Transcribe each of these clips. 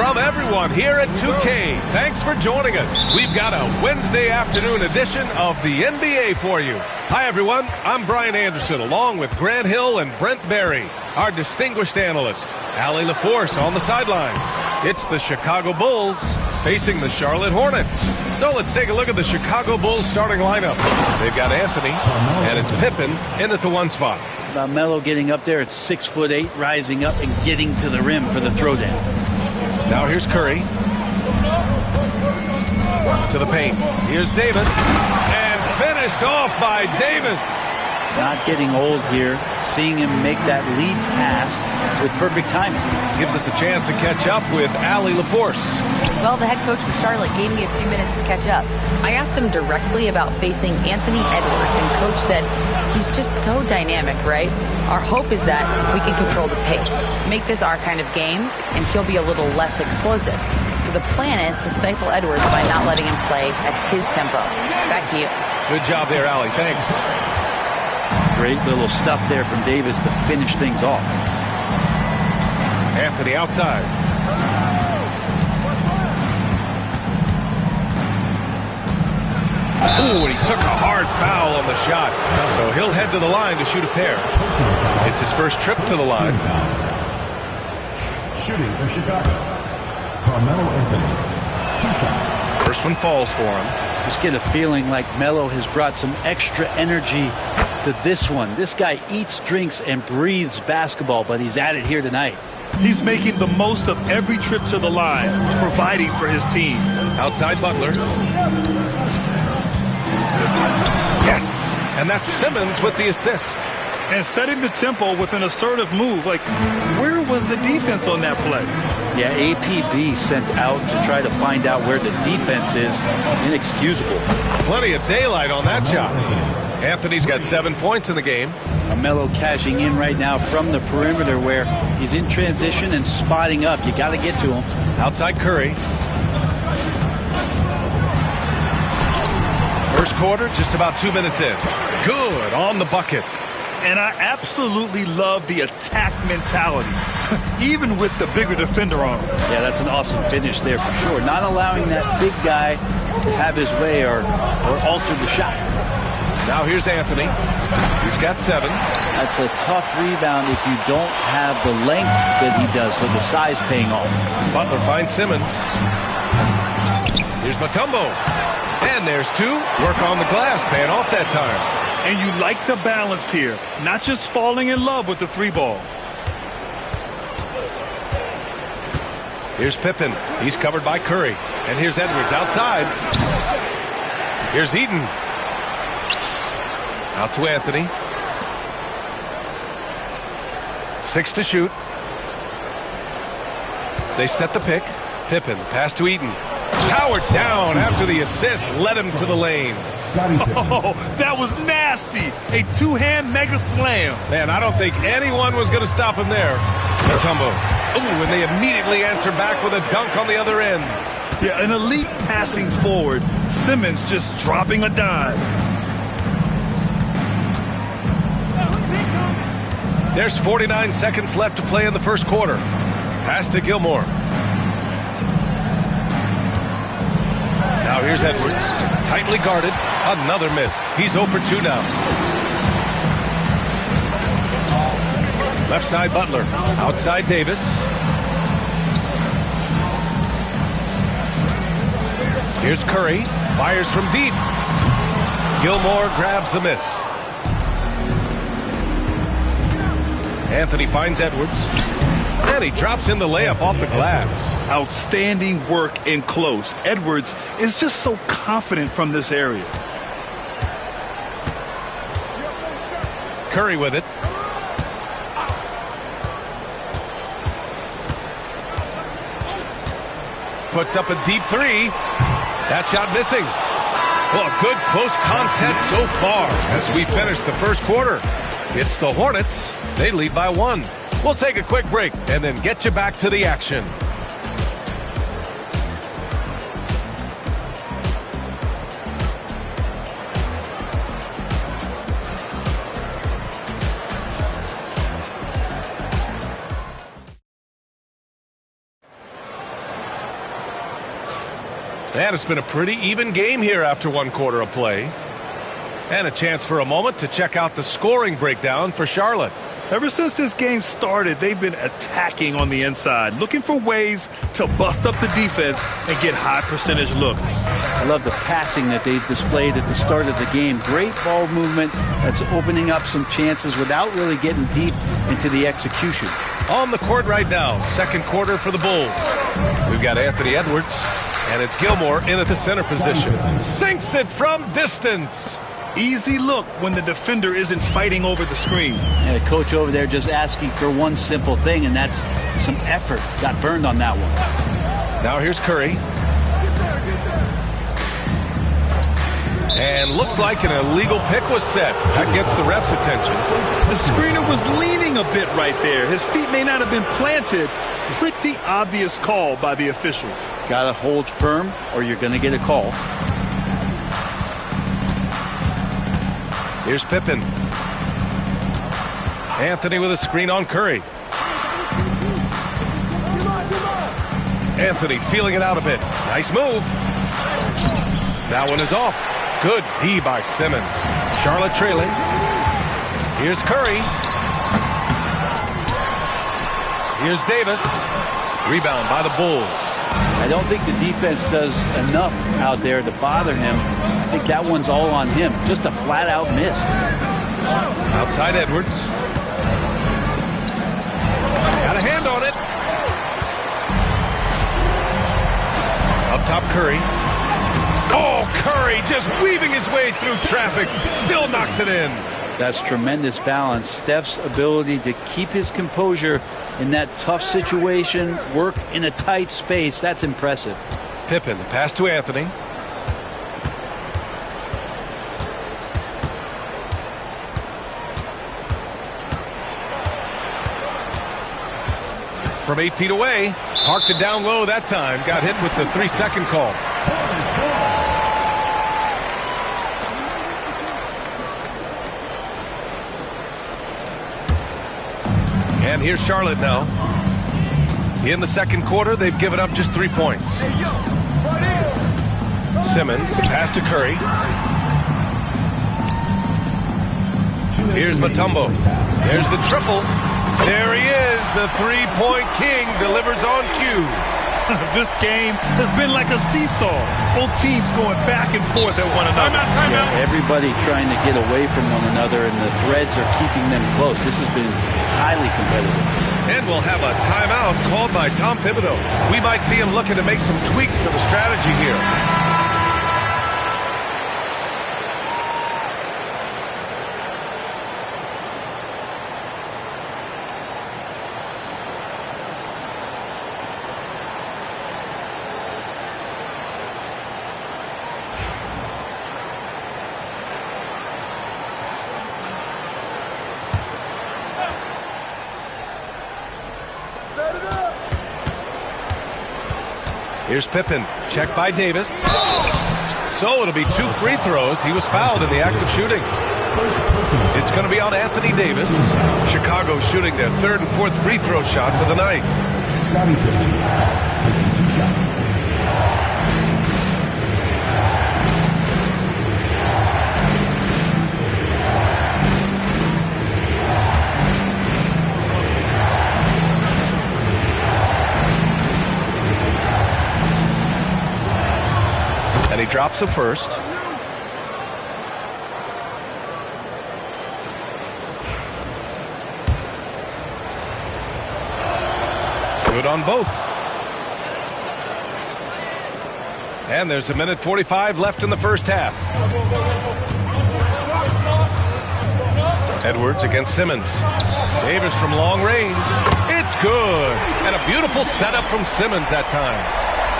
from everyone here at 2K. Thanks for joining us. We've got a Wednesday afternoon edition of the NBA for you. Hi, everyone. I'm Brian Anderson, along with Grant Hill and Brent Berry, our distinguished analyst. Allie LaForce on the sidelines. It's the Chicago Bulls facing the Charlotte Hornets. So let's take a look at the Chicago Bulls starting lineup. They've got Anthony, and it's Pippen in at the 1 spot. About Melo getting up there at 6'8", rising up and getting to the rim for the throwdown. Now here's Curry. To the paint. Here's Davis. And finished off by Davis. Not getting old here. Seeing him make that lead pass with perfect timing. Gives us a chance to catch up with Allie LaForce. Well, the head coach for Charlotte gave me a few minutes to catch up. I asked him directly about facing Anthony Edwards, and coach said he's just so dynamic, right? Our hope is that we can control the pace, make this our kind of game, and he'll be a little less explosive. So the plan is to stifle Edwards by not letting him play at his tempo. Back to you. Good job there, Allie. Thanks. Great little stuff there from Davis to finish things off. Anthony outside. Ooh, and he took a hard foul on the shot. So he'll head to the line to shoot a pair. It's his first trip to the line. Shooting for Chicago, Carmelo Anthony. 2 shots. First one falls for him. Just get a feeling like Melo has brought some extra energy to this one. This guy eats, drinks, and breathes basketball, but he's at it here tonight. He's making the most of every trip to the line, providing for his team. Outside Butler. Yes, and that's Simmons with the assist. And setting the tempo with an assertive move. Like, where was the defense on that play? Yeah, APB sent out to try to find out where the defense is. Inexcusable. Plenty of daylight on that shot. Anthony's got 7 points in the game. Melo cashing in right now from the perimeter where he's in transition and spotting up. You got to get to him. Outside Curry. First quarter, just about 2 minutes in. Good on the bucket. And I absolutely love the attack mentality, even with the bigger defender on him. Yeah, that's an awesome finish there for sure. Not allowing that big guy to have his way or alter the shot. Now here's Anthony. He's got 7. That's a tough rebound if you don't have the length that he does, so the size paying off. Butler finds Simmons. Here's Mutombo. And there's 2. Work on the glass, paying off that time. And you like the balance here, not just falling in love with the 3-ball. Here's Pippen. He's covered by Curry. And here's Edwards outside. Here's Eaton. Out to Anthony. 6 to shoot. They set the pick. Pippen, pass to Eaton. Powered down after the assist led him to the lane. Oh, that was nasty. A 2-hand mega slam. Man, I don't think anyone was going to stop him there. Mutombo. Ooh, and they immediately answer back with a dunk on the other end. Yeah, an elite passing forward. Simmons just dropping a dime. There's 49 seconds left to play in the first quarter. Pass to Gilmore. Now here's Edwards. Tightly guarded. Another miss. He's 0 for 2 now. Left side Butler. Outside Davis. Here's Curry. Fires from deep. Gilmore grabs the miss. Anthony finds Edwards. And he drops in the layup off the glass. Outstanding work in close. Edwards is just so confident from this area. Curry with it. Puts up a deep 3. That shot missing. Well, a good close contest so far as we finish the first quarter. It's the Hornets. They lead by 1. We'll take a quick break and then get you back to the action. And it's been a pretty even game here after 1 quarter of play. And a chance for a moment to check out the scoring breakdown for Charlotte. Ever since this game started, they've been attacking on the inside, looking for ways to bust up the defense and get high percentage looks. I love the passing that they displayed at the start of the game. Great ball movement that's opening up some chances without really getting deep into the execution. On the court right now, 2nd quarter for the Bulls. We've got Anthony Edwards, and it's Gilmore in at the center position. Sinks it from distance. Easy look when the defender isn't fighting over the screen. And the coach over there just asking for one simple thing, and that's some effort. Got burned on that one. Now here's Curry. And looks like an illegal pick was set. That gets the ref's attention. The screener was leaning a bit right there. His feet may not have been planted. Pretty obvious call by the officials. Got to hold firm or you're going to get a call. Here's Pippen. Anthony with a screen on Curry. Anthony feeling it out a bit. Nice move. That one is off. Good D by Simmons. Charlotte trailing. Here's Curry. Here's Davis. Rebound by the Bulls. I don't think the defense does enough out there to bother him. I think that one's all on him. Just a flat-out miss. Outside Edwards. Got a hand on it. Up top Curry. Oh, Curry just weaving his way through traffic. Still knocks it in. That's tremendous balance. Steph's ability to keep his composure in that tough situation, work in a tight space, that's impressive. Pippen, the pass to Anthony. From 8 feet away, parked it down low that time. Got hit with the 3-second call. And here's Charlotte now. In the 2nd quarter, they've given up just 3 points. Simmons, the pass to Curry. Here's Mutombo. There's the triple. There he is. The 3-point king delivers on cue. This game has been like a seesaw. Both teams going back and forth at one another. Yeah, everybody trying to get away from one another, and the threads are keeping them close. This has been highly competitive. And we'll have a timeout called by Tom Thibodeau. We might see him looking to make some tweaks to the strategy here. Here's Pippen. Checked by Davis. So it'll be 2 free throws. He was fouled in the act of shooting. It's going to be on Anthony Davis. Chicago shooting their 3rd and 4th free throw shots of the night. Scottie Pippen taking 2 shots. And he drops the first. Good on both. And there's 1:45 left in the first half. Edwards against Simmons. Davis from long range. It's good. And a beautiful setup from Simmons that time.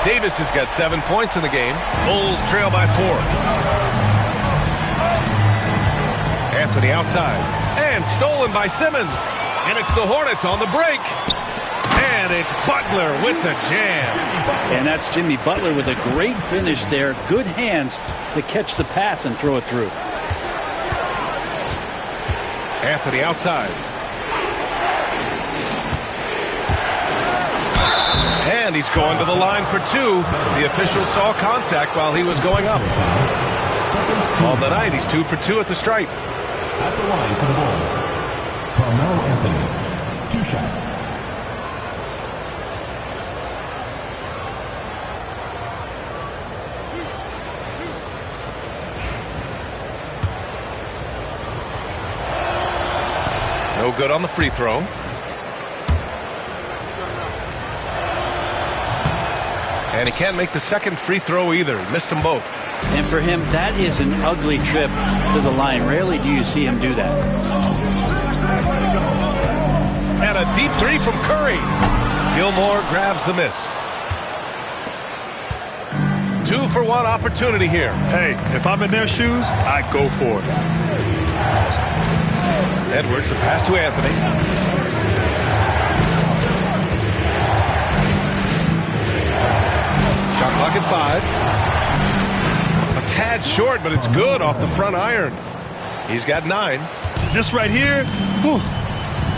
Davis has got 7 points in the game. Bulls trail by 4. Anthony outside. And stolen by Simmons. And it's the Hornets on the break. And it's Butler with the jam. And that's Jimmy Butler with a great finish there. Good hands to catch the pass and throw it through. Anthony outside. And He's going to the line for two. The official saw contact while he was going up. On the night, he's 2 for 2 at the stripe. At the line for the Bulls, Carmelo Anthony, 2 shots. No good on the free throw. And he can't make the second free throw either. He missed them both. And for him, that is an ugly trip to the line. Rarely do you see him do that. And a deep three from Curry. Gilmore grabs the miss. 2 for 1 opportunity here. Hey, if I'm in their shoes, I go for it. Edwards, the pass to Anthony. Shot clock at 5. A tad short, but it's good off the front iron. He's got 9. This right here, whew,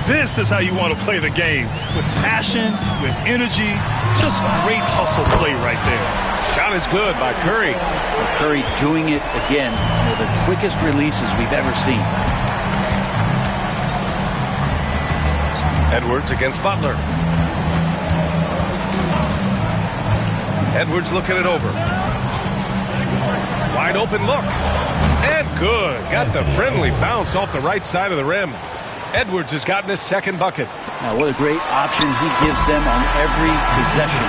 this is how you want to play the game. With passion, with energy, just great hustle play right there. Shot is good by Curry. Curry doing it again. One of the quickest releases we've ever seen. Edwards against Butler. Edwards looking it over. Wide open look. And good. Got the friendly bounce off the right side of the rim. Edwards has gotten his second bucket. Now, what a great option he gives them on every possession.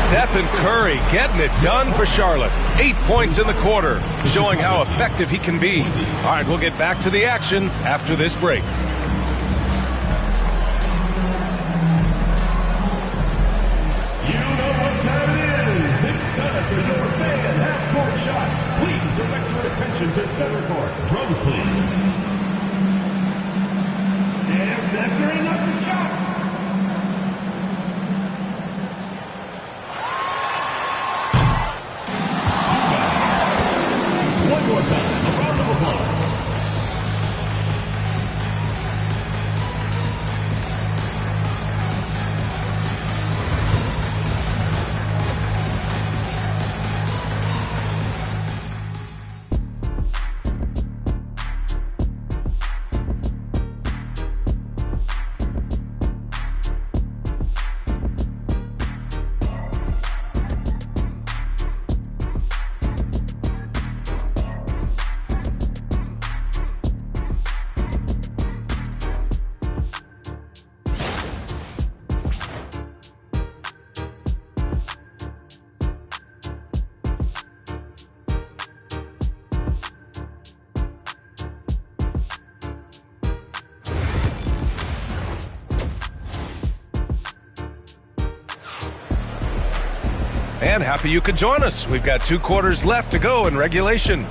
Stephen Curry getting it done for Charlotte. 8 points in the quarter, showing how effective he can be. All right, we'll get back to the action after this break. Please direct your attention to center court. Drums, please. And measuring up the shot. One more time. A round of applause. And happy you could join us. We've got 2 quarters left to go in regulation.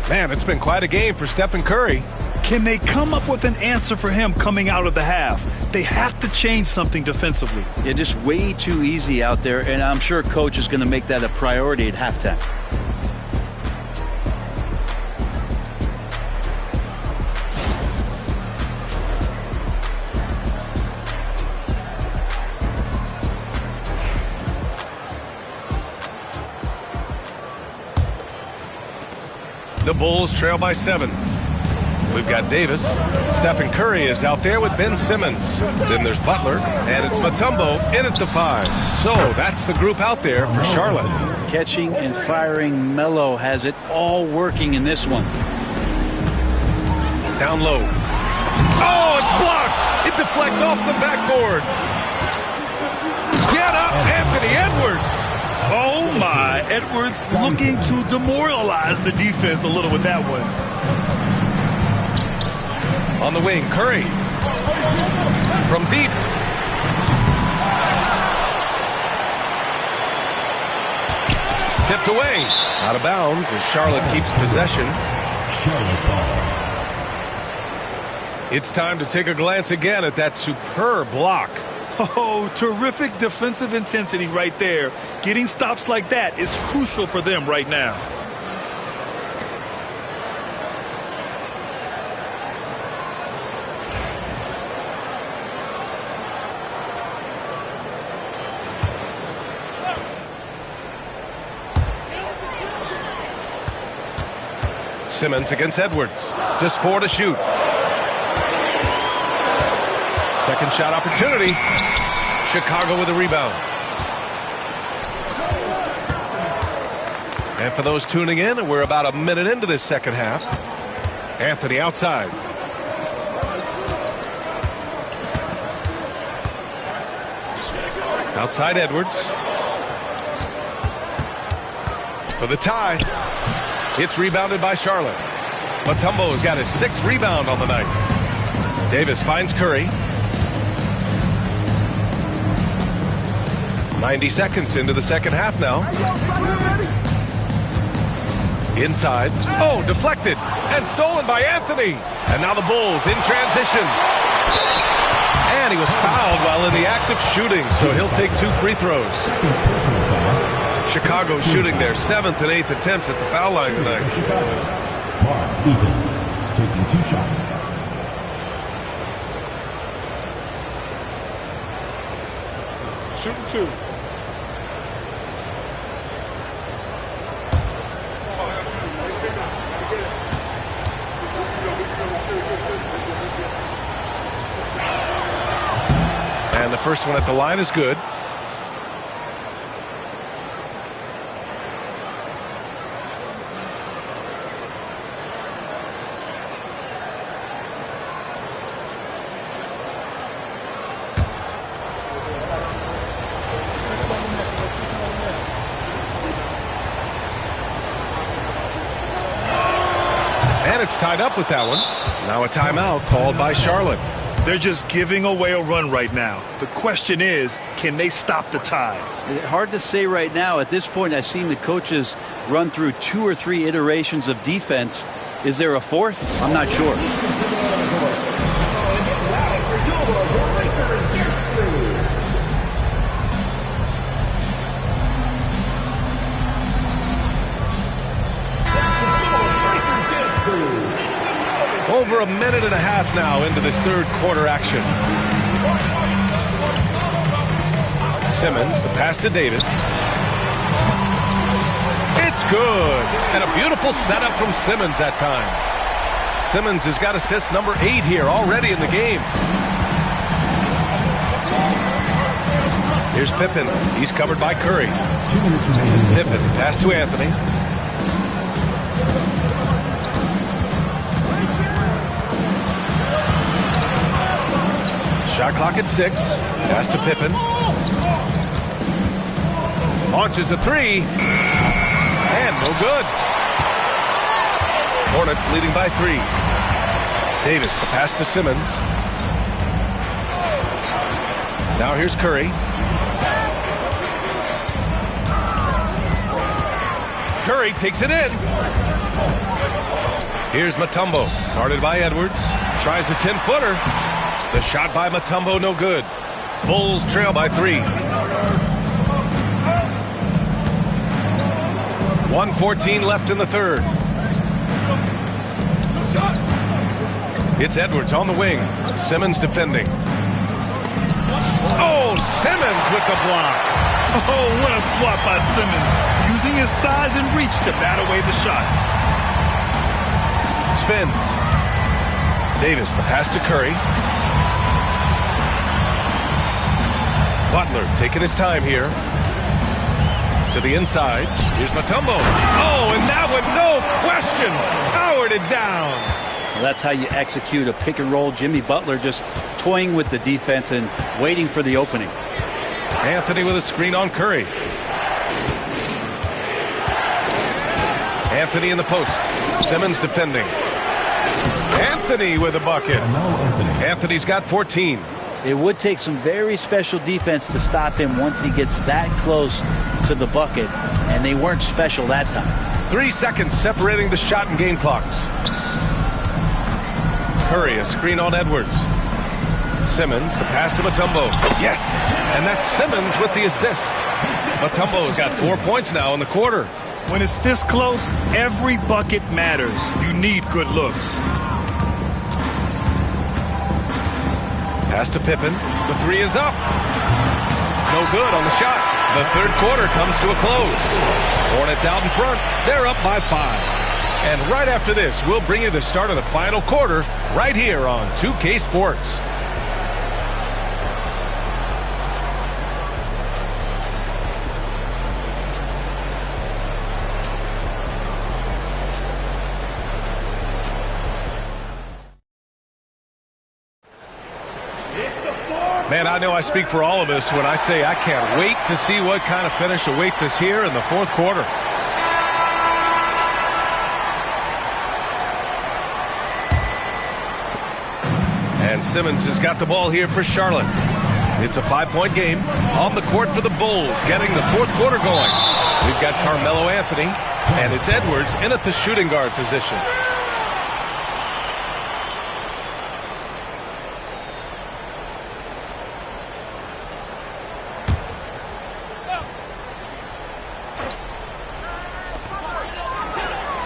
Man, it's been quite a game for Stephen Curry. Can they come up with an answer for him coming out of the half? They have to change something defensively. Yeah, just way too easy out there, and I'm sure coach is going to make that a priority at halftime. The Bulls trail by 7. We've got Davis. Stephen Curry is out there with Ben Simmons. Then there's Butler, and it's Mutombo in at the 5. So that's the group out there for Charlotte. Catching and firing, Melo has it all working in this one. Down low. Oh, it's blocked! It deflects off the backboard. Get up, Anthony Edwards! Oh my, Edwards looking to demoralize the defense a little with that one. On the wing, Curry. From deep. Tipped away. Out of bounds as Charlotte keeps possession. Charlotte ball. It's time to take a glance again at that superb block. Oh, terrific defensive intensity right there. Getting stops like that is crucial for them right now. Simmons against Edwards. Just 4 to shoot. Second shot opportunity. Chicago with a rebound. And for those tuning in, we're about a minute into this second half. Anthony outside. Outside Edwards. For the tie. It's rebounded by Charlotte. Mutombo's got his 6th rebound on the night. Davis finds Curry. 90 seconds into the second half now. Inside. Oh, deflected and stolen by Anthony. And now the Bulls in transition. And he was fouled while in the act of shooting, so he'll take 2 free throws. Chicago shooting their 7th and 8th attempts at the foul line tonight. Mark Eaton taking 2 shots. Shooting 2. And the first one at the line is good. And it's tied up with that one. Now a timeout called by Charlotte. They're just giving away a run right now. The question is, can they stop the tide? Hard to say right now. At this point, I've seen the coaches run through 2 or 3 iterations of defense. Is there a 4th? I'm not sure. Over a minute and a half now into this third quarter action. Simmons, the pass to Davis. It's good. And a beautiful setup from Simmons that time. Simmons has got assist number 8 here already in the game. Here's Pippen. He's covered by Curry. 2 minutes remaining. Pippen, pass to Anthony. Shot clock at 6. Pass to Pippen. Launches a 3. And no good. Hornets leading by 3. Davis, the pass to Simmons. Now here's Curry. Curry takes it in. Here's Mutombo. Guarded by Edwards. Tries a 10-footer. The shot by Mutombo, no good. Bulls trail by 3. 1:14 left in the third. It's Edwards on the wing. Simmons defending. Oh, Simmons with the block. Oh, what a swat by Simmons. Using his size and reach to bat away the shot. Spins. Davis, the pass to Curry. Butler taking his time here. To the inside. Here's Mutombo. Oh, and that one, no question, powered it down. Well, that's how you execute a pick and roll. Jimmy Butler just toying with the defense and waiting for the opening. Anthony with a screen on Curry. Anthony in the post. Simmons defending. Anthony with a bucket. Anthony's got 14. It would take some very special defense to stop him once he gets that close to the bucket, and they weren't special that time. 3 seconds separating the shot and game clocks. Curry, a screen on Edwards. Simmons, the pass to Mutombo. Yes, and that's Simmons with the assist. Mutombo's got 4 points now in the quarter. When it's this close, every bucket matters. You need good looks. Pass to Pippen. The 3 is up. No good on the shot. The third quarter comes to a close. Hornets out in front. They're up by 5. And right after this, we'll bring you the start of the final quarter right here on 2K Sports. Man, I know I speak for all of us when I say I can't wait to see what kind of finish awaits us here in the fourth quarter. And Simmons has got the ball here for Charlotte. It's a 5-point game on the court for the Bulls, getting the fourth quarter going. We've got Carmelo Anthony, and it's Edwards in at the shooting guard position.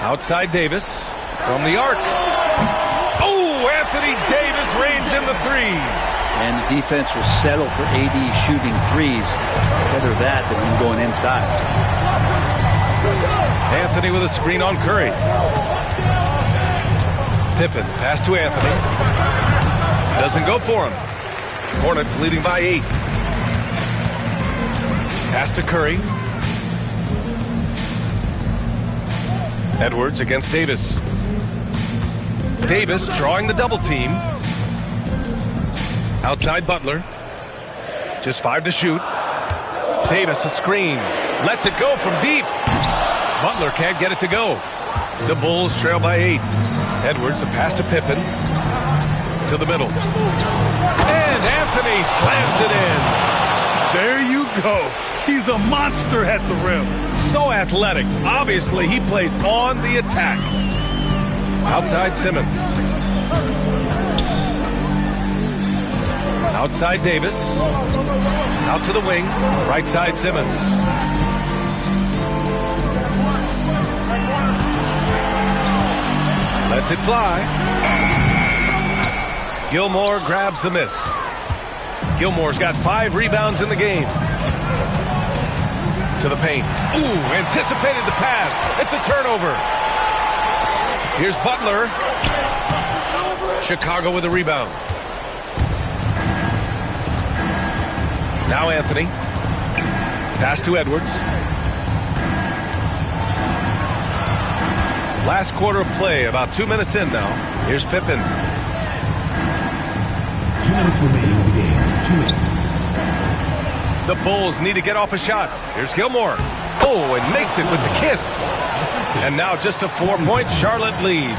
Outside Davis from the arc. Oh, Anthony Davis reigns in the three. And the defense will settle for AD shooting threes. Better that than him going inside. Anthony with a screen on Curry. Pippen, pass to Anthony. Doesn't go for him. Hornets leading by 8. Pass to Curry. Edwards against Davis. Davis drawing the double team. Outside Butler. Just 5 to shoot. Davis a screen. Lets it go from deep. Butler can't get it to go. The Bulls trail by 8. Edwards a pass to Pippen. To the middle. And Anthony slams it in. There you go. He's a monster at the rim. So athletic. Obviously, he plays on the attack. Outside Simmons. Outside Davis. Out to the wing. Right side Simmons. Lets it fly. Gilmore grabs the miss. Gilmore's got 5 rebounds in the game. To the paint. Ooh, anticipated the pass. It's a turnover. Here's Butler. Chicago with a rebound. Now Anthony. Pass to Edwards. Last quarter of play, about 2 minutes in now. Here's Pippen. 2 minutes remaining in the game. 2 minutes. The Bulls need to get off a shot. Here's Gilmore. Oh, and makes it with the kiss. And now just a 4-point Charlotte lead.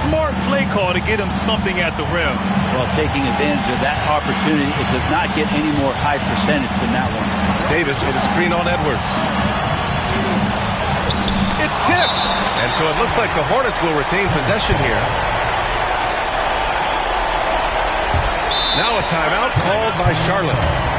Smart play call to get him something at the rim. Well, taking advantage of that opportunity, it does not get any more high percentage than that one. Davis with a screen on Edwards. It's tipped. And so it looks like the Hornets will retain possession here. Now a timeout called by Charlotte.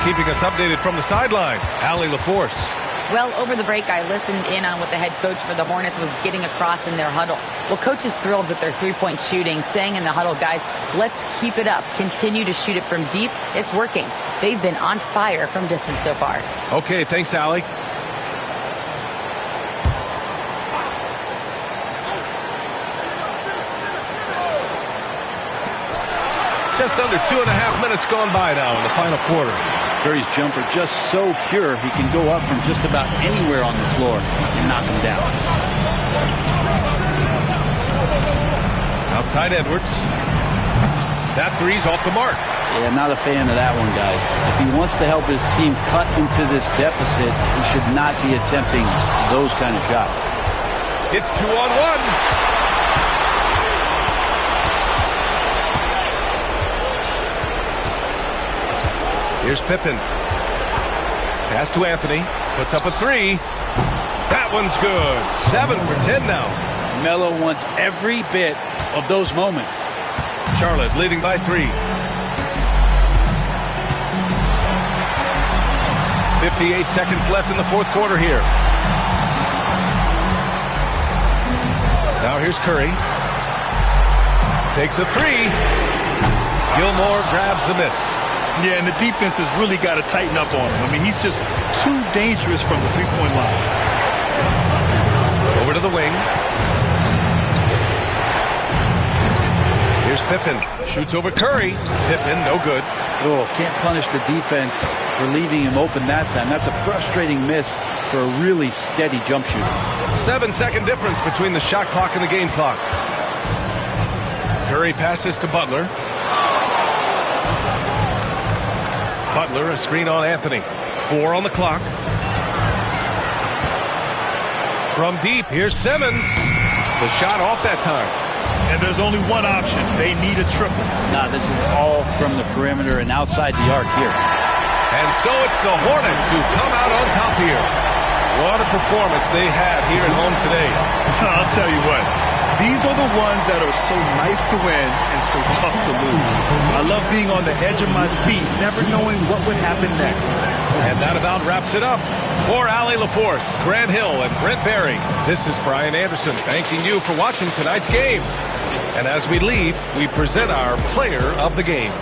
Keeping us updated from the sideline, Allie LaForce. Well, over the break, I listened in on what the head coach for the Hornets was getting across in their huddle. Well, coach is thrilled with their three-point shooting, saying in the huddle, guys, let's keep it up. Continue to shoot it from deep. It's working. They've been on fire from distance so far. Okay, thanks, Allie. Just under 2.5 minutes gone by now in the final quarter. Curry's jumper just so pure, he can go up from just about anywhere on the floor and knock him down. Outside Edwards. That three's off the mark. Yeah, not a fan of that one, guys. If he wants to help his team cut into this deficit, he should not be attempting those kind of shots. It's 2-on-1. Here's Pippen. Pass to Anthony. Puts up a three. That one's good. 7 for 10 now. Melo wants every bit of those moments. Charlotte leading by 3. 58 seconds left in the fourth quarter here. Now here's Curry. Takes a three. Gilmore grabs the miss. Yeah, and the defense has really got to tighten up on him. I mean, he's just too dangerous from the three-point line. Over to the wing. Here's Pippen. Shoots over Curry. Pippen, no good. Oh, can't punish the defense for leaving him open that time. That's a frustrating miss for a really steady jump shooter. 7-second difference between the shot clock and the game clock. Curry passes to Butler. Butler, a screen on Anthony. 4 on the clock. From deep, here's Simmons. The shot off that time. And there's only one option. They need a triple. Nah, this is all from the perimeter and outside the arc here. And so it's the Hornets who come out on top here. What a performance they had here at home today. I'll tell you what. These are the ones that are so nice to win and so tough to lose. I love being on the edge of my seat, never knowing what would happen next. And that about wraps it up. For Allie LaForce, Grant Hill, and Brent Barry, this is Brian Anderson thanking you for watching tonight's game. And as we leave, we present our player of the game.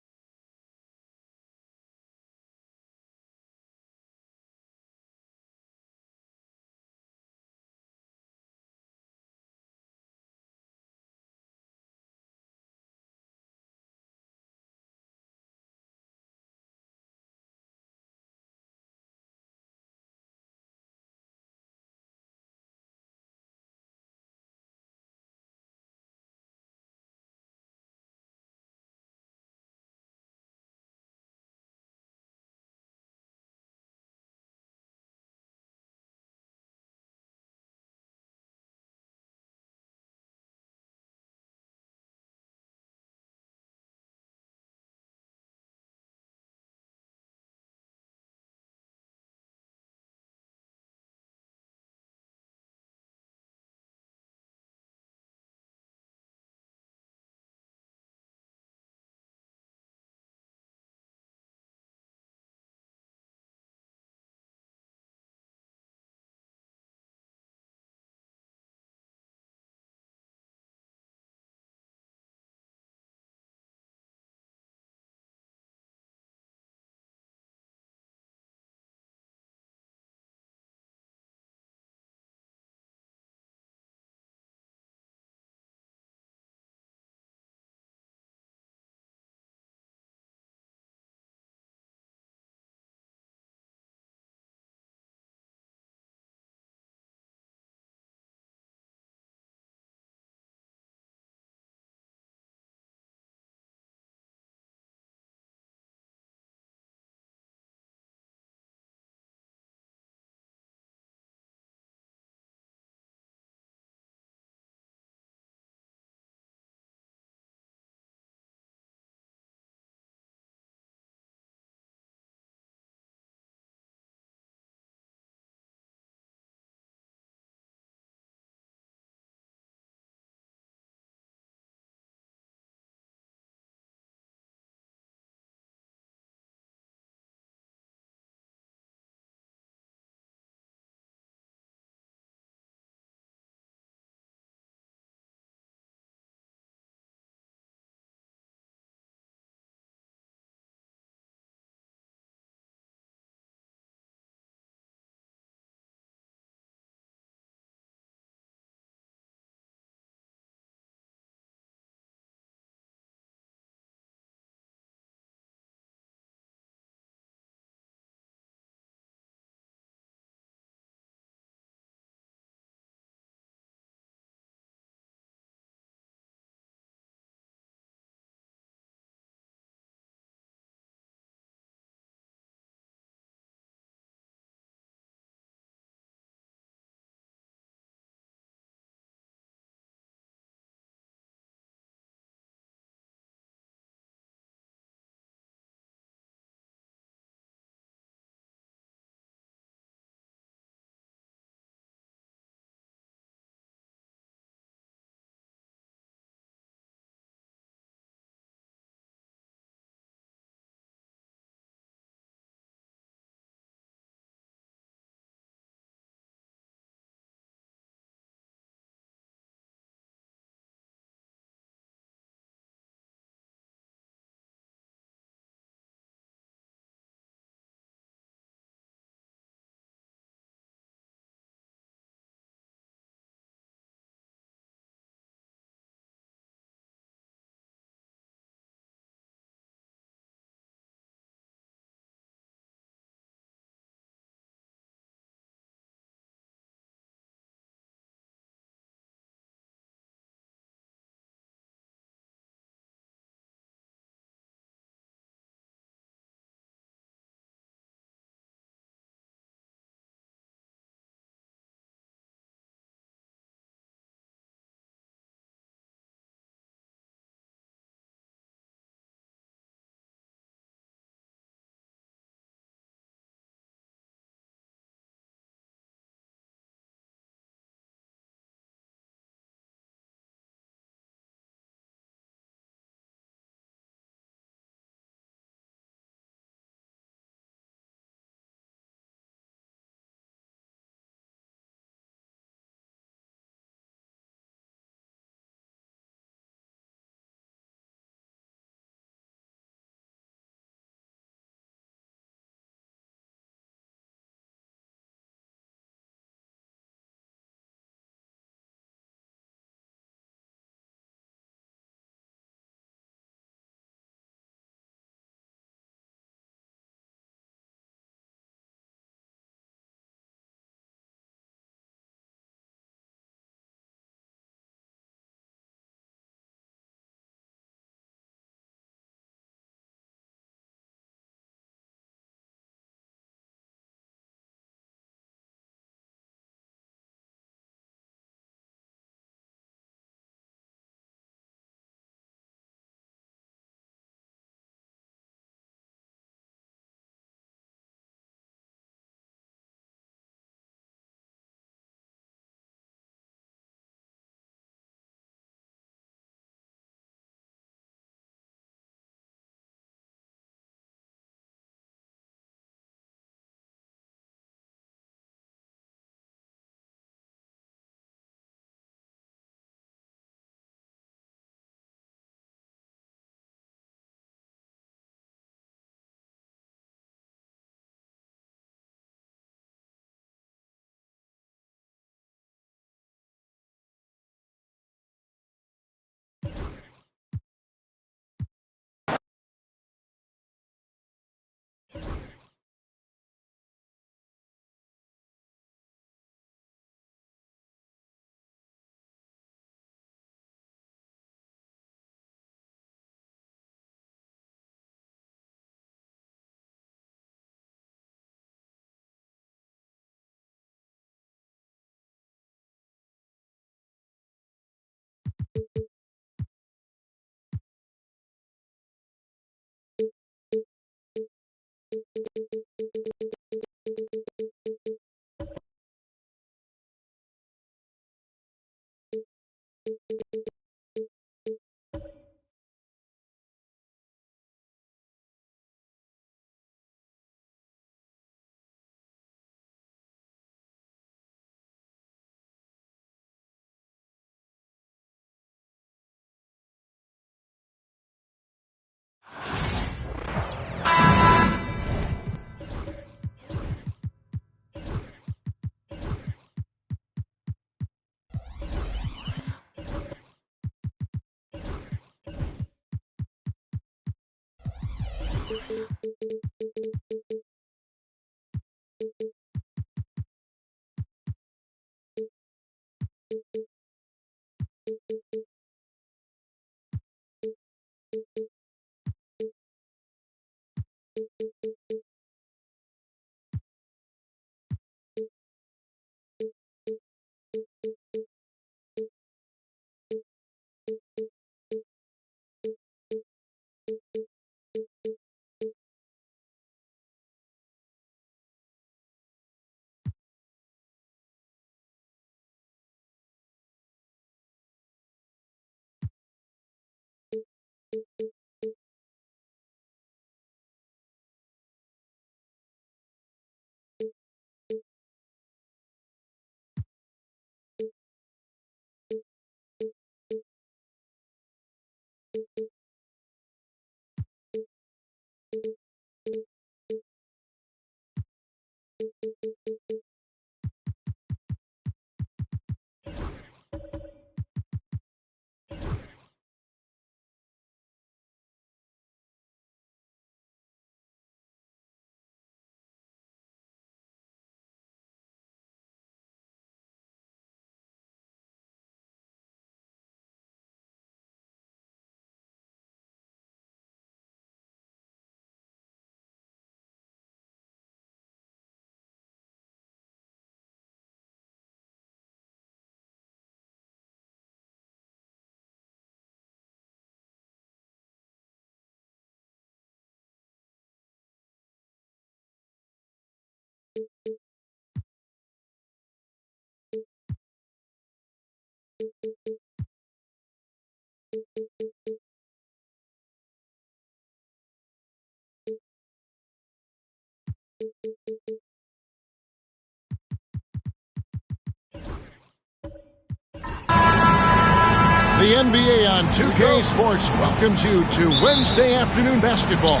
The NBA on 2K Sports welcomes you to Wednesday afternoon basketball.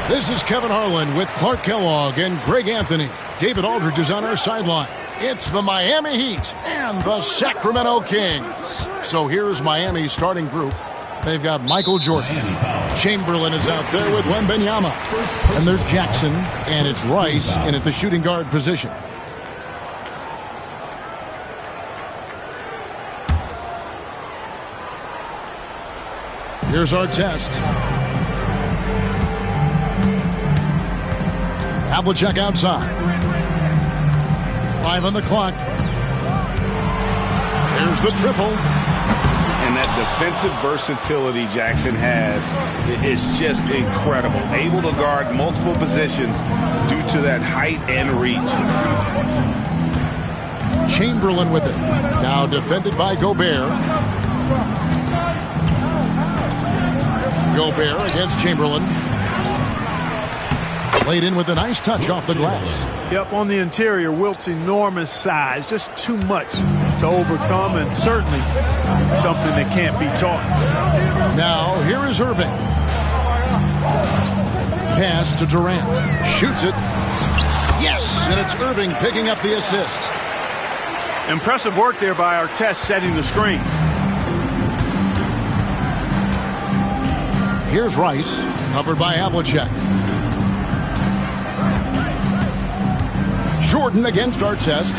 This is Kevin Harlan with Clark Kellogg and Greg Anthony. David Aldridge is on our sideline. It's the Miami Heat and the Sacramento Kings. So here's Miami's starting group. They've got Michael Jordan. Chamberlain is out there with Wembanyama. And there's Jackson, and it's Rice in at the shooting guard position. Here's our test. Havlicek outside. 5 on the clock. Here's the triple. And that defensive versatility Jackson has is just incredible. Able to guard multiple positions due to that height and reach. Chamberlain with it. Now defended by Gobert. Gobert against Chamberlain. Played in with a nice touch off the glass. Yep, on the interior, Wilt's enormous size. Just too much to overcome, and certainly something that can't be taught. Now, here is Irving. Pass to Durant. Shoots it. Yes, and it's Irving picking up the assist. Impressive work there by Artest setting the screen. Here's Rice, covered by Havlicek. Jordan against Artest.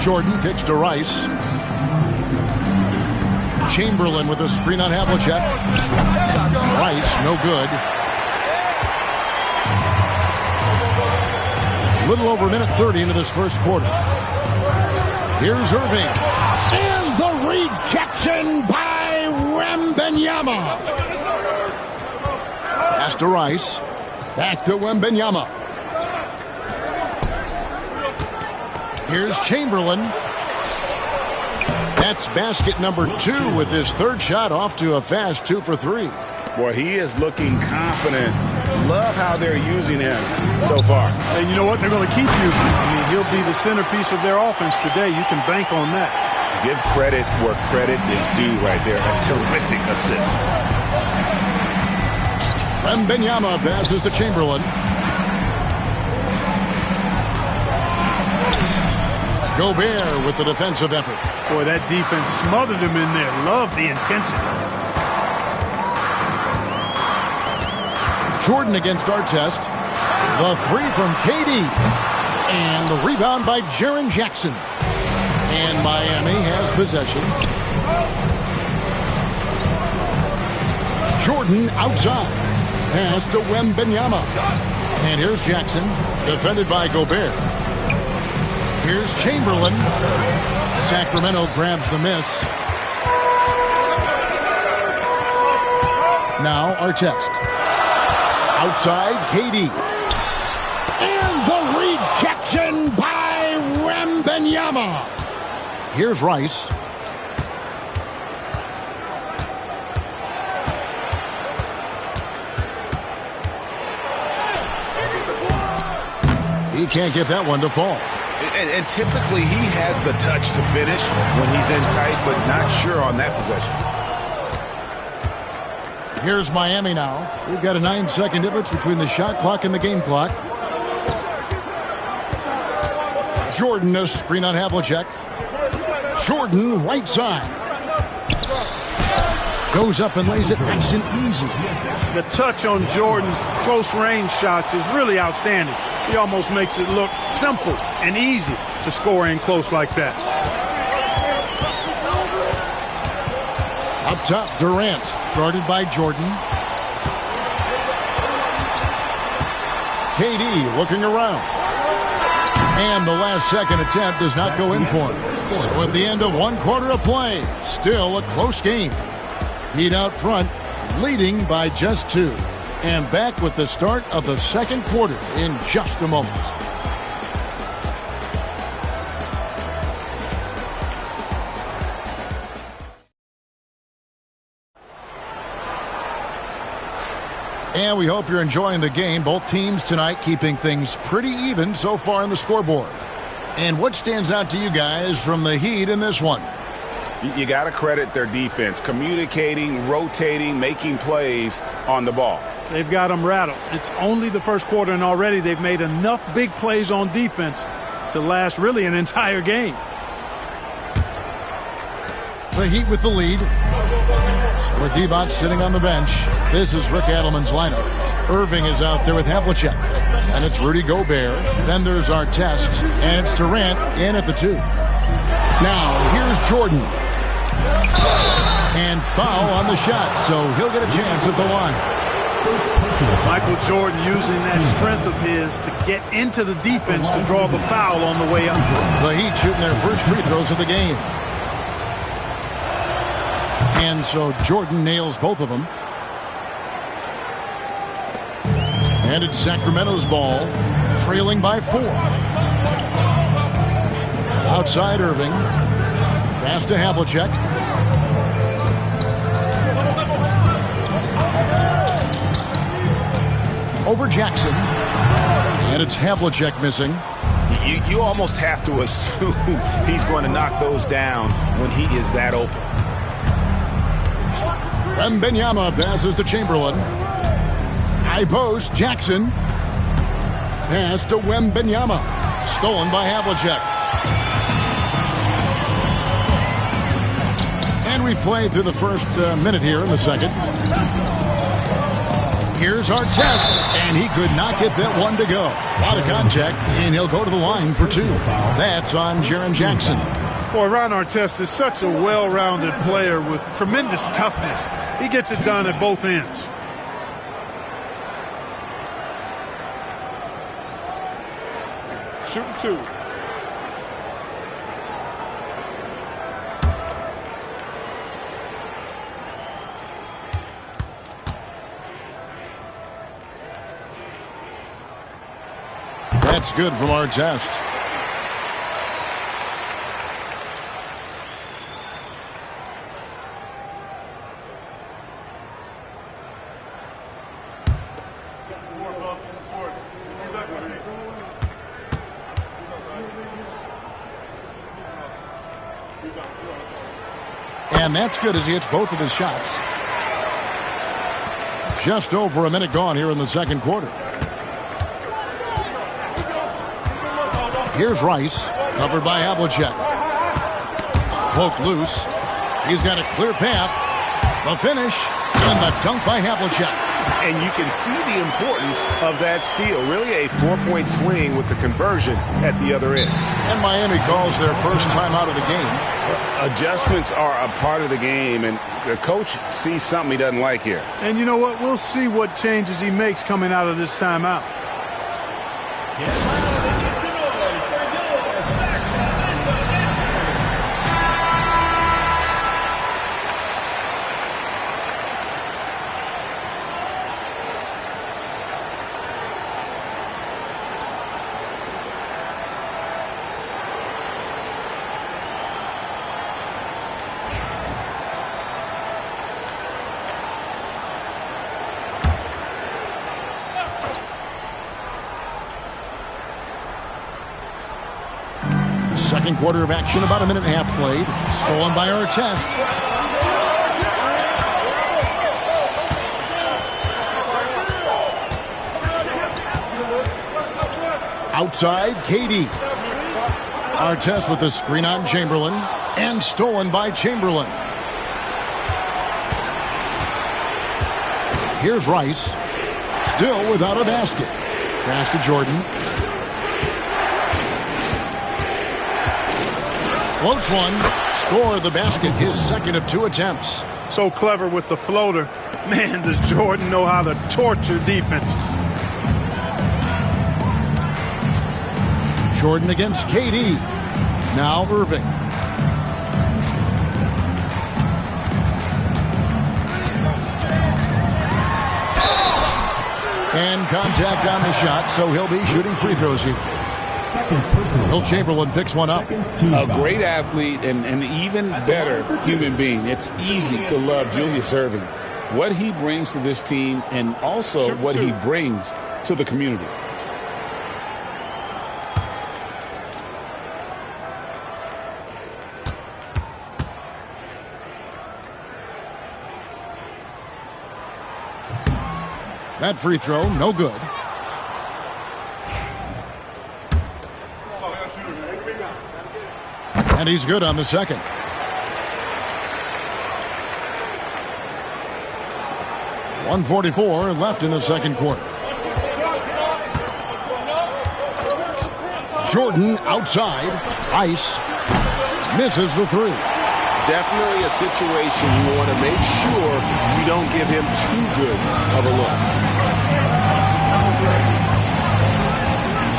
Jordan kicks to Rice. Chamberlain with a screen on Havlicek. Rice, no good. Little over a minute 30 into this first quarter. Here's Irving. And the rejection by Wembanyama. Pass to Rice. Back to Wembanyama. Here's Chamberlain. That's basket number 2 with his third shot off to a fast 2 for 3. Boy, he is looking confident. Love how they're using him so far. And you know what? They're going to keep using him. I mean, he'll be the centerpiece of their offense today. You can bank on that. Give credit where credit is due right there. A terrific assist. Wembanyama passes to Chamberlain. Gobert with the defensive effort. Boy, that defense smothered him in there. Love the intensity. Jordan against Artest. The three from KD. And the rebound by Jaren Jackson. And Miami has possession. Jordan outside. Pass to Wembanyama. And here's Jackson, defended by Gobert. Here's Chamberlain. Sacramento grabs the miss. Now Artest. Outside, KD. And the rejection by Wembanyama. Here's Rice. He can't get that one to fall. And typically he has the touch to finish when he's in tight, but not sure on that possession. Here's Miami now. We've got a 9-second difference between the shot clock and the game clock. Jordan, a screen on Havlicek. Jordan, right side. Goes up and lays it nice and easy. The touch on Jordan's close-range shots is really outstanding. He almost makes it look simple and easy to score in close like that. Up top, Durant, guarded by Jordan. KD looking around. And the last second attempt does not go in for him. So at the end of one quarter of play, still a close game. Heat out front, leading by just 2. And back with the start of the second quarter in just a moment. And we hope you're enjoying the game. Both teams tonight keeping things pretty even so far on the scoreboard. And what stands out to you guys from the Heat in this one? You got to credit their defense, communicating, rotating, making plays on the ball. They've got them rattled. It's only the first quarter, and already they've made enough big plays on defense to last really an entire game. The Heat with the lead. With D-Bot sitting on the bench, this is Rick Adelman's lineup. Irving is out there with Havlicek. And it's Rudy Gobert. Then there's Artest. And it's Durant in at the 2. Now, here's Jordan. And foul on the shot, so he'll get a chance at the line. Michael Jordan using that strength of his to get into the defense to draw the foul on the way up. The Heat shooting their first free throws of the game. And so Jordan nails both of them. And it's Sacramento's ball, trailing by 4. Outside Irving. Pass to Havlicek. Over Jackson. And it's Havlicek missing. You almost have to assume he's going to knock those down when he is that open. Wembanyama passes to Chamberlain. High post, Jackson. Pass to Wembanyama. Stolen by Havlicek. And we've played through the first minute here in the second. Here's Artest, and he could not get that one to go. A lot of contact, and he'll go to the line for 2. That's on Jaren Jackson. Boy, Ron Artest is such a well-rounded player with tremendous toughness. He gets it done at both ends. Shooting 2. That's good from Artest. And that's good as he hits both of his shots. Just over a minute gone here in the second quarter. Here's Rice, covered by Havlicek. Poked loose. He's got a clear path. The finish, and the dunk by Havlicek. And you can see the importance of that steal. Really a 4-point swing with the conversion at the other end. And Miami calls their first time out of the game. Adjustments are a part of the game, and the coach sees something he doesn't like here. And you know what? We'll see what changes he makes coming out of this timeout. Second quarter of action, about a minute and a half played. Stolen by Artest. Outside, KD. Artest with the screen on Chamberlain. And stolen by Chamberlain. Here's Rice. Still without a basket. Pass to Jordan. Floats one. Score the basket, his second of 2 attempts. So clever with the floater. Man, does Jordan know how to torture defenses. Jordan against KD. Now Irving. And contact on the shot, so he'll be shooting free throws here. Will Chamberlain picks one up. A great athlete and an even better human being. It's easy to love Julius Erving. What he brings to this team and also what he brings to the community. That free throw, no good. And he's good on the second. .144 left in the second quarter. Jordan outside. Ice misses the three. Definitely a situation you want to make sure you don't give him too good of a look.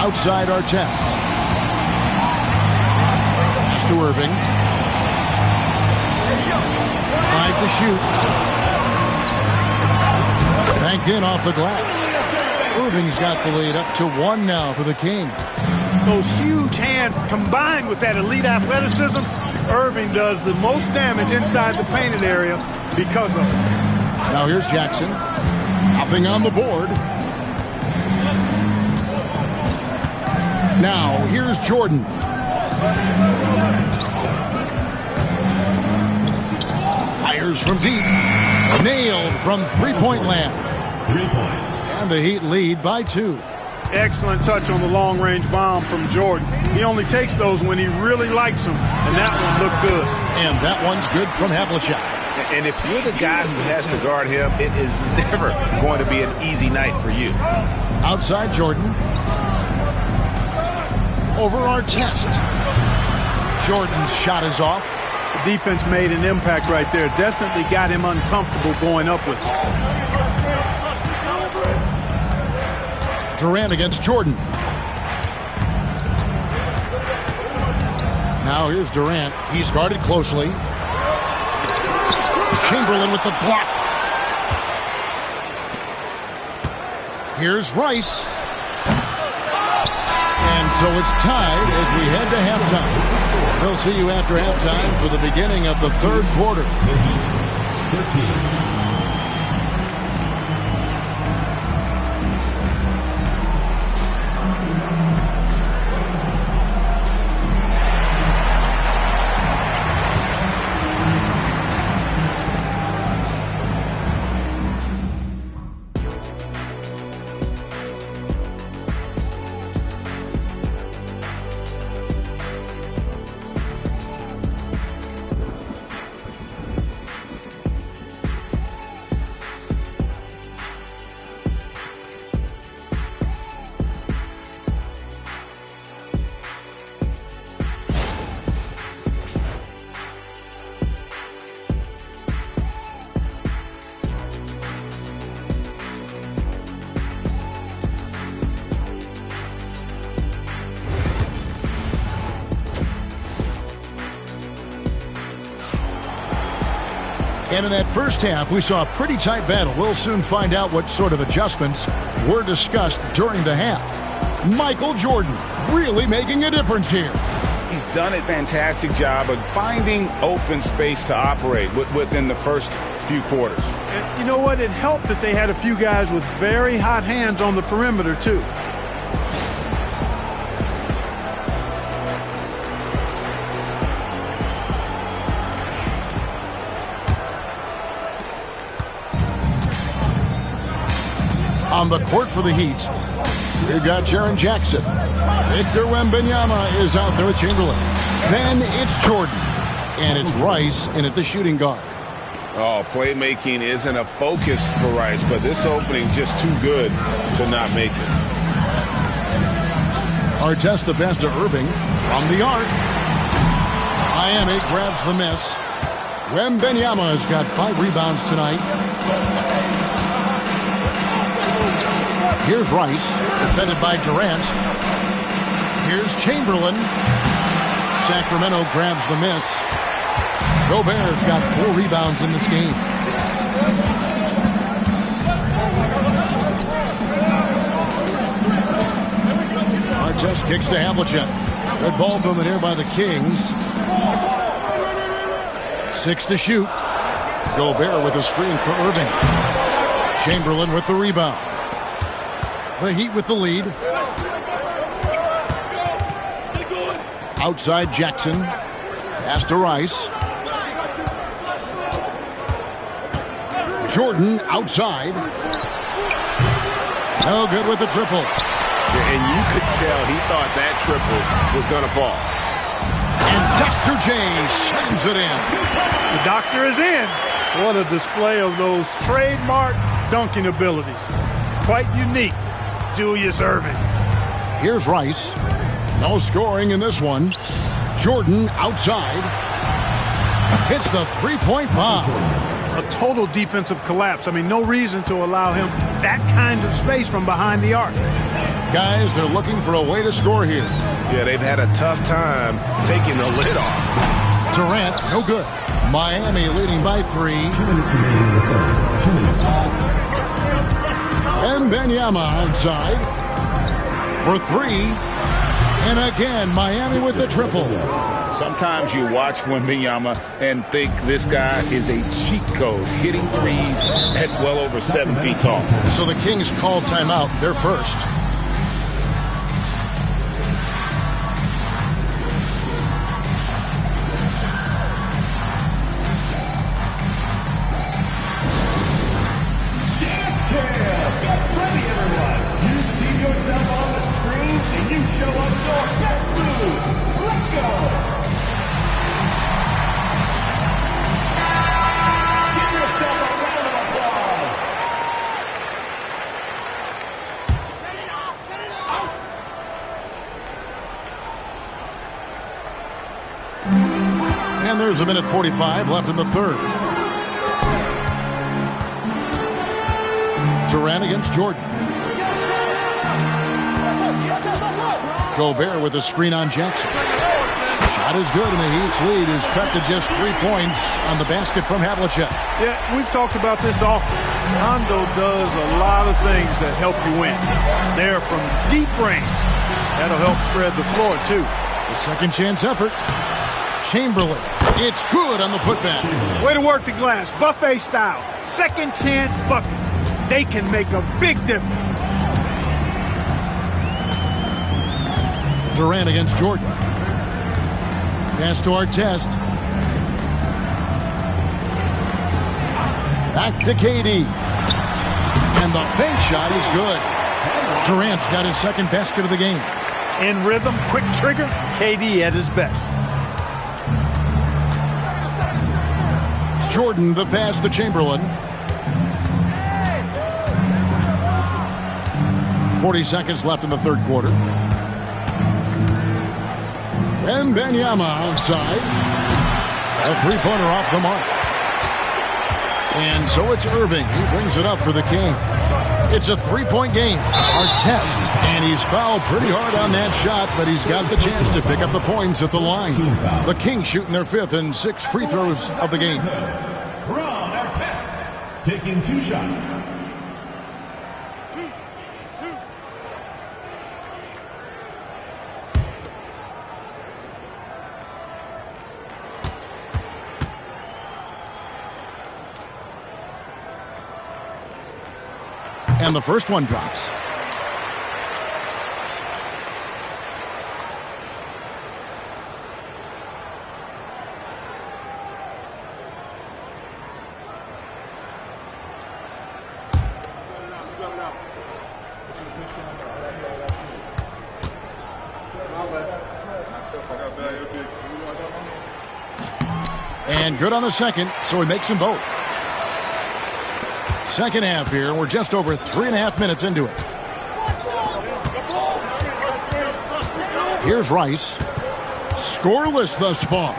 Outside Artest. To Irving. Tried to shoot. Banked in off the glass. Irving's got the lead up to 1 now for the Kings. Those huge hands combined with that elite athleticism, Irving does the most damage inside the painted area because of it. Now here's Jackson. Nothing on the board. Now here's Jordan. Fires from deep. Nailed from three-point land. 3 points. And the Heat lead by 2. Excellent touch on the long-range bomb from Jordan. He only takes those when he really likes them, and that one looked good. And that one's good from Havlicek. And if you're the guy who has to guard him, it is never going to be an easy night for you. Outside Jordan. Over Artest. Jordan's shot is off. The defense made an impact right there. Definitely got him uncomfortable going up with it. Durant against Jordan. Now here's Durant. He's guarded closely. Chamberlain with the block. Here's Rice. And so it's tied as we head to halftime. We'll see you after halftime for the beginning of the third quarter. 13. And in that first half, we saw a pretty tight battle. We'll soon find out what sort of adjustments were discussed during the half. Michael Jordan really making a difference here. He's done a fantastic job of finding open space to operate within the first few quarters. And you know what? It helped that they had a few guys with very hot hands on the perimeter, too. On the court for the Heat, we've got Jaren Jackson. Victor Wembanyama is out there with Chamberlain. Then it's Jordan. And it's Rice in at the shooting guard. Oh, playmaking isn't a focus for Rice, but this opening just too good to not make it. Artest the pass to Irving from the arc. Miami grabs the miss. Wembanyama has got 5 rebounds tonight. Here's Rice, defended by Durant. Here's Chamberlain. Sacramento grabs the miss. Gobert's got 4 rebounds in this game. Artest kicks to Havlicek. Good ball movement here by the Kings. 6 to shoot. Gobert with a screen for Irving. Chamberlain with the rebound. The Heat with the lead. Outside Jackson. Pass to Rice. Jordan outside. No good with the triple. And you could tell he thought that triple was going to fall. And Dr. J slams it in. The doctor is in. What a display of those trademark dunking abilities. Quite unique. Julius Erving. Here's Rice. No scoring in this one. Jordan outside. Hits the three-point bomb. A total defensive collapse. I mean, no reason to allow him that kind of space from behind the arc. Guys, they're looking for a way to score here. Yeah, they've had a tough time taking the lid off. Durant, no good. Miami leading by 3. 2 minutes remaining in the third. 2 minutes. Wembanyama outside for 3. And again, Miami with the triple. Sometimes you watch Wembanyama and think this guy is a cheat code, hitting threes at well over 7 feet tall. So the Kings call timeout. They're first. And there's 1:45 left in the third. Durant against Jordan. Gobert with a screen on Jackson. Shot is good, and the Heat's lead is cut to just 3 points on the basket from Havlicek. Yeah, we've talked about this often. Hondo does a lot of things that help you win. They're from deep range. That'll help spread the floor, too. The second chance effort. Chamberlain. It's good on the putback. Way to work the glass. Buffet style. Second chance buckets. They can make a big difference. Durant against Jordan. Pass to Artest. Back to KD. And the bank shot is good. Durant's got his second basket of the game. In rhythm, quick trigger, KD at his best. Jordan, the pass to Chamberlain. 40 seconds left in the third quarter. Wembanyama outside. A three-pointer off the mark. And so it's Irving. He brings it up for the Kings. It's a three-point game. Artest. And he's fouled pretty hard on that shot, but he's got the chance to pick up the points at the line. The Kings shooting their 5th and 6th free throws of the game. Ron Artest, taking 2 shots. And the first one drops. And good on the second, so he makes them both. Second half here. We're just over 3.5 minutes into it. Here's Rice. Scoreless thus far.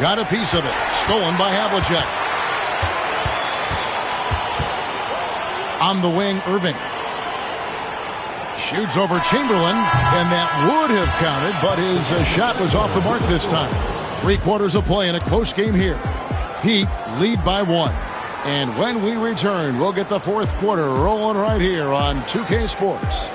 Got a piece of it. Stolen by Havlicek. On the wing, Irving. Shoots over Chamberlain, and that would have counted, but his shot was off the mark this time. 3/4 of play in a close game here. Heat lead by 1. And when we return, we'll get the 4th quarter rolling right here on 2K Sports.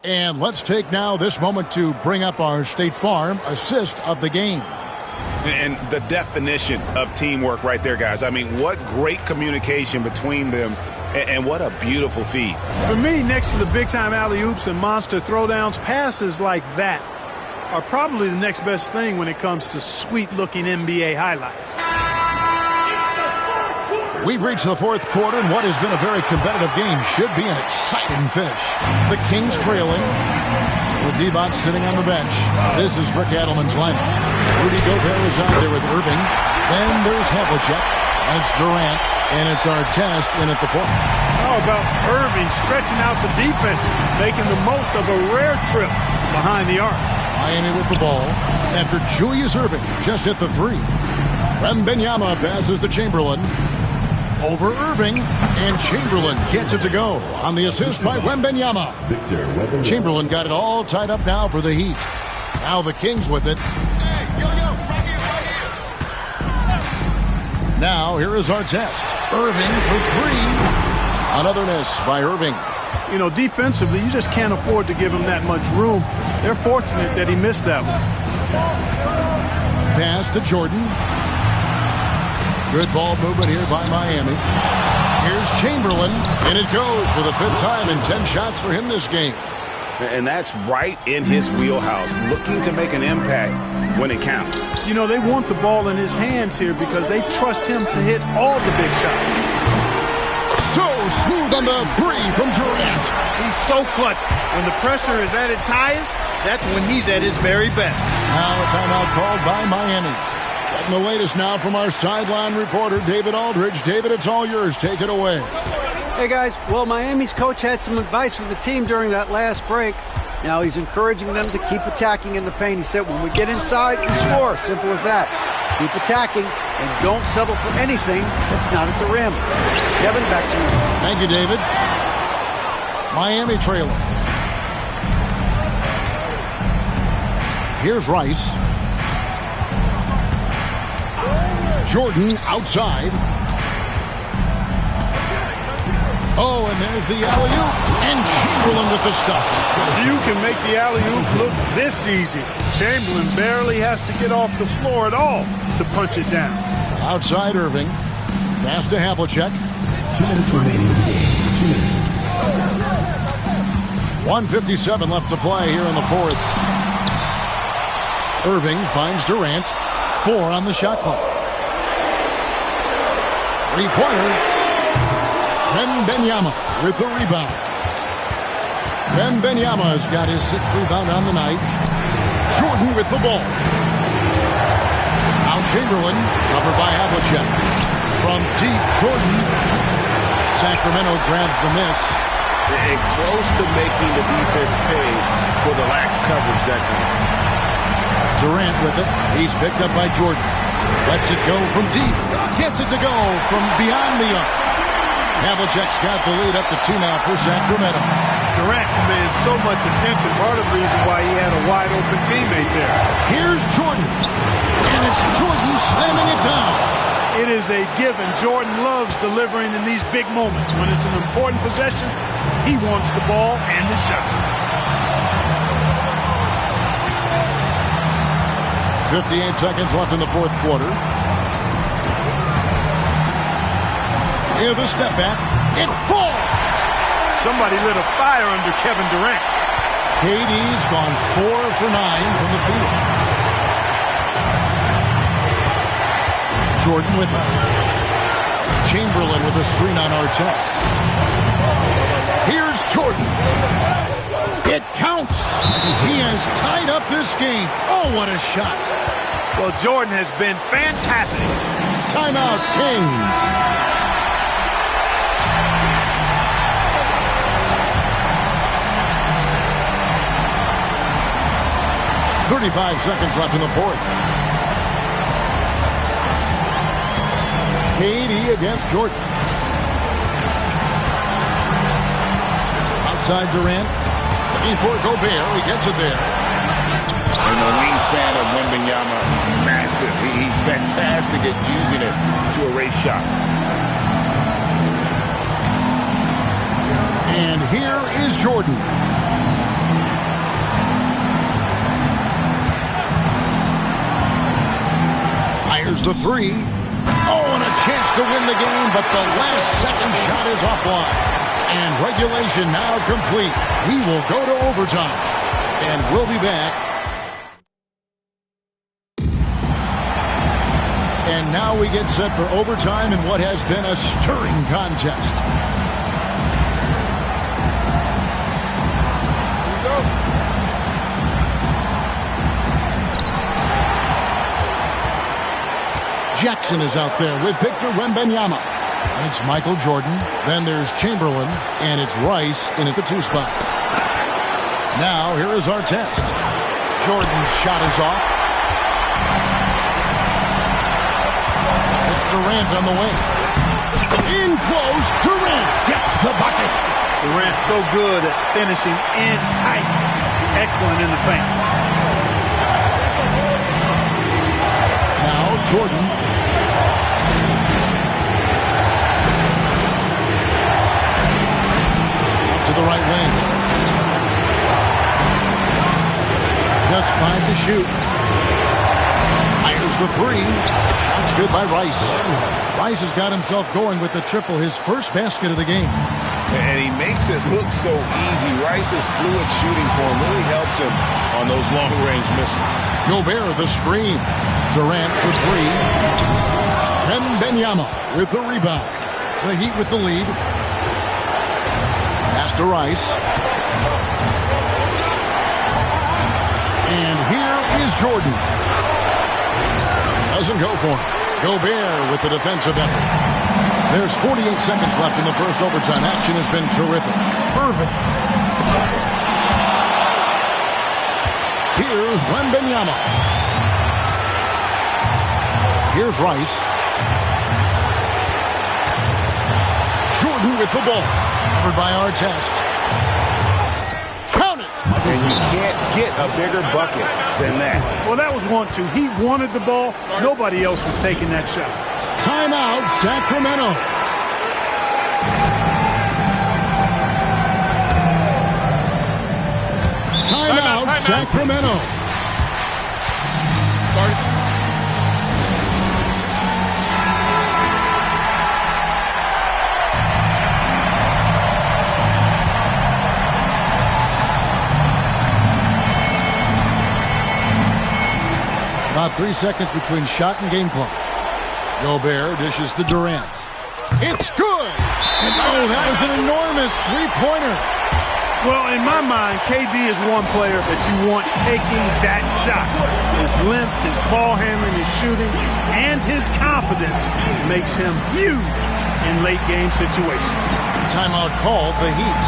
And let's take now this moment to bring up our State Farm assist of the game. And the definition of teamwork right there, guys. I mean, what great communication between them, and what a beautiful feed. For me, next to the big-time alley-oops and monster throwdowns, passes like that are probably the next best thing when it comes to sweet-looking NBA highlights. We've reached the 4th quarter, and what has been a very competitive game should be an exciting finish. The Kings trailing, with Divac sitting on the bench. This is Rick Adelman's lineup. Rudy Gobert is out there with Irving. Then there's Havlicek. That's Durant. And it's Artest in at the point. How about Irving stretching out the defense, making the most of a rare trip behind the arc. Miami with the ball after Julius Irving just hit the 3. Wembanyama passes to Chamberlain. Over Irving, and Chamberlain gets it to go on the assist by Wembanyama. Chamberlain got it all tied up now for the Heat. Now the Kings with it. Now here is Artest. Irving for 3. Another miss by Irving. You know, defensively, you just can't afford to give him that much room. They're fortunate that he missed that one. Pass to Jordan. Good ball movement here by Miami. Here's Chamberlain, and it goes for the 5th time in 10 shots for him this game. And that's right in his wheelhouse, looking to make an impact when it counts. You know, they want the ball in his hands here because they trust him to hit all the big shots. So smooth on the 3 from Durant. He's so clutch. When the pressure is at its highest, that's when he's at his very best. Now a timeout called by Miami. Getting the latest now from our sideline reporter, David Aldridge. David, it's all yours. Take it away. Hey, guys. Well, Miami's coach had some advice for the team during that last break. Now he's encouraging them to keep attacking in the paint. He said, when we get inside, we score. Simple as that. Keep attacking and don't settle for anything that's not at the rim. Kevin, back to you. Thank you, David. Miami trailing. Here's Rice. Jordan outside. Oh, and there's the alley-oop. And Chamberlain with the stuff. You can make the alley-oop look this easy. Chamberlain barely has to get off the floor at all to punch it down. Outside Irving. Pass to Havlicek. 2 minutes remaining in the game. 2 minutes. 1:57 left to play here in the 4th. Irving finds Durant. 4 on the shot clock. 3-pointer. Wembanyama with the rebound. Wembanyama's got his 6th rebound on the night. Jordan with the ball. Now Chamberlain, covered by Havlicek. From deep, Jordan. Sacramento grabs the miss. And close to making the defense pay for the lax coverage that time. Durant with it. He's picked up by Jordan. Lets it go from deep. Gets it to go from beyond the arc. Havlicek's got the lead up to 2 now for Sacramento. Durant commands so much attention. Part of the reason why he had a wide-open teammate there. Here's Jordan. And it's Jordan slamming it down. It is a given. Jordan loves delivering in these big moments. When it's an important possession, he wants the ball and the shot. 58 seconds left in the fourth quarter. Here's the step back. It falls. Somebody lit a fire under Kevin Durant. KD's gone 4 for 9 from the field. Jordan with it. Chamberlain with a screen on Artest. Here's Jordan. It counts. He has tied up this game. Oh, what a shot. Well, Jordan has been fantastic. Timeout, Kings. 35 seconds left in the fourth. KD against Jordan. Outside Durant. Looking for Gobert. He gets it there. And the wingspan of Wembanyama, massive. He's fantastic at using it to erase shots. And here is Jordan. Fires the three. Oh, and a chance to win the game, but the last second shot is offline. And regulation now complete. We will go to overtime. And we'll be back. And now we get set for overtime in what has been a stirring contest. Jackson is out there with Victor Wembanyama. And it's Michael Jordan. Then there's Chamberlain. And it's Rice in at the 2 spot. Now, here is our test. Jordan's shot is off. It's Durant on the way. In close, Durant gets the bucket. Durant's so good at finishing in tight. Excellent in the paint. Now, Jordan. Out to the right wing. Just 5 to shoot. Fires the three. Shot's good by Rice. Rice has got himself going with the triple, his first basket of the game. And he makes it look so easy. Rice's fluid shooting form really helps him on those long-range misses. Gobert the screen. Durant for three. Wembanyama with the rebound. The Heat with the lead. Pass to Rice. And here is Jordan. Doesn't go for him. Gobert with the defensive effort. There's 48 seconds left in the first overtime. Action has been terrific. Perfect. Here's Wembanyama. Here's Rice. Jordan with the ball. Covered by Artest. Count it. And you can't get a bigger bucket than that. Well, that was 1-2. He wanted the ball. Nobody else was taking that shot. Timeout, Sacramento. Timeout, Sacramento. About 3 seconds between shot and game clock. Gobert dishes to Durant. It's good! And oh, that was an enormous three-pointer. Well, in my mind, KD is one player that you want taking that shot. His length, his ball handling, his shooting, and his confidence makes him huge in late-game situations. Timeout called the Heat.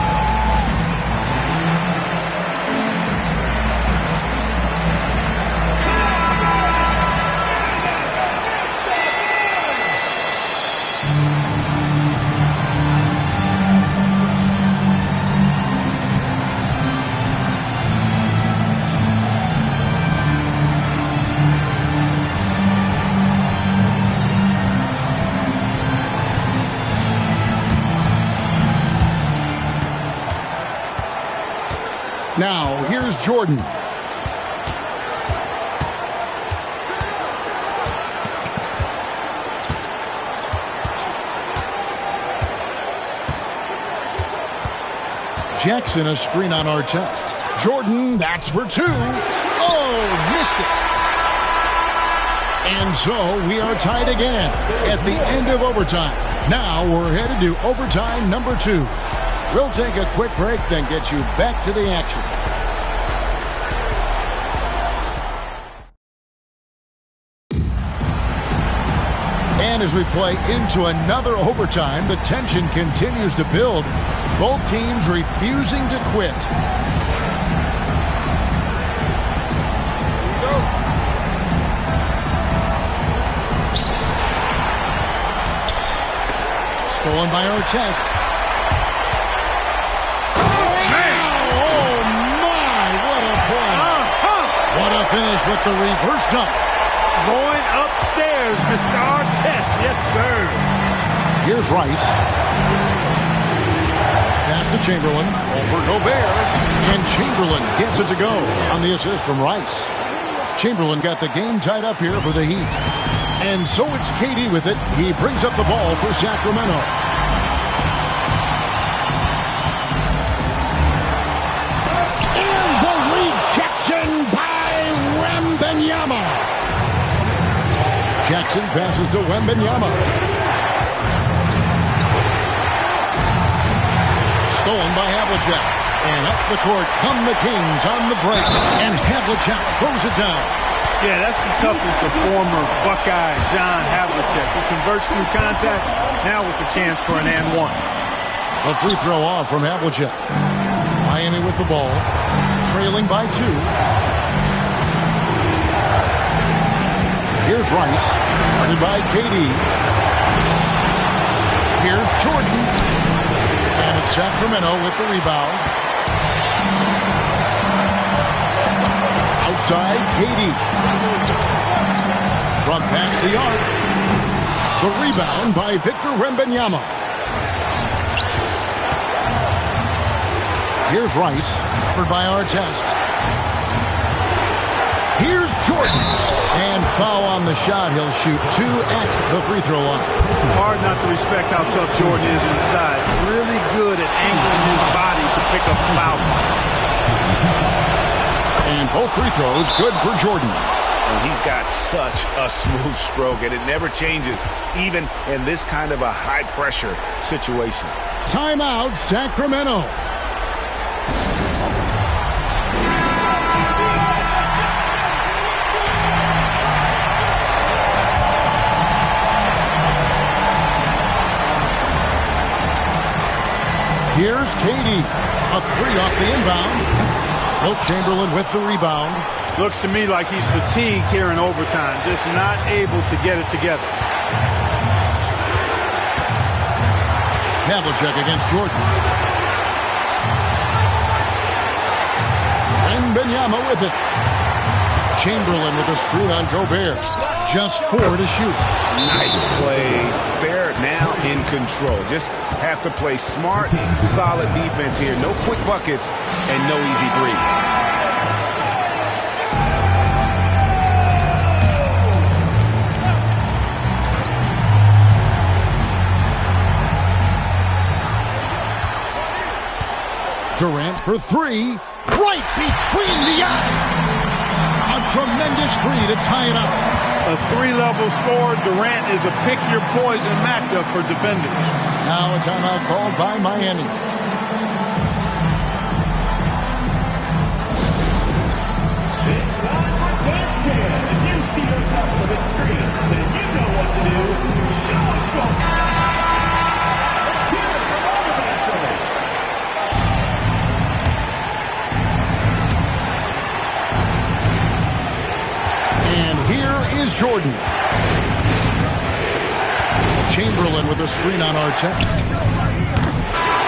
Now, here's Jordan. Jackson, a screen on Artest. Jordan, that's for two. Oh, missed it. And so we are tied again at the end of overtime. Now we're headed to overtime number 2. We'll take a quick break, then get you back to the action. And as we play into another overtime, the tension continues to build. Both teams refusing to quit. Stolen by Artest. Oh, my, what a play. What a finish with the reverse dunk. Going upstairs, Mr. Artest. Yes, sir. Here's Rice. Pass to Chamberlain. Over Gobert. And Chamberlain gets it to go on the assist from Rice. Chamberlain got the game tied up here for the Heat. And so it's KD with it. He brings up the ball for Sacramento. And the rejection by Wembanyama. Jackson passes to Wembanyama. Stolen by Havlicek. And up the court come the Kings on the break. And Havlicek throws it down. Yeah, that's the toughness of former Buckeye John Havlicek. He converts through contact, now with the chance for an and one. A free throw off from Havlicek. Miami with the ball, trailing by 2. Here's Rice, guarded by KD. Here's Jordan. And it's Sacramento with the rebound. Outside, KD. From past the arc. The rebound by Victor Wembanyama. Here's Rice, covered by Artest. Here's Jordan. And foul on the shot. He'll shoot 2 at the free throw line. Hard not to respect how tough Jordan is inside. Really good at angling his body to pick up the foul. And both free throws good for Jordan. And he's got such a smooth stroke, and it never changes, even in this kind of a high-pressure situation. Timeout, Sacramento. Here's KD. A 3 off the inbound. Wilt Chamberlain with the rebound. Looks to me like he's fatigued here in overtime, just not able to get it together. Havlicek against Jordan. Wembanyama with it. Chamberlain with a screen on Gobert. Just 4 to shoot. Nice play. They're now in control. Just have to play smart, solid defense here. No quick buckets and no easy three. Durant for 3. Right between the eyes. A tremendous 3 to tie it up. A 3-level score. Durant is a pick-your-poison matchup for defenders. Now a timeout called by Miami. It's time for dance jam. If you see yourself on the screen, then you know what to do. Show us something. Let's hear it from all the dancers. And here is Jordan. Chamberlain with a screen on Artest.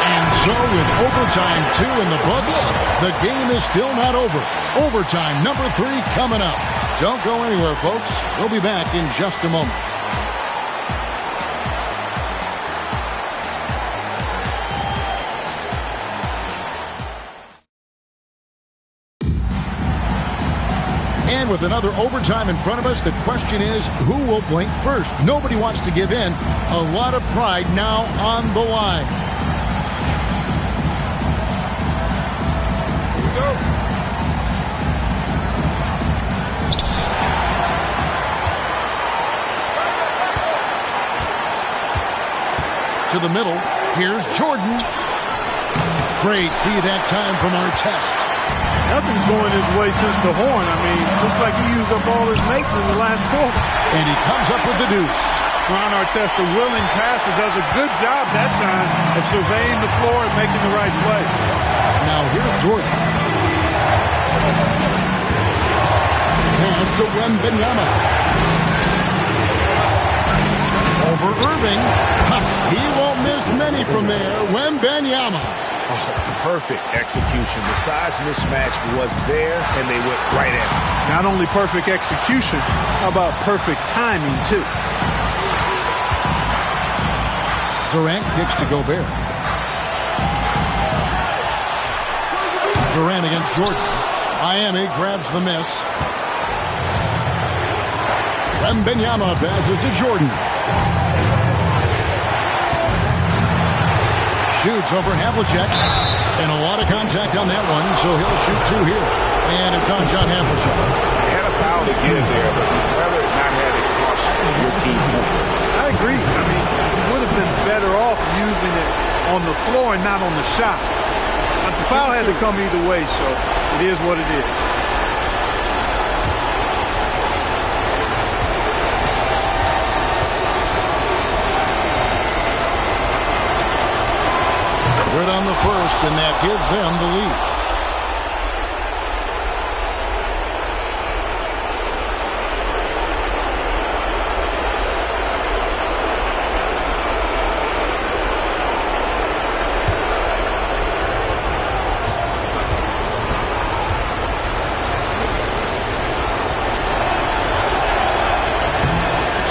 And so with overtime 2 in the books, the game is still not over. Overtime number 3 coming up. Don't go anywhere, folks. We'll be back in just a moment. with another overtime in front of us. The question is, who will blink first? Nobody wants to give in. A lot of pride now on the line. Here we go. To the middle. Here's Jordan. Great D that time from Artest. Nothing's going his way since the horn. I mean, looks like he used up all his mates in the last quarter. And he comes up with the deuce. Ron Artest, a willing passer, does a good job that time of surveying the floor and making the right play. Now here's Jordan. Pass to Wembanyama. Over Irving. He won't miss many from there. Wembanyama. Oh, perfect execution. The size mismatch was there, and they went right at it. Not only perfect execution, how about perfect timing, too? Durant kicks to Gobert. Durant against Jordan. Miami grabs the miss. Wembanyama passes to Jordan. Shoots over Havlicek. And a lot of contact on that one, so he'll shoot two here. And it's on John Havlicek. Had a foul to give there, but you'd rather not have it cost your team points. I agree. I mean, you would have been better off using it on the floor and not on the shot. But the foul had to come either way, so it is what it is. Good on the first, and that gives them the lead.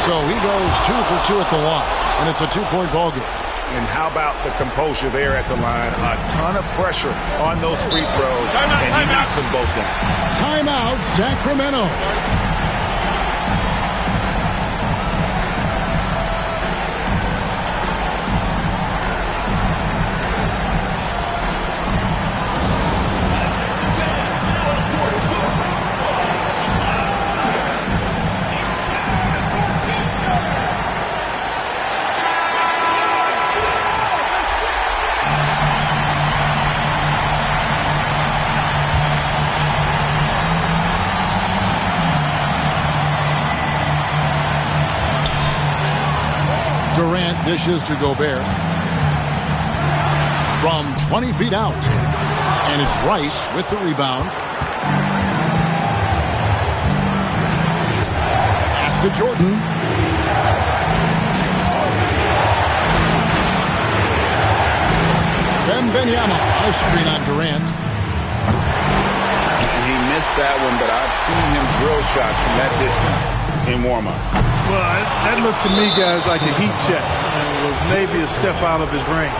So he goes 2 for 2 at the line, and it's a 2-point ball game. And how about the composure there at the line? A ton of pressure on those free throws, and he knocks them both down. Timeout, Sacramento. Durant dishes to Gobert from 20 feet out. And it's Rice with the rebound. Pass to Jordan. Wembanyama ushering on Durant. He missed that one, but I've seen him drill shots from that distance in warm-up. Well, that looked to me, guys, like a heat check. And it was maybe a step out of his range.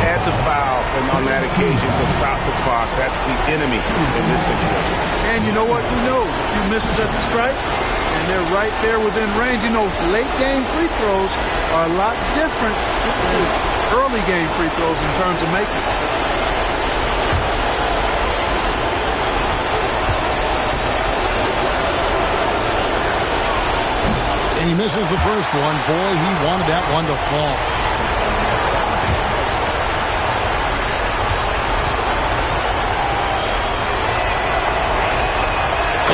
Had to foul on that occasion to stop the clock. That's the enemy in this situation. And you know what? Who knows? A few misses at the stripe, and they're right there within range. You know, late-game free throws are a lot different to early-game free throws in terms of making. And he misses the first one. Boy, he wanted that one to fall.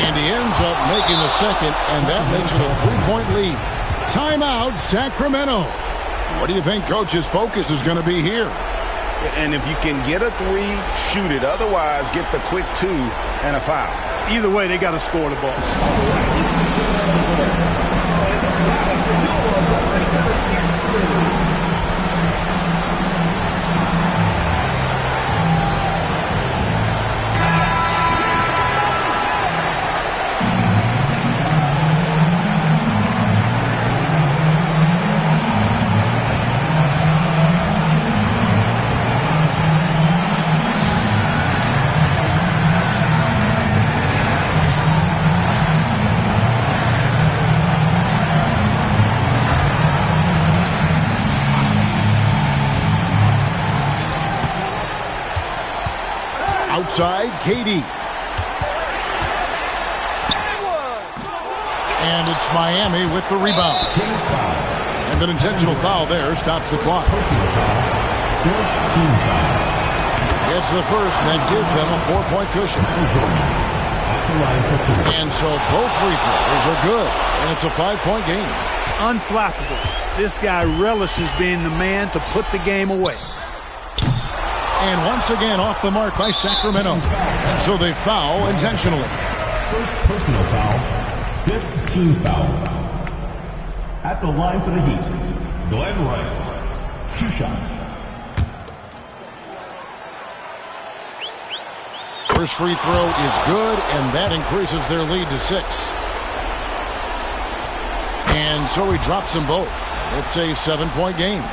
And he ends up making the second, and that makes it a 3-point lead. Timeout, Sacramento. What do you think Coach's focus is going to be here? And if you can get a 3, shoot it. Otherwise, get the quick 2 and a foul. Either way, they got to score the ball. outside, KD. And it's Miami with the rebound. And an intentional foul there stops the clock. It's the first, and that gives them a 4-point cushion. And so both free throws are good, and it's a 5-point game. Unflappable. This guy relishes being the man to put the game away. And once again off the mark by Sacramento. And so they foul intentionally. First personal foul, 5th team foul. At the line for the Heat, Glenn Rice. 2 shots. First free throw is good, and that increases their lead to 6. And so he drops them both. It's a 7-point game.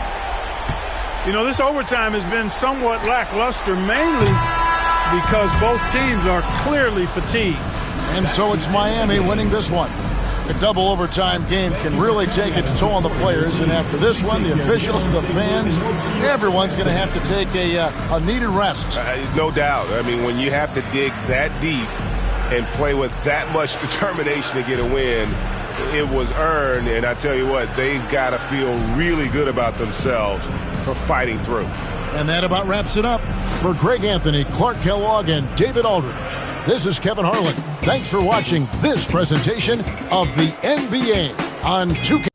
You know, this overtime has been somewhat lackluster, mainly because both teams are clearly fatigued. And so it's Miami winning this one. A double overtime game can really take a toll on the players, and after this one, the officials, the fans, everyone's going to have to take a needed rest. No doubt. I mean, when you have to dig that deep and play with that much determination to get a win, it was earned, and I tell you what, they've got to feel really good about themselves for fighting through. And that about wraps it up. For Greg Anthony, Clark Kellogg, and David Aldridge, this is Kevin Harlan. Thanks for watching this presentation of the NBA on 2K.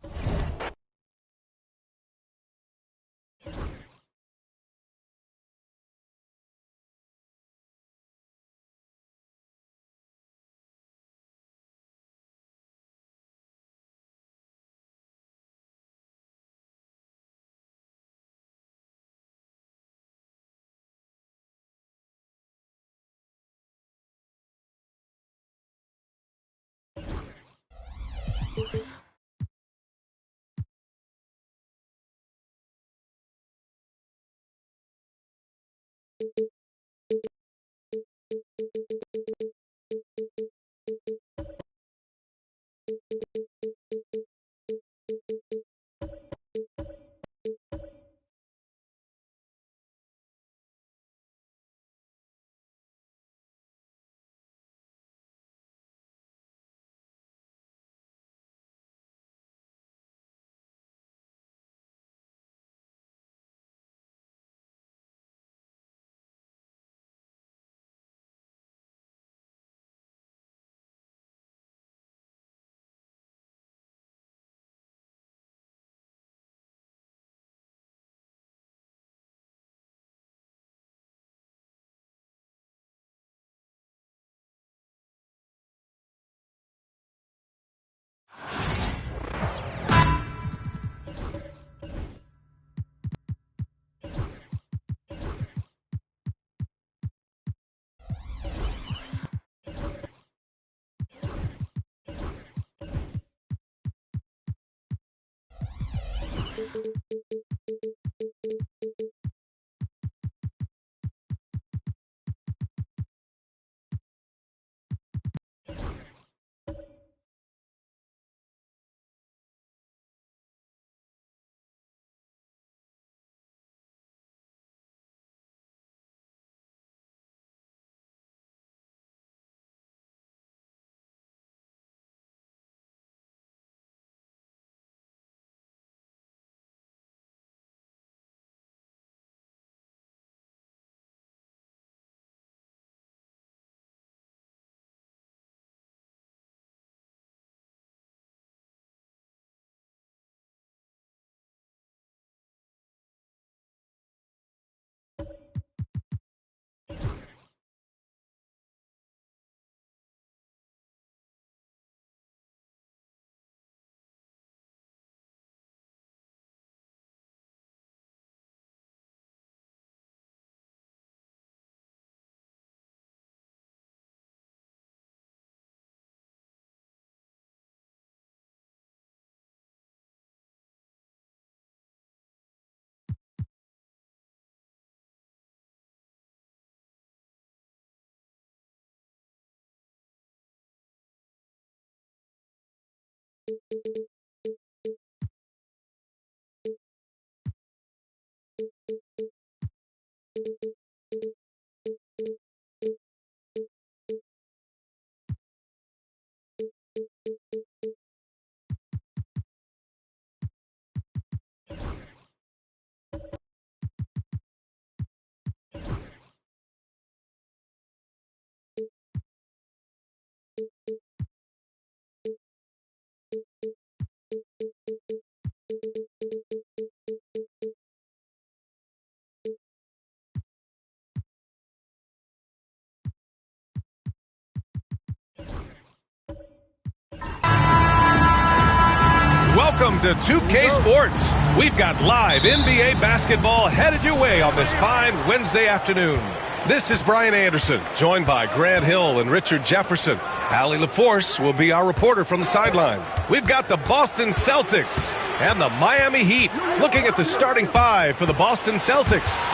Welcome to 2K Sports. We've got live NBA basketball headed your way on this fine Wednesday afternoon. This is Brian Anderson, joined by Grant Hill and Richard Jefferson. Allie LaForce will be our reporter from the sideline. We've got the Boston Celtics and the Miami Heat looking at the starting five for the Boston Celtics.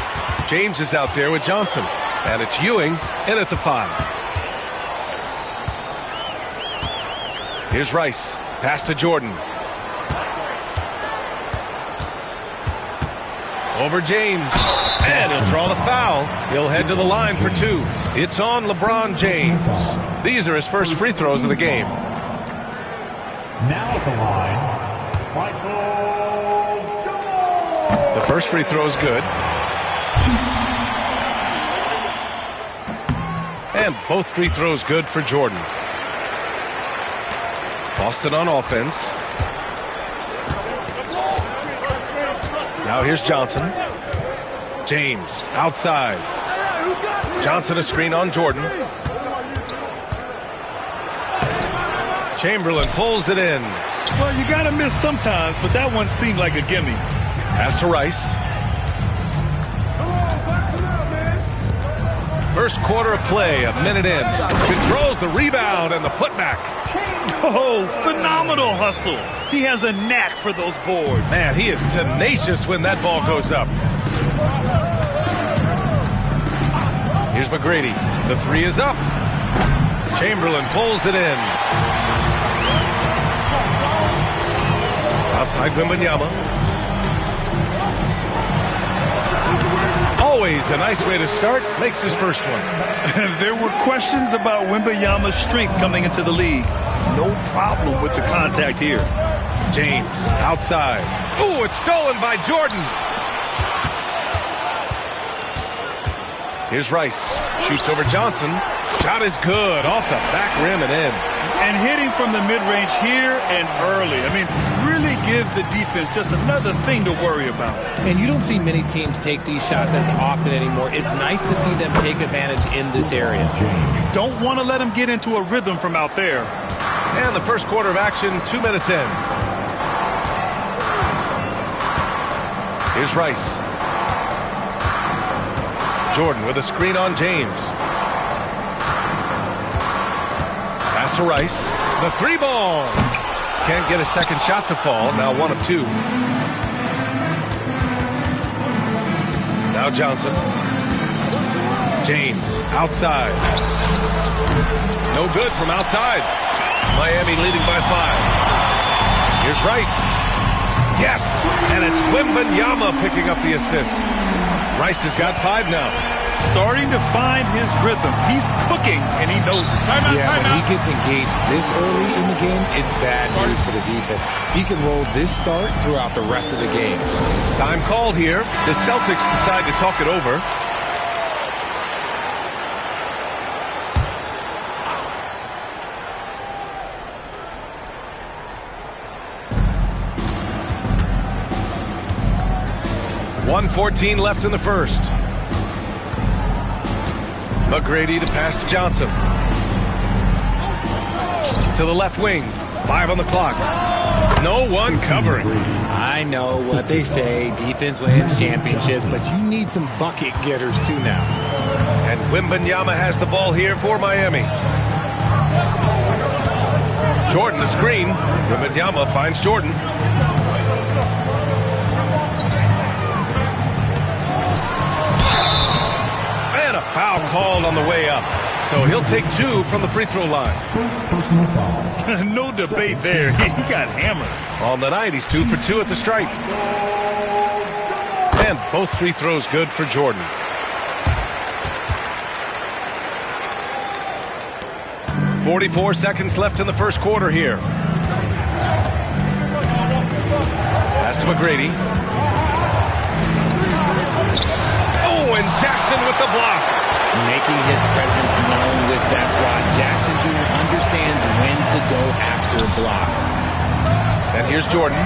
James is out there with Johnson, and it's Ewing in at the 5. Here's Rice. Pass to Jordan. Over James. And he'll draw the foul. He'll head to the line for 2. It's on LeBron James. These are his first free throws of the game. Now at the line, Michael Jordan. The first free throw is good. And both free throws good for Jordan. Boston on offense. Now here's Johnson. James outside. Johnson a screen on Jordan. Chamberlain pulls it in. Well, you got to miss sometimes, but that one seemed like a gimme. Pass to Rice. First quarter of play, a minute in. Controls the rebound and the putback. Oh, phenomenal hustle. He has a knack for those boards. Man, he is tenacious when that ball goes up. Here's McGrady. The 3 is up. Chamberlain pulls it in. Outside Wembanyama. Always a nice way to start. Makes his first one. There were questions about Wembanyama's strength coming into the league. No problem with the contact here. James outside. Ooh, it's stolen by Jordan. Here's Rice. Shoots over Johnson. Shot is good. Off the back rim and in. And hitting from the mid-range here and early. I mean, really give the defense just another thing to worry about. And you don't see many teams take these shots as often anymore. It's nice to see them take advantage in this area. You don't want to let them get into a rhythm from out there. And the first quarter of action, 2 minutes in. Here's Rice. Jordan with a screen on James. Pass to Rice. The 3 ball. Can't get a second shot to fall. Now 1 of 2. Now Johnson. James outside. No good from outside. Miami leading by 5. Here's Rice. Yes, and it's Wembanyama picking up the assist. Rice has got 5 now. Starting to find his rhythm. He's cooking, and he knows it. When he gets engaged this early in the game, it's bad news for the defense. He can roll this start throughout the rest of the game. Time called here. The Celtics decide to talk it over. .114 left in the first. McGrady to pass to Johnson. To the left wing. 5 on the clock. No one covering. I know what they say. Defense wins championships, but you need some bucket getters too now. And Wembanyama has the ball here for Miami. Jordan the screen. Wembanyama finds Jordan. Foul called on the way up. So he'll take 2 from the free throw line. No debate there. He got hammered. On the night, he's 2 for 2 at the stripe. And both free throws good for Jordan. .44 seconds left in the first quarter here. Pass to McGrady. Oh, and Jackson with the block. Making his presence known with that swat. Jackson Jr. understands when to go after blocks. And here's Jordan.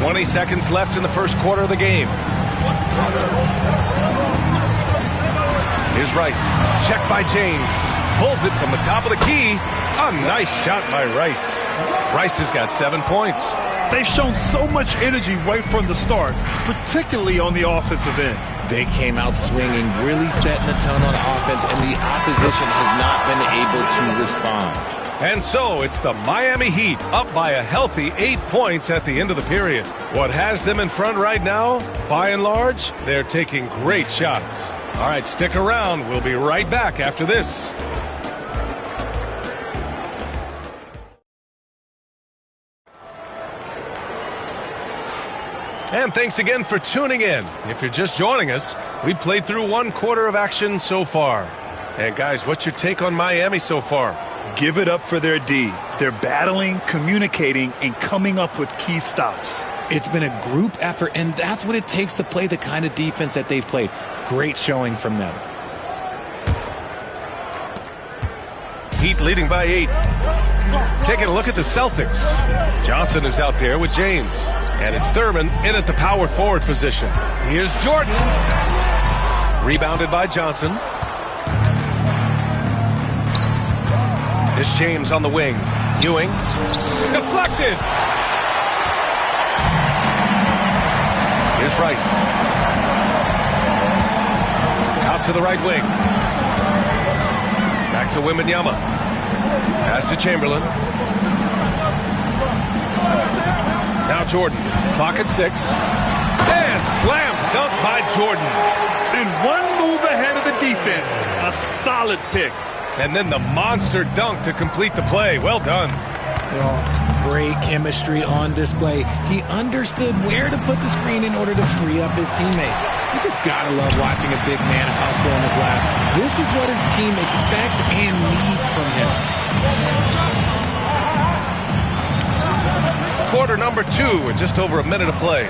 20 seconds left in the first quarter of the game. Here's Rice. Check by James. Pulls it from the top of the key. A nice shot by Rice. Rice has got 7 points. They've shown so much energy right from the start, particularly on the offensive end. They came out swinging, really setting the tone on offense, and the opposition has not been able to respond. And so it's the Miami Heat up by a healthy 8 points at the end of the period. What has them in front right now? By and large, they're taking great shots. All right, stick around. We'll be right back after this. And thanks again for tuning in. If you're just joining us, we played through 1 quarter of action so far. And guys, what's your take on Miami so far? Give it up for their D. They're battling, communicating, and coming up with key stops. It's been a group effort, and that's what it takes to play the kind of defense that they've played. Great showing from them. Heat leading by 8. Taking a look at the Celtics. Johnson is out there with James. And it's Thurman in at the power forward position. Here's Jordan. Rebounded by Johnson. It's James on the wing. Ewing. Deflected. Here's Rice. Out to the right wing. Back to Wembanyama. Pass to Chamberlain. Now Jordan. Clock at 6. And slam dunk by Jordan. And 1 move ahead of the defense. A solid pick. And then the monster dunk to complete the play. Well done. Great chemistry on display. He understood where to put the screen in order to free up his teammate. You just gotta love watching a big man hustle on the glass. This is what his team expects and needs from him. Quarter number 2 with just over a minute of play.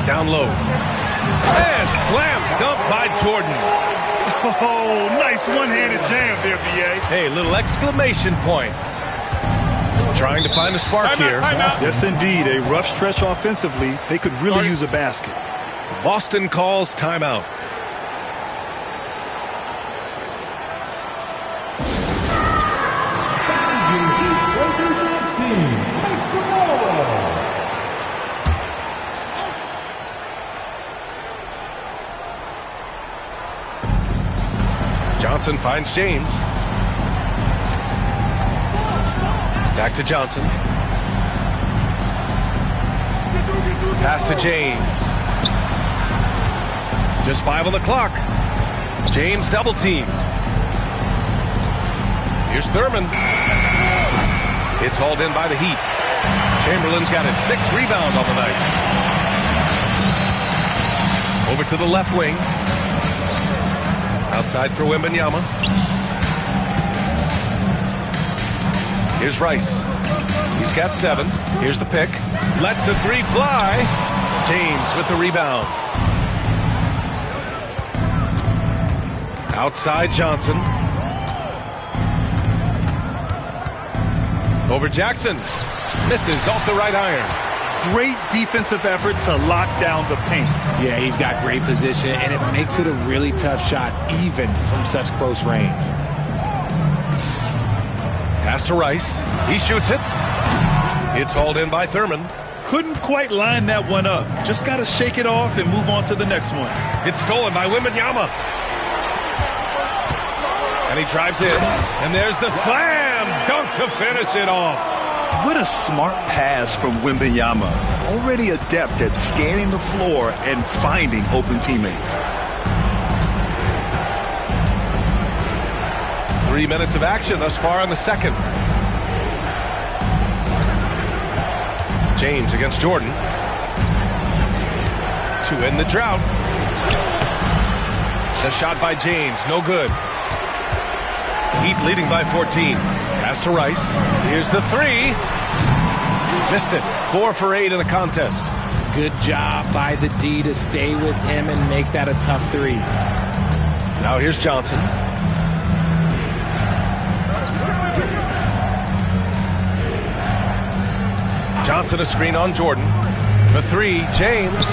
Down low. And slam dunk by Jordan. Oh, nice one-handed jam there, B.A. Hey, little exclamation point. Trying to find a spark here. Yes, indeed. A rough stretch offensively. They could really use a basket. Boston calls timeout. Johnson finds James. Back to Johnson. Pass to James. Just 5 on the clock. James double teamed. Here's Thurman. It's hauled in by the Heat. Chamberlain's got his 6th rebound on the night. Over to the left wing. Outside for Wembanyama. Here's Rice. He's got 7. Here's the pick. Lets the 3 fly. James with the rebound. Outside Johnson. Over Jackson. Misses off the right iron. Great defensive effort to lock down the paint. Yeah, he's got great position, and it makes it a really tough shot, even from such close range. Pass to Rice. He shoots it. It's hauled in by Thurman. Couldn't quite line that one up. Just got to shake it off and move on to the next one. It's stolen by Wembanyama. And he drives in. And there's the slam dunk to finish it off. What a smart pass from Wembanyama. Already adept at scanning the floor and finding open teammates. 3 minutes of action thus far in the second. James against Jordan. To end the drought. The shot by James, no good. Heat leading by 14. Pass to Rice. Here's the 3. Missed it. 4 for 8 in the contest. Good job by the D to stay with him and make that a tough 3. Now here's Johnson. Johnson a screen on Jordan. For three, James.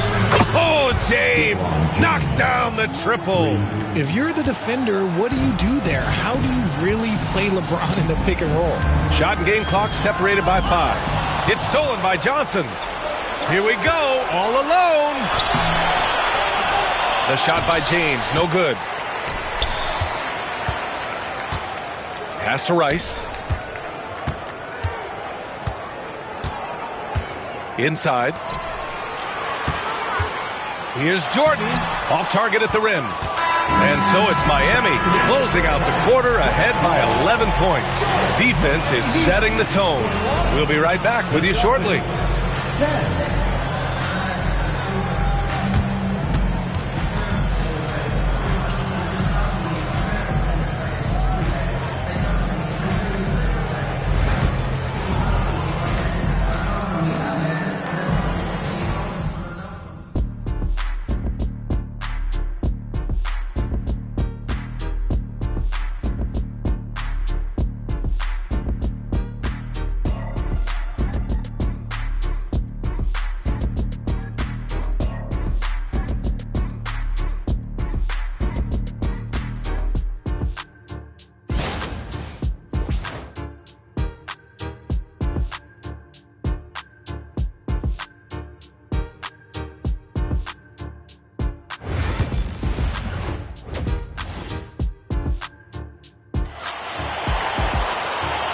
Oh, James knocks down the triple. If you're the defender, what do you do there? How do you really play LeBron in the pick and roll? Shot and game clock separated by 5. It's stolen by Johnson. Here we go, all alone. The shot by James, no good. Pass to Rice. Inside. Here's Jordan, off target at the rim. And so it's Miami closing out the quarter ahead by 11 points. Defense is setting the tone. We'll be right back with you shortly.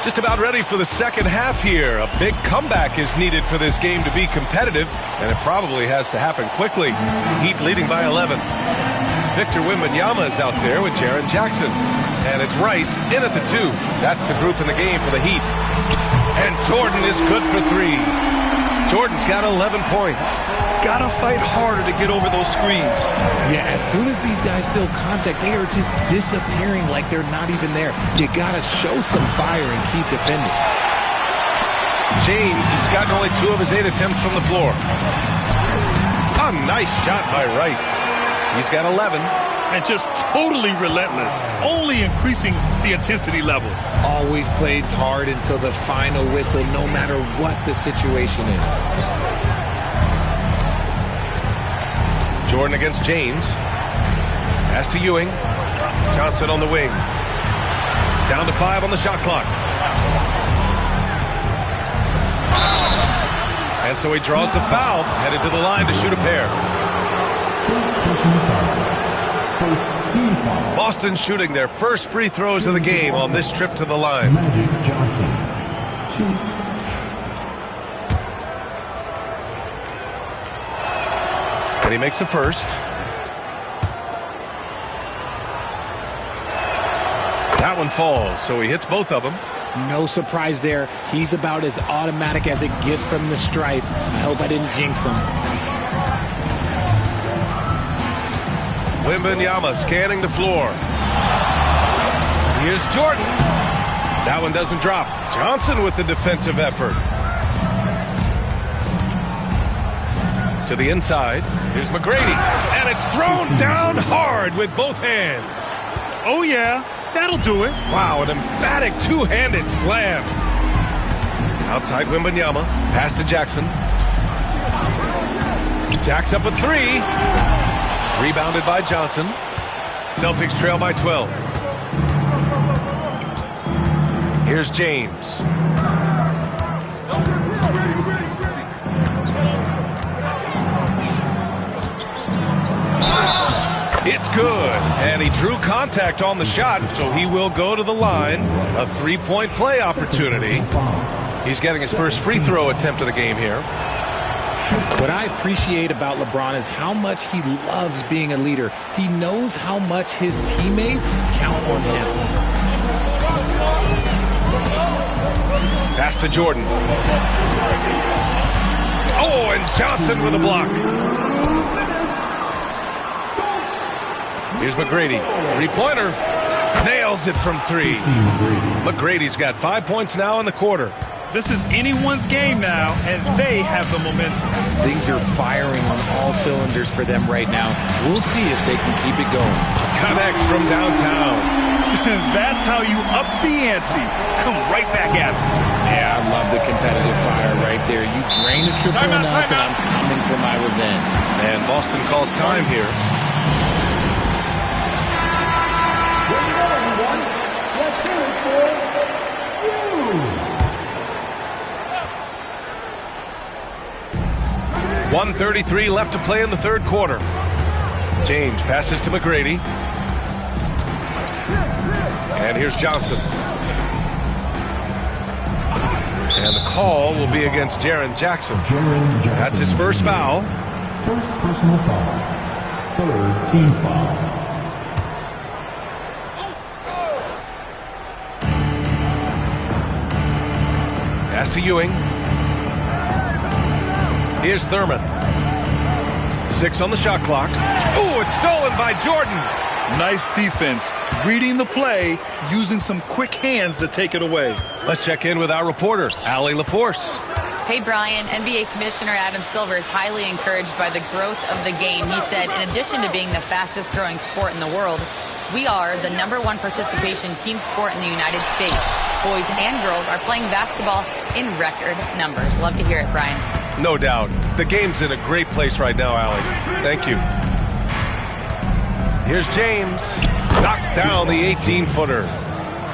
Just about ready for the second half here. A big comeback is needed for this game to be competitive, and it probably has to happen quickly. Heat leading by 11. Victor Wembanyama is out there with Jaren Jackson. And it's Rice in at the 2. That's the group in the game for the Heat. And Jordan is good for 3. Jordan's got 11 points. Gotta fight harder to get over those screens. Yeah, as soon as these guys feel contact, they are just disappearing like they're not even there. You gotta show some fire and keep defending. James has gotten only 2 of his 8 attempts from the floor. A nice shot by Rice. He's got 11. And just totally relentless, only increasing the intensity level. Always plays hard until the final whistle, no matter what the situation is. Jordan against James. Pass to Ewing. Johnson on the wing. Down to 5 on the shot clock. And so he draws the foul, headed to the line to shoot a pair. Boston shooting their first free throws of the game on this trip to the line. Magic Johnson, 2. And he makes the first. That one falls, so he hits both of them. No surprise there. He's about as automatic as it gets from the stripe. I hope I didn't jinx him. Wembanyama scanning the floor. Here's Jordan. That one doesn't drop. Johnson with the defensive effort. To the inside. Here's McGrady. And it's thrown down hard with both hands. Oh, yeah. That'll do it. Wow, an emphatic two-handed slam. Outside Wembanyama. Pass to Jackson. Jack's up a 3. Rebounded by Johnson. Celtics trail by 12. Here's James. It's good. And he drew contact on the shot, so he will go to the line. A 3-point play opportunity. He's getting his first free throw attempt of the game here. What I appreciate about LeBron is how much he loves being a leader. He knows how much his teammates count on him. Pass to Jordan. Oh, and Johnson with a block. Here's McGrady. 3-pointer. Nails it from 3. McGrady's got 5 points now in the quarter. This is anyone's game now, and they have the momentum. Things are firing on all cylinders for them right now. We'll see if they can keep it going. Connects from downtown. That's how you up the ante. Come right back at it. Yeah, I love the competitive fire right there. You drain a triple on us, and I'm coming for my revenge. And Boston calls time here. Let's hear it for you. 1:33 left to play in the third quarter. James passes to McGrady. And here's Johnson. And the call will be against Jaren Jackson. That's his first foul. First personal foul. Third team foul. Pass to Ewing. Here's Thurman. 6 on the shot clock. Oh, it's stolen by Jordan. Nice defense. Reading the play, using some quick hands to take it away. Let's check in with our reporter, Allie LaForce. Hey, Brian. NBA Commissioner Adam Silver is highly encouraged by the growth of the game. He said, in addition to being the fastest growing sport in the world, we are the #1 participation team sport in the United States. Boys and girls are playing basketball in record numbers. Love to hear it, Brian. No doubt. The game's in a great place right now, Allie. Thank you. Here's James. Knocks down the 18-footer.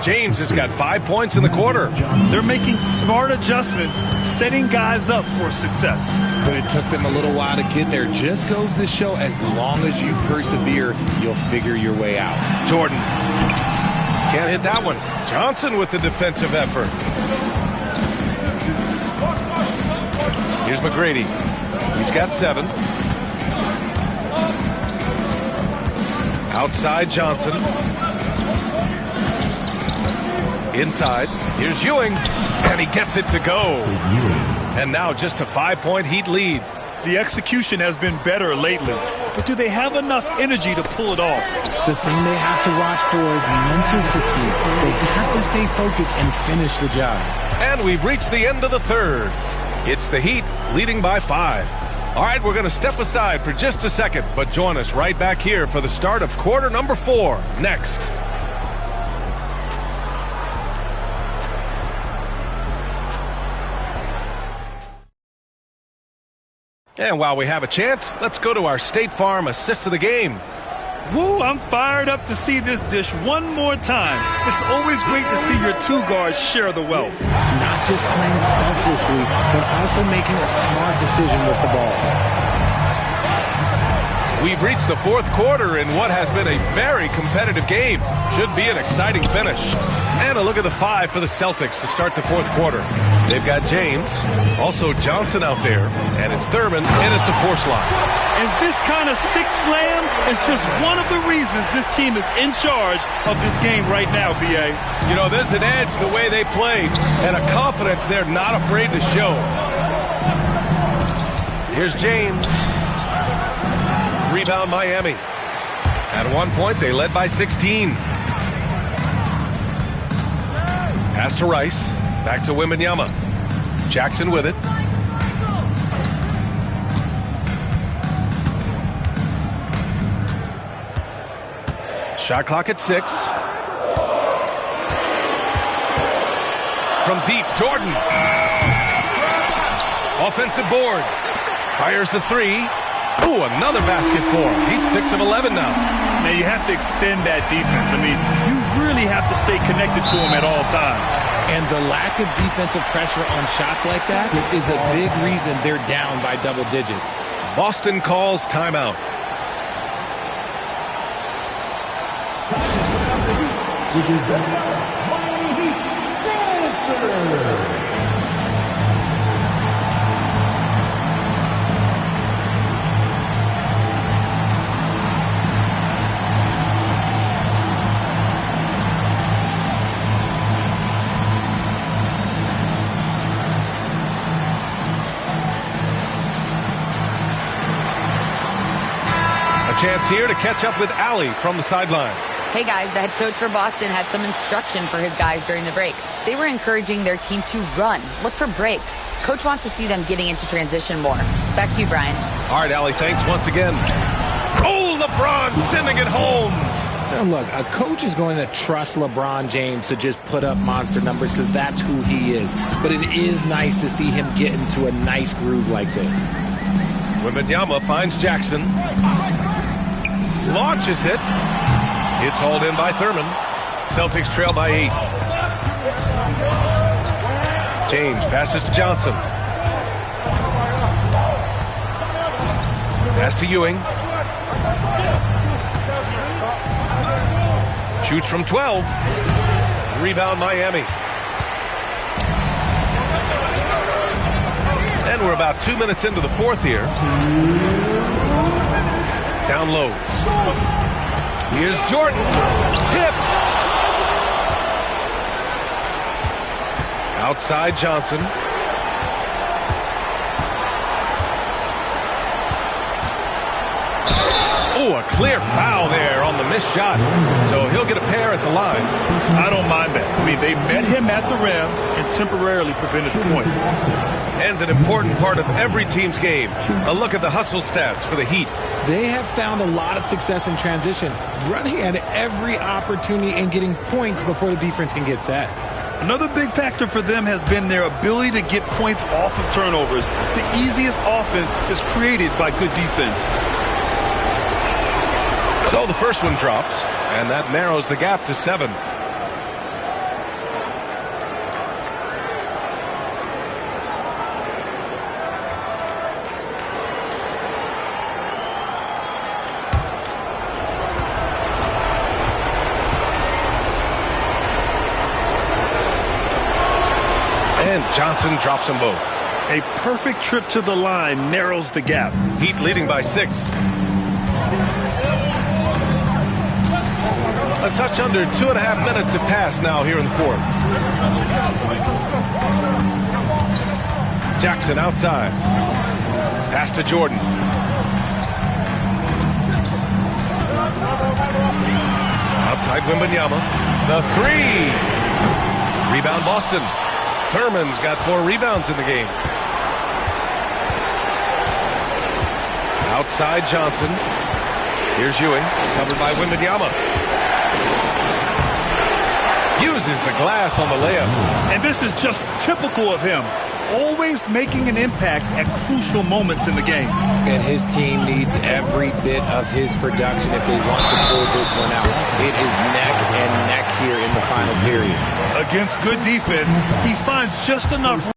James has got 5 points in the quarter. They're making smart adjustments, setting guys up for success. But it took them a little while to get there. Just goes to show, as long as you persevere, you'll figure your way out. Jordan. Can't hit that one. Johnson with the defensive effort. Here's McGrady. He's got 7. Outside Johnson. Inside. Here's Ewing. And he gets it to go. And now just a 5-point Heat lead. The execution has been better lately, but do they have enough energy to pull it off? The thing they have to watch for is mental fatigue. They have to stay focused and finish the job. And we've reached the end of the third. It's the Heat leading by 5. All right, we're going to step aside for just a second, but join us right back here for the start of quarter number 4 next. And while we have a chance, let's go to our State Farm assist of the game. Woo, I'm fired up to see this dish one more time. It's always great to see your 2 guards share the wealth. Not just playing selflessly, but also making a smart decision with the ball. We've reached the fourth quarter in what has been a very competitive game. Should be an exciting finish. And a look at the 5 for the Celtics to start the fourth quarter. They've got James, also Johnson out there, and it's Thurman in at the 4 slot. And this kind of 6 slam is just one of the reasons this team is in charge of this game right now, B.A. You know, there's an edge the way they play and a confidence they're not afraid to show. Here's James. Rebound Miami. At one point, they led by 16. Pass to Rice. Back to Wembanyama. Jackson with it. Shot clock at 6. From deep, Jordan. Offensive board. Fires the 3. Ooh, another basket for him. He's 6 of 11 now. Now you have to extend that defense. I mean, you really have to stay connected to him at all times. And the lack of defensive pressure on shots like that is a big reason they're down by double digits. Boston calls timeout. Miami Heat dancer. Chance here to catch up with Allie from the sideline. Hey guys, the head coach for Boston had some instruction for his guys during the break. They were encouraging their team to run, look for breaks. Coach wants to see them getting into transition more. Back to you, Brian. All right, Allie, thanks once again. Oh, LeBron sending it home. Now look, a coach is going to trust LeBron James to just put up monster numbers because that's who he is. But it is nice to see him get into a nice groove like this. Wembanyama finds Jackson. Launches it. It's hauled in by Thurman. Celtics trail by 8. James passes to Johnson. Pass to Ewing. Shoots from 12. Rebound Miami. And we're about 2 minutes into the fourth here. Down low. Here's Jordan. Tipped. Outside Johnson. Oh, a clear foul there on the missed shot. So he'll get a pair at the line. I don't mind that. I mean, they met him at the rim and temporarily prevented the points. And an important part of every team's game. A look at the hustle stats for the Heat. They have found a lot of success in transition, running at every opportunity and getting points before the defense can get set. Another big factor for them has been their ability to get points off of turnovers. The easiest offense is created by good defense. So the first one drops, and that narrows the gap to 7. And Johnson drops them both. A perfect trip to the line narrows the gap. Heat leading by 6. A touch under 2.5 minutes have passed now here in the fourth. Jackson outside. Pass to Jordan. Outside Wembanyama. The 3. Rebound Boston. Thurman's got 4 rebounds in the game. Outside Johnson. Here's Ewing. Covered by Wembanyama. Uses the glass on the layup. And this is just typical of him. Always making an impact at crucial moments in the game. And his team needs every bit of his production if they want to pull this one out. It is neck and neck here in the final period. Against good defense, he finds just enough.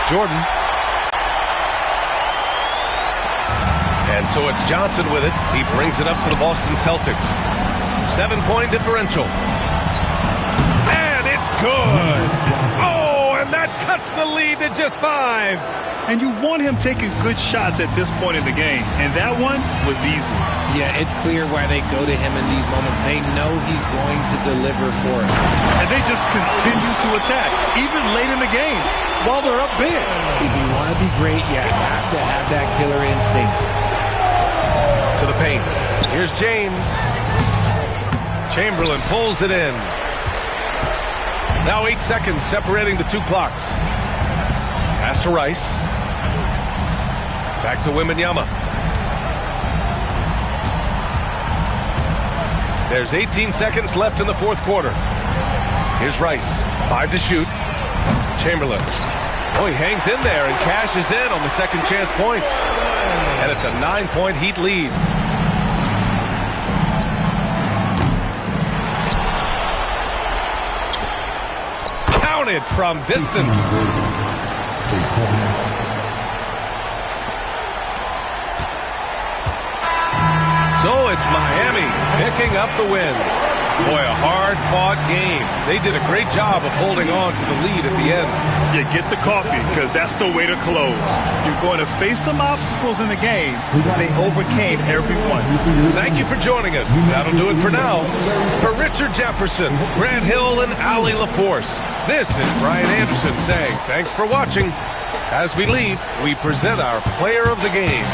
Jordan. And so it's Johnson with it. He brings it up for the Boston Celtics. 7-point differential. And it's good. Oh, and that cuts the lead to just 5. And you want him taking good shots at this point in the game. And that one was easy. Yeah, it's clear why they go to him in these moments. They know he's going to deliver for it. And they just continue to attack, even late in the game, while they're up big. If you want to be great, you have to have that killer instinct. To the paint. Here's James. Chamberlain pulls it in. Now 8 seconds separating the 2 clocks. Pass to Rice. Back to Wembanyama. There's 18 seconds left in the fourth quarter. Here's Rice. 5 to shoot. Chamberlain. Oh, he hangs in there and cashes in on the second chance points. And it's a 9-point Heat lead. Counted from distance. So it's Miami picking up the win. Boy, a hard-fought game. They did a great job of holding on to the lead at the end. You get the coffee, because that's the way to close. You're going to face some obstacles in the game. They overcame every one. Thank you for joining us. That'll do it for now. For Richard Jefferson, Grant Hill, and Allie LaForce, this is Brian Anderson saying thanks for watching. As we leave, we present our player of the game.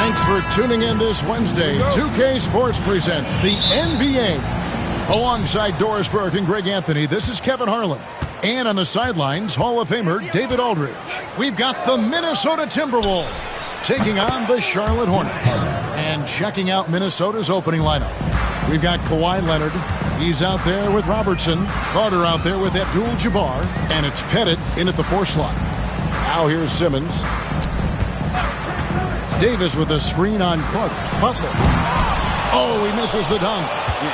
Thanks for tuning in this Wednesday. 2K Sports presents the NBA. Alongside Doris Burke and Greg Anthony, this is Kevin Harlan. And on the sidelines, Hall of Famer David Aldridge. We've got the Minnesota Timberwolves taking on the Charlotte Hornets. And checking out Minnesota's opening lineup, we've got Kawhi Leonard. He's out there with Robertson. Carter out there with Abdul-Jabbar. And it's Pettit in at the 4 slot. Now here's Simmons. Davis with a screen on Carter. Butler. Oh, he misses the dunk.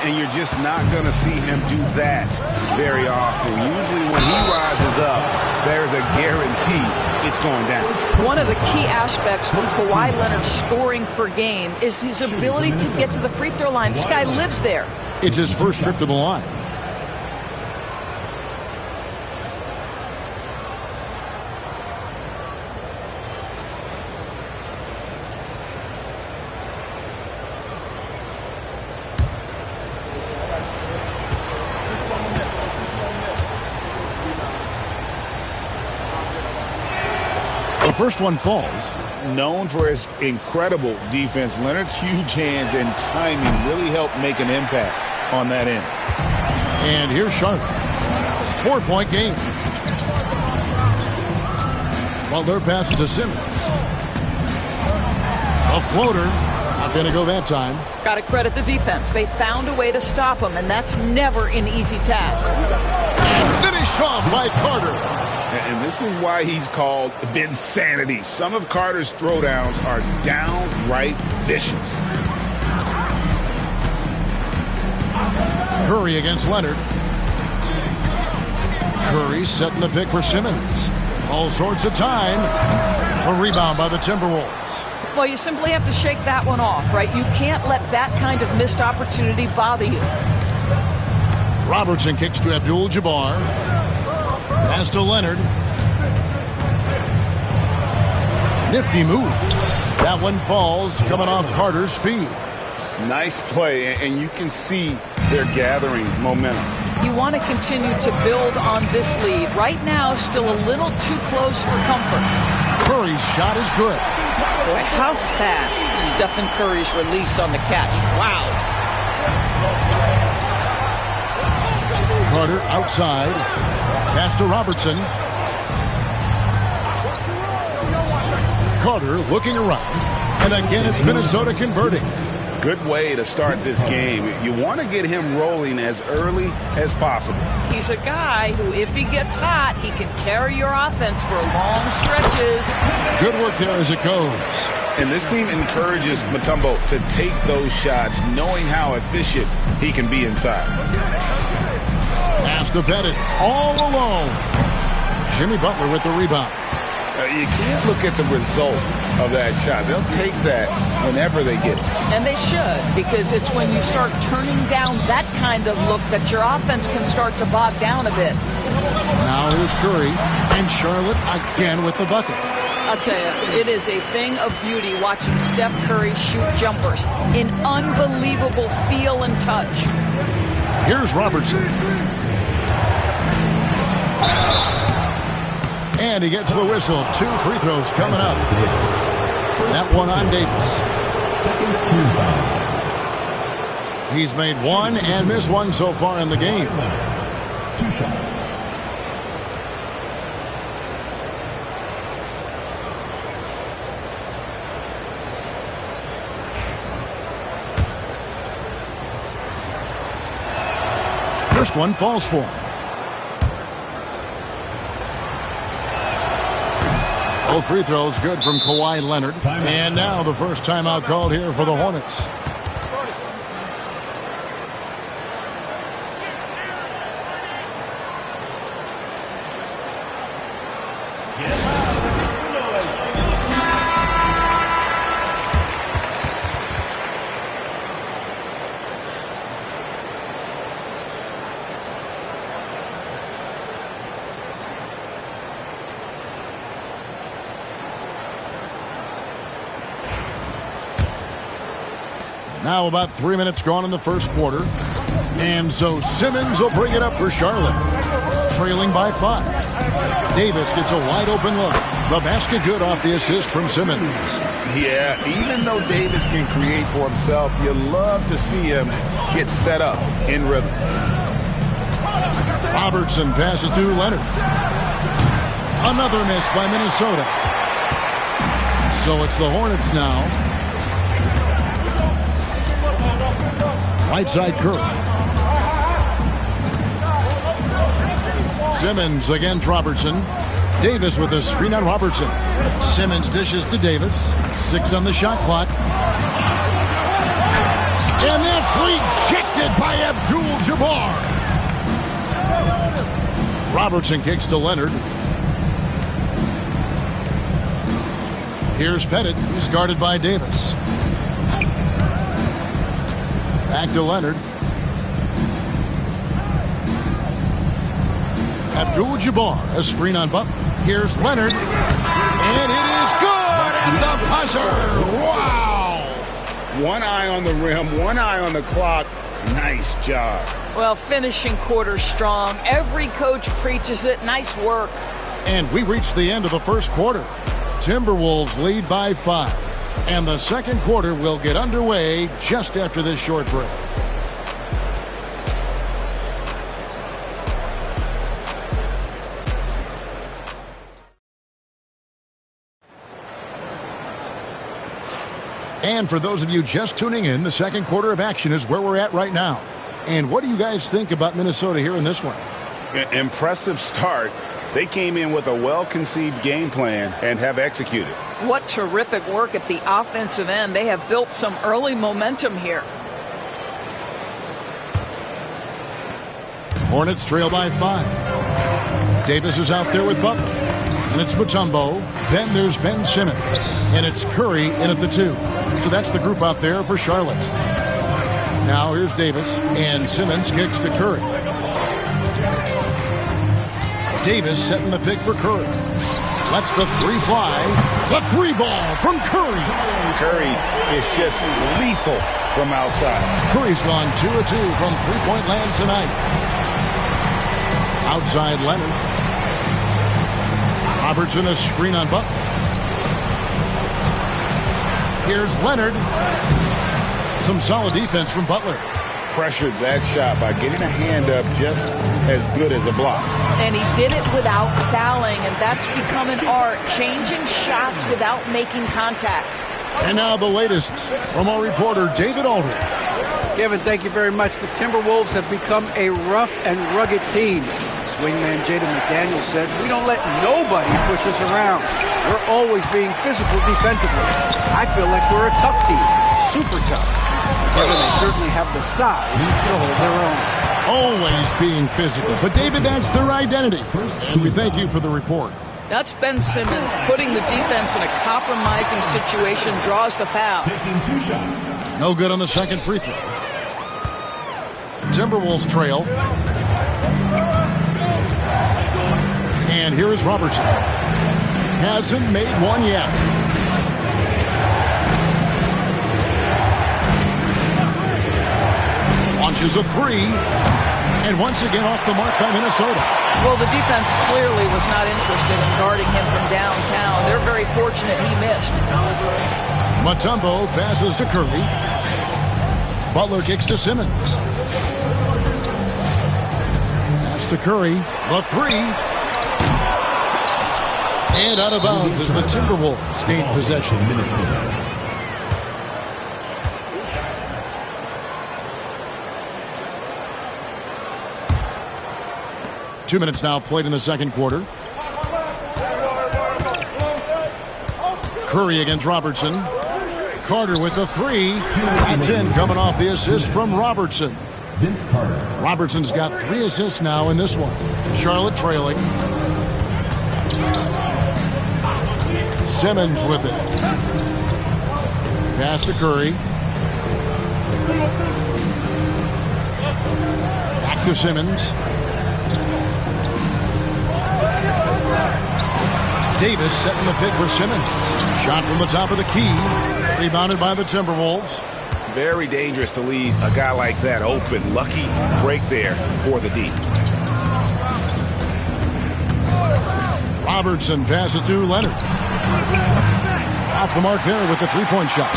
And you're just not going to see him do that very often. Usually when he rises up, there's a guarantee it's going down. One of the key aspects for Kawhi Leonard's scoring per game is his ability to get to the free throw line. This guy lives there. It's his first trip to the line. The first one falls. Known for his incredible defense, Leonard's huge hands and timing really helped make an impact on that end. And here's Charlotte. 4-point game. Butler passes to Simmons. A floater. Not going to go that time. Got to credit the defense. They found a way to stop him, and that's never an easy task. Finished off by Carter. And this is why he's called Vinsanity. Some of Carter's throwdowns are downright vicious. Curry against Leonard. Curry setting the pick for Simmons. All sorts of time. A rebound by the Timberwolves. Well, you simply have to shake that one off, right? You can't let that kind of missed opportunity bother you. Robertson kicks to Abdul-Jabbar. Pass to Leonard. Nifty move. That one falls, coming off Carter's feet. Nice play, and you can see they're gathering momentum. You want to continue to build on this lead. Right now, still a little too close for comfort. Curry's shot is good. Boy, how fast Stephen Curry's release on the catch. Wow. Carter outside. Pass to Robertson. Carter looking around. And again, it's Minnesota converting. Good way to start this game. You want to get him rolling as early as possible. He's a guy who, if he gets hot, he can carry your offense for long stretches. Good work there as it goes. And this team encourages Mutombo to take those shots, knowing how efficient he can be inside. Pass to Pettit, all alone. Jimmy Butler with the rebound. You can't look at the result of that shot. They'll take that whenever they get it. And they should, because it's when you start turning down that kind of look that your offense can start to bog down a bit. Now here's Curry, and Charlotte again with the bucket. I'll tell you, it is a thing of beauty watching Steph Curry shoot jumpers. An unbelievable feel and touch. Here's Robertson. And he gets the whistle. 2 free throws coming up. That one on Davis. He's made 1 and missed 1 so far in the game. 2 shots. First one falls for him. Both free throws good from Kawhi Leonard. And now the first timeout called here for the Hornets. Now about 3 minutes gone in the first quarter. And so Simmons will bring it up for Charlotte. Trailing by 5. Davis gets a wide open look. The basket good off the assist from Simmons. Yeah, even though Davis can create for himself, you love to see him get set up in rhythm. Robertson passes to Leonard. Another miss by Minnesota. So it's the Hornets now. Right side Curry. Simmons against Robertson. Davis with a screen on Robertson. Simmons dishes to Davis. 6 on the shot clock. And that's rejected by Abdul-Jabbar. Robertson kicks to Leonard. Here's Pettit. He's guarded by Davis. Back to Leonard. Abdul-Jabbar, a screen on Butler. Here's Leonard. And it is good at the buzzer. Wow! One eye on the rim, one eye on the clock. Nice job. Well, finishing quarter strong. Every coach preaches it. Nice work. And we've reached the end of the first quarter. Timberwolves lead by 5. And the second quarter will get underway just after this short break. And for those of you just tuning in, the second quarter of action is where we're at right now. And what do you guys think about Minnesota here in this one? Impressive start. They came in with a well-conceived game plan and have executed. What terrific work at the offensive end. They have built some early momentum here. Hornets trail by 5. Davis is out there with Butler. And it's Mutombo. Then there's Ben Simmons. And it's Curry in at the 2. So that's the group out there for Charlotte. Now here's Davis. And Simmons kicks to Curry. Davis setting the pick for Curry. Lets the 3 fly. The 3 ball from Curry. Curry is just lethal from outside. Curry's gone 2 of 2 from three-point land tonight. Outside Leonard. Robertson a screen on Butler. Here's Leonard. Some solid defense from Butler. Pressured that shot by getting a hand up just as good as a block. And he did it without fouling, and that's become an art, changing shots without making contact. And now the latest from our reporter, David Aldridge. Kevin, thank you very much. The Timberwolves have become a rough and rugged team. Swingman Jaden McDaniels said, "We don't let nobody push us around. We're always being physical defensively. I feel like we're a tough team, super tough. Kevin, they certainly have the size to hold their own." Always being physical. But, David, that's their identity. So we thank you for the report. That's Ben Simmons putting the defense in a compromising situation, draws the foul. No good on the second free throw. Timberwolves trail. And here is Robertson. Hasn't made one yet. Launches a 3. And once again off the mark by Minnesota. Well, the defense clearly was not interested in guarding him from downtown. They're very fortunate he missed. Mutombo passes to Curry. Butler kicks to Simmons. Pass to Curry. The 3. And out of bounds as the Timberwolves gain possession. Minnesota. Two minutes now played in the second quarter. Curry against Robertson. Carter with the 3. That's in, coming off the assist from Robertson. Robertson's got 3 assists now in this one. Charlotte trailing. Simmons with it. Pass to Curry. Back to Simmons. Davis setting the pick for Simmons. Shot from the top of the key. Rebounded by the Timberwolves. Very dangerous to leave a guy like that open. Lucky break there for the deep. Robertson passes to Leonard. Off the mark there with the three-point shot.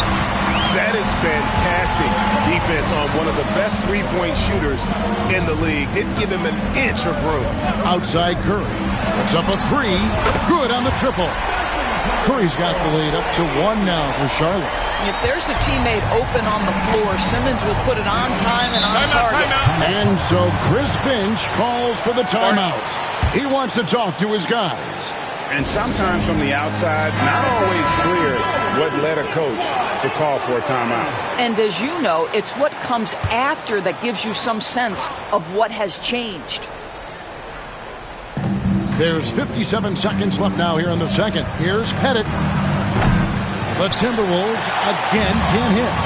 That is fantastic defense on one of the best three-point shooters in the league. Didn't give him an inch of room. Outside Curry. Puts up a three. Good on the triple. Curry's got the lead up to 1 now for Charlotte. If there's a teammate open on the floor, Simmons will put it on time and on target. And so Chris Finch calls for the timeout. He wants to talk to his guys. And sometimes from the outside, not always clear what led a coach to call for a timeout. And as you know, it's what comes after that gives you some sense of what has changed. There's 57 seconds left now here in the second. Here's Pettit. The Timberwolves again can't hit.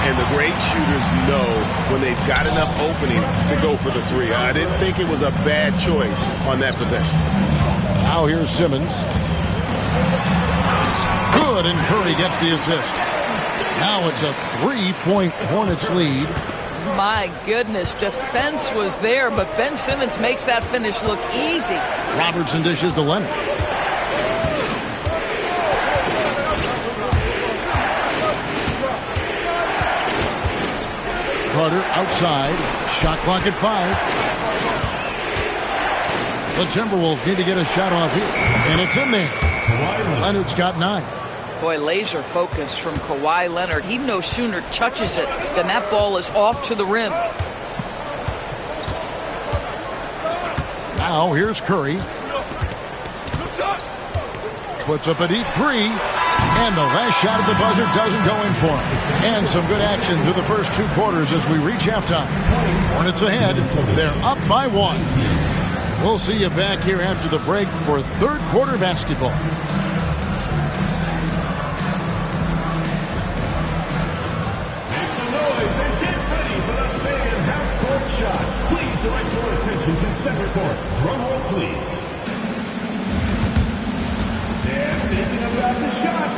And the great shooters know when they've got enough opening to go for the three. I didn't think it was a bad choice on that possession. Now here's Simmons. Good, and Curry gets the assist. Now it's a 3-point Hornets lead. My goodness, defense was there, but Ben Simmons makes that finish look easy. Robertson dishes to Leonard. Carter outside. Shot clock at 5. The Timberwolves need to get a shot off here. And it's in there. Leonard's got 9. Boy, laser focus from Kawhi Leonard. He no sooner touches it than that ball is off to the rim. Now here's Curry. Puts up a deep 3. And the last shot at the buzzer doesn't go in for him. And some good action through the first 2 quarters as we reach halftime. Hornets ahead. They're up by 1. We'll see you back here after the break for third quarter basketball. Make some noise and get ready for the big and half-court shot. Please direct your attention to center court. Drum roll, please. They're thinking about the shot.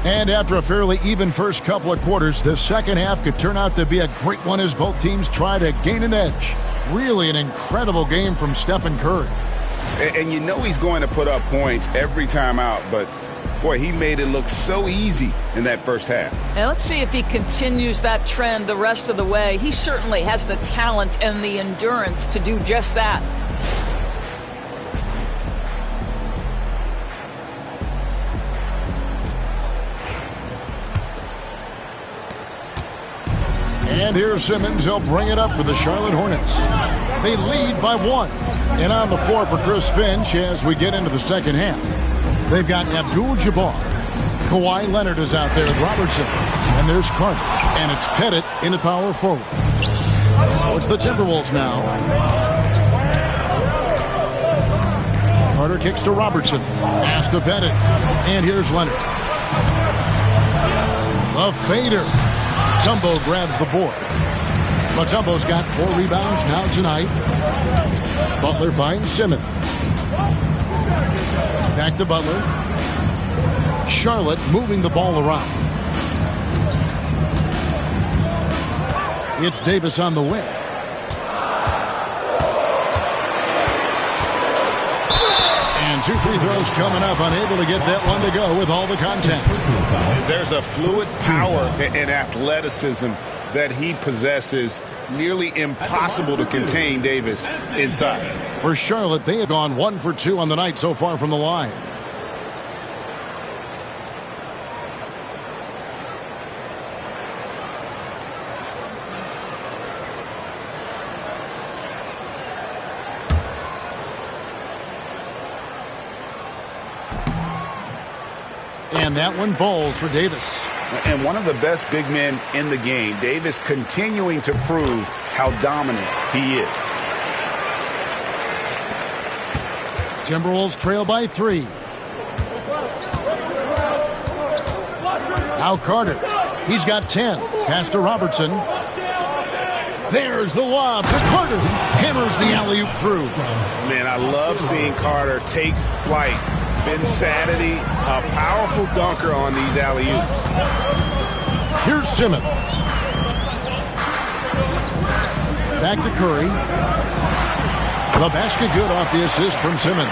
And after a fairly even first couple of quarters, the second half could turn out to be a great one as both teams try to gain an edge. Really an incredible game from Stephen Curry. And you know he's going to put up points every time out, but boy, he made it look so easy in that first half. Now let's see if he continues that trend the rest of the way. He certainly has the talent and the endurance to do just that. And here's Simmons. He'll bring it up for the Charlotte Hornets. They lead by 1. And on the floor for Chris Finch as we get into the second half. They've got Abdul-Jabbar. Kawhi Leonard is out there with Robertson. And there's Carter. And it's Pettit in the power forward. So it's the Timberwolves now. Carter kicks to Robertson. Pass to Pettit. And here's Leonard. The fader. Mutombo grabs the board. Mutombo's got 4 rebounds now tonight. Butler finds Simmons. Back to Butler. Charlotte moving the ball around. It's Davis on the wing. And 2 free throws coming up. Unable to get that one to go with all the contact. There's a fluid power and athleticism that he possesses. Nearly impossible to contain Davis inside. For Charlotte, they have gone 1 for 2 on the night so far from the line. And that one falls for Davis. And one of the best big men in the game. Davis continuing to prove how dominant he is. Timberwolves trail by 3. Now Carter. He's got 10. Pass to Robertson. There's the lob to Carter. Hammers the alley-oop through. Man, I love seeing Carter take flight. Insanity, a powerful dunker on these alley-oops. Here's Simmons. Back to Curry. The basket good off the assist from Simmons.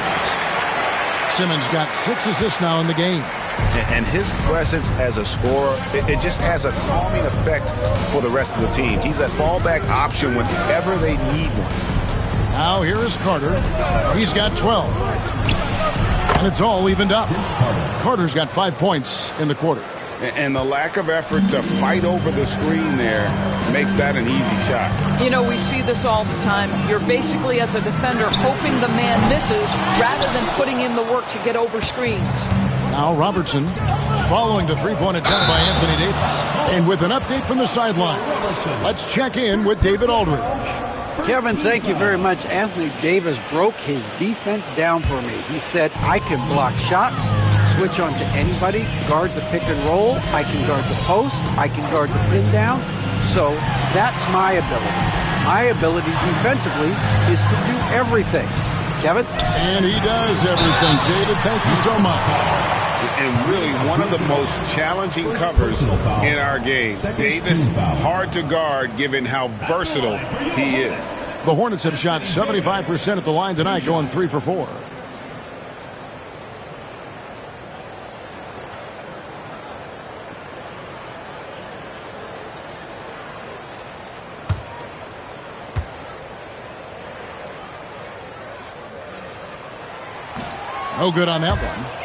Simmons got 6 assists now in the game. And his presence as a scorer, it just has a calming effect for the rest of the team. He's a fallback option whenever they need one. Now here is Carter. He's got 12. And it's all evened up. Carter's got 5 points in the quarter. And the lack of effort to fight over the screen there makes that an easy shot. You know, we see this all the time. You're basically, as a defender, hoping the man misses rather than putting in the work to get over screens. Now Robertson following the three-point attempt by Anthony Davis. And with an update from the sideline, let's check in with David Aldridge. Kevin, thank you very much. Anthony Davis broke his defense down for me. He said, I can block shots, switch on to anybody, guard the pick and roll, I can guard the post, I can guard the pin down. So that's my ability. My ability defensively is to do everything. Kevin? And he does everything. David, thank you so much. And really one of the most challenging covers in our game. Davis, hard to guard given how versatile he is. The Hornets have shot 75% at the line tonight, going 3 for 4. No good on that one.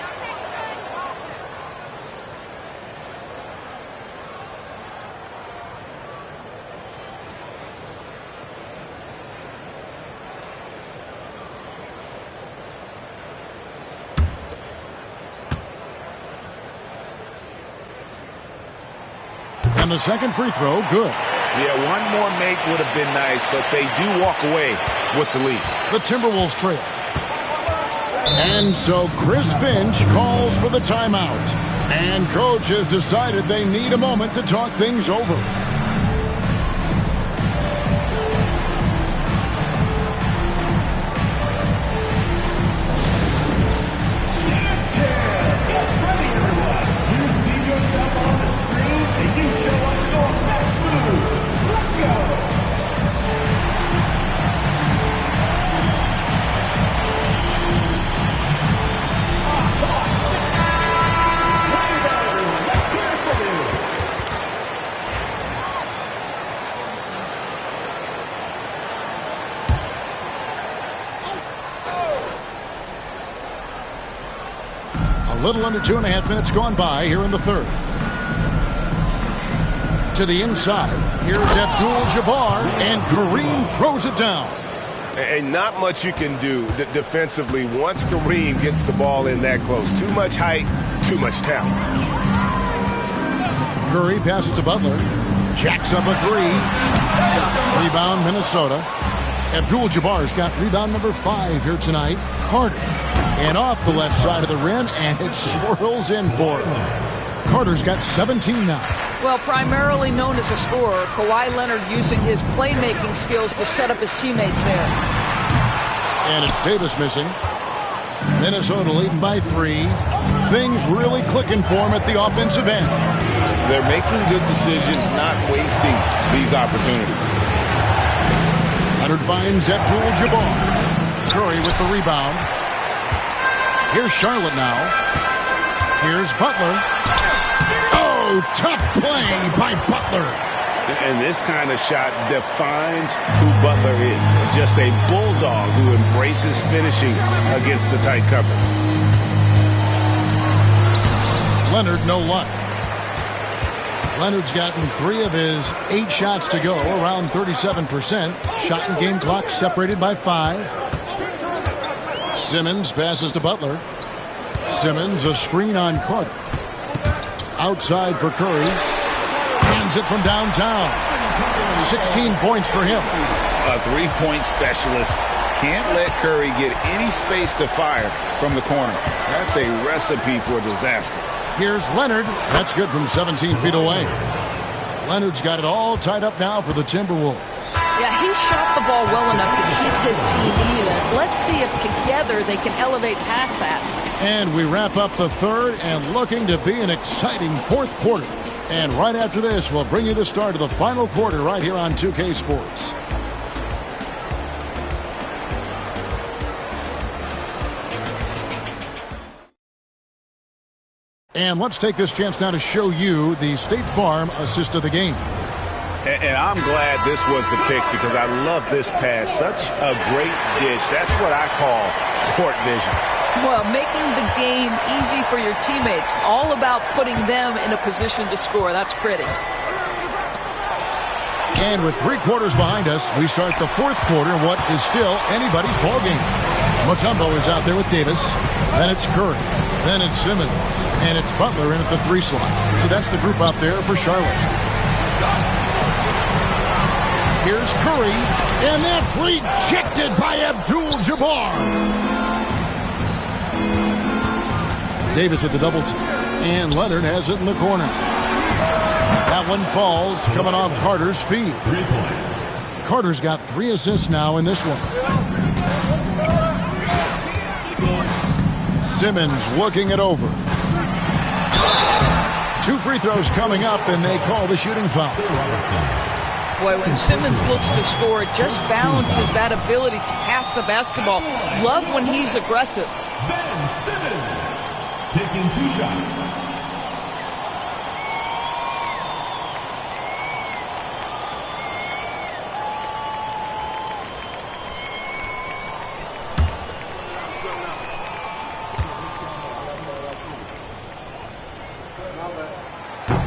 And the second free throw, good. Yeah, one more make would have been nice, but they do walk away with the lead. The Timberwolves trail. And so Chris Finch calls for the timeout. And coach has decided they need a moment to talk things over. A little under 2.5 minutes gone by here in the third. To the inside, here's Abdul-Jabbar, and Kareem throws it down. And not much you can do defensively once Kareem gets the ball in that close. Too much height, too much talent. Curry passes to Butler. Jacks up a three. Rebound, Minnesota. Abdul-Jabbar's got rebound number 5 here tonight. Carter. And off the left side of the rim, and it swirls in for him. Carter's got 17 now. Well, primarily known as a scorer, Kawhi Leonard using his playmaking skills to set up his teammates there. And it's Davis missing. Minnesota leading by 3. Things really clicking for him at the offensive end. They're making good decisions, not wasting these opportunities. Leonard finds Abdul-Jabbar. Curry with the rebound. Here's Charlotte now. Here's Butler. Oh, tough play by Butler. And this kind of shot defines who Butler is. Just a bulldog who embraces finishing against the tight cover. Leonard, no luck. Leonard's gotten 3 of his 8 shots to go, around 37%. Shot and game clock separated by 5. Simmons passes to Butler. Simmons, a screen on Carter. Outside for Curry. Hands it from downtown. 16 points for him. A three-point specialist. Can't let Curry get any space to fire from the corner. That's a recipe for disaster. Here's Leonard. That's good from 17 feet away. Leonard's got it all tied up now for the Timberwolves. Yeah, he shot the ball well enough to keep his team even. Let's see if together they can elevate past that. And we wrap up the third and looking to be an exciting fourth quarter. And right after this, we'll bring you the start of the final quarter right here on 2K Sports. And let's take this chance now to show you the State Farm assist of the game. And I'm glad this was the pick because I love this pass. Such a great dish. That's what I call court vision. Well, making the game easy for your teammates. All about putting them in a position to score. That's pretty. And with 3 quarters behind us, we start the fourth quarter in what is still anybody's ball game. Mutombo is out there with Davis. Then it's Curry. Then it's Simmons. And it's Butler in at the 3 slot. So that's the group out there for Charlotte. Here's Curry. And that's rejected by Abdul-Jabbar. Davis with the double team. And Leonard has it in the corner. That one falls, coming off Carter's feet. 3 points. Carter's got 3 assists now in this one. Simmons looking it over. 2 free throws coming up, and they call the shooting foul. Boy, when Simmons looks to score, it just balances that ability to pass the basketball. Love when he's aggressive. Ben Simmons taking 2 shots.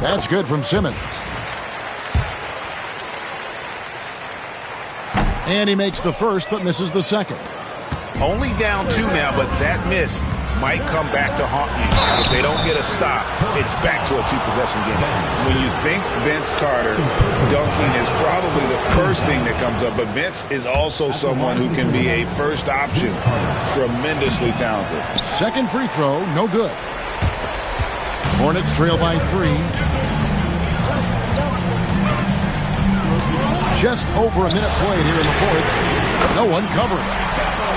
That's good from Simmons. And he makes the first, but misses the second. Only down 2 now, but that miss might come back to haunt you. If they don't get a stop, it's back to a 2-possession game. When you think Vince Carter, dunking is probably the first thing that comes up, but Vince is also someone who can be a first option. Tremendously talented. Second free throw, no good. Hornets trail by 3. Just over a minute played here in the fourth. No one covering.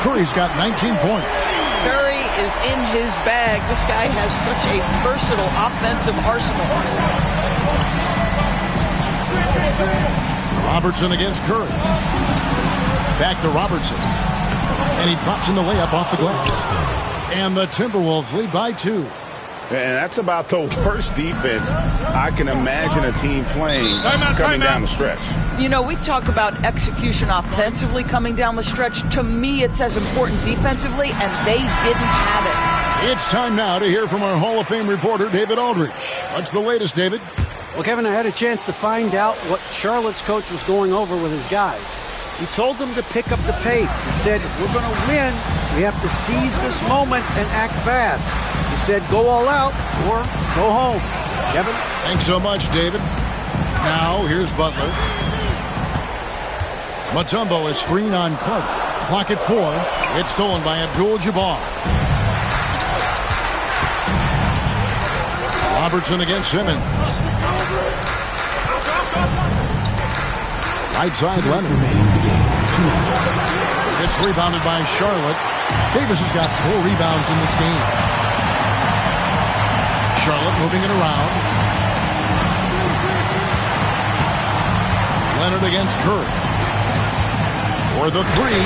Curry's got 19 points. Curry is in his bag. This guy has such a versatile offensive arsenal. Robertson against Curry. Back to Robertson. And he drops in the layup off the glass. And the Timberwolves lead by 2. And that's about the worst defense I can imagine a team playing coming down the stretch. You know, we talk about execution offensively coming down the stretch. To me, it's as important defensively, and they didn't have it. It's time now to hear from our Hall of Fame reporter, David Aldridge. What's the latest, David? Well, Kevin, I had a chance to find out what Charlotte's coach was going over with his guys. He told them to pick up the pace. He said, if we're going to win, we have to seize this moment and act fast. He said, go all out or go home. Kevin? Thanks so much, David. Now, here's Butler. Mutombo is screen on Carter. Clock at 4. It's stolen by Abdul-Jabbar. Robertson against Simmons. Right side, Leonard. It's rebounded by Charlotte. Davis has got 4 rebounds in this game. Charlotte moving it around. Leonard against Curry. For the 3.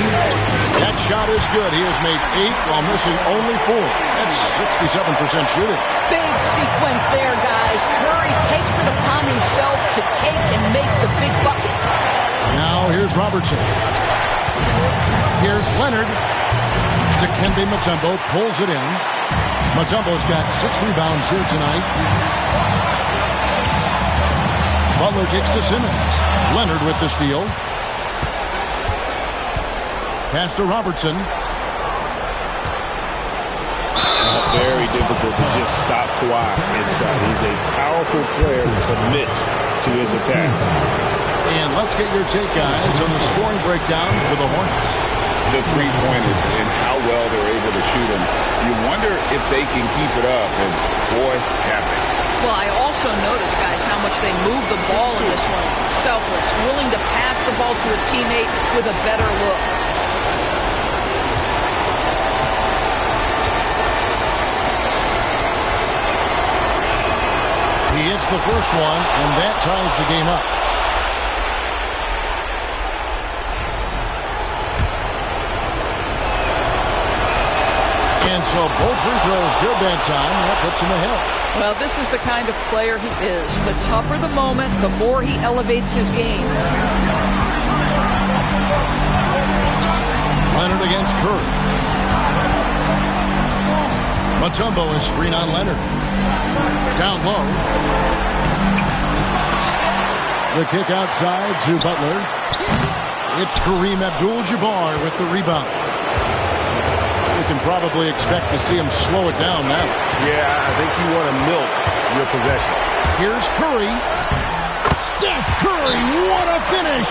That shot is good. He has made 8 while missing only 4. That's 67% shooting. Big sequence there, guys. Curry takes it upon himself to take and make the big bucket. Now here's Robertson. Here's Leonard. Dikembe Mutombo pulls it in. Mutombo's got 6 rebounds here tonight. Butler kicks to Simmons. Leonard with the steal. Pass to Robertson. Very difficult to just stop Kawhi inside. He's a powerful player who commits to his attacks. And let's get your take, guys, on the scoring breakdown for the Hornets. The three-pointers and how well they're able to shoot them. You wonder if they can keep it up, and boy, have they. Well, I also noticed, guys, how much they move the ball in this one. Selfless, willing to pass the ball to a teammate with a better look. He hits the first one, and that ties the game up. And so both free throws good that time. That puts him ahead. Well, this is the kind of player he is. The tougher the moment, the more he elevates his game. Leonard against Curry. Mutombo is screen on Leonard. Down low. The kick outside to Butler. It's Kareem Abdul-Jabbar with the rebound. We can probably expect to see him slow it down now. Yeah, I think you want to milk your possession. Here's Curry. Steph Curry, what a finish!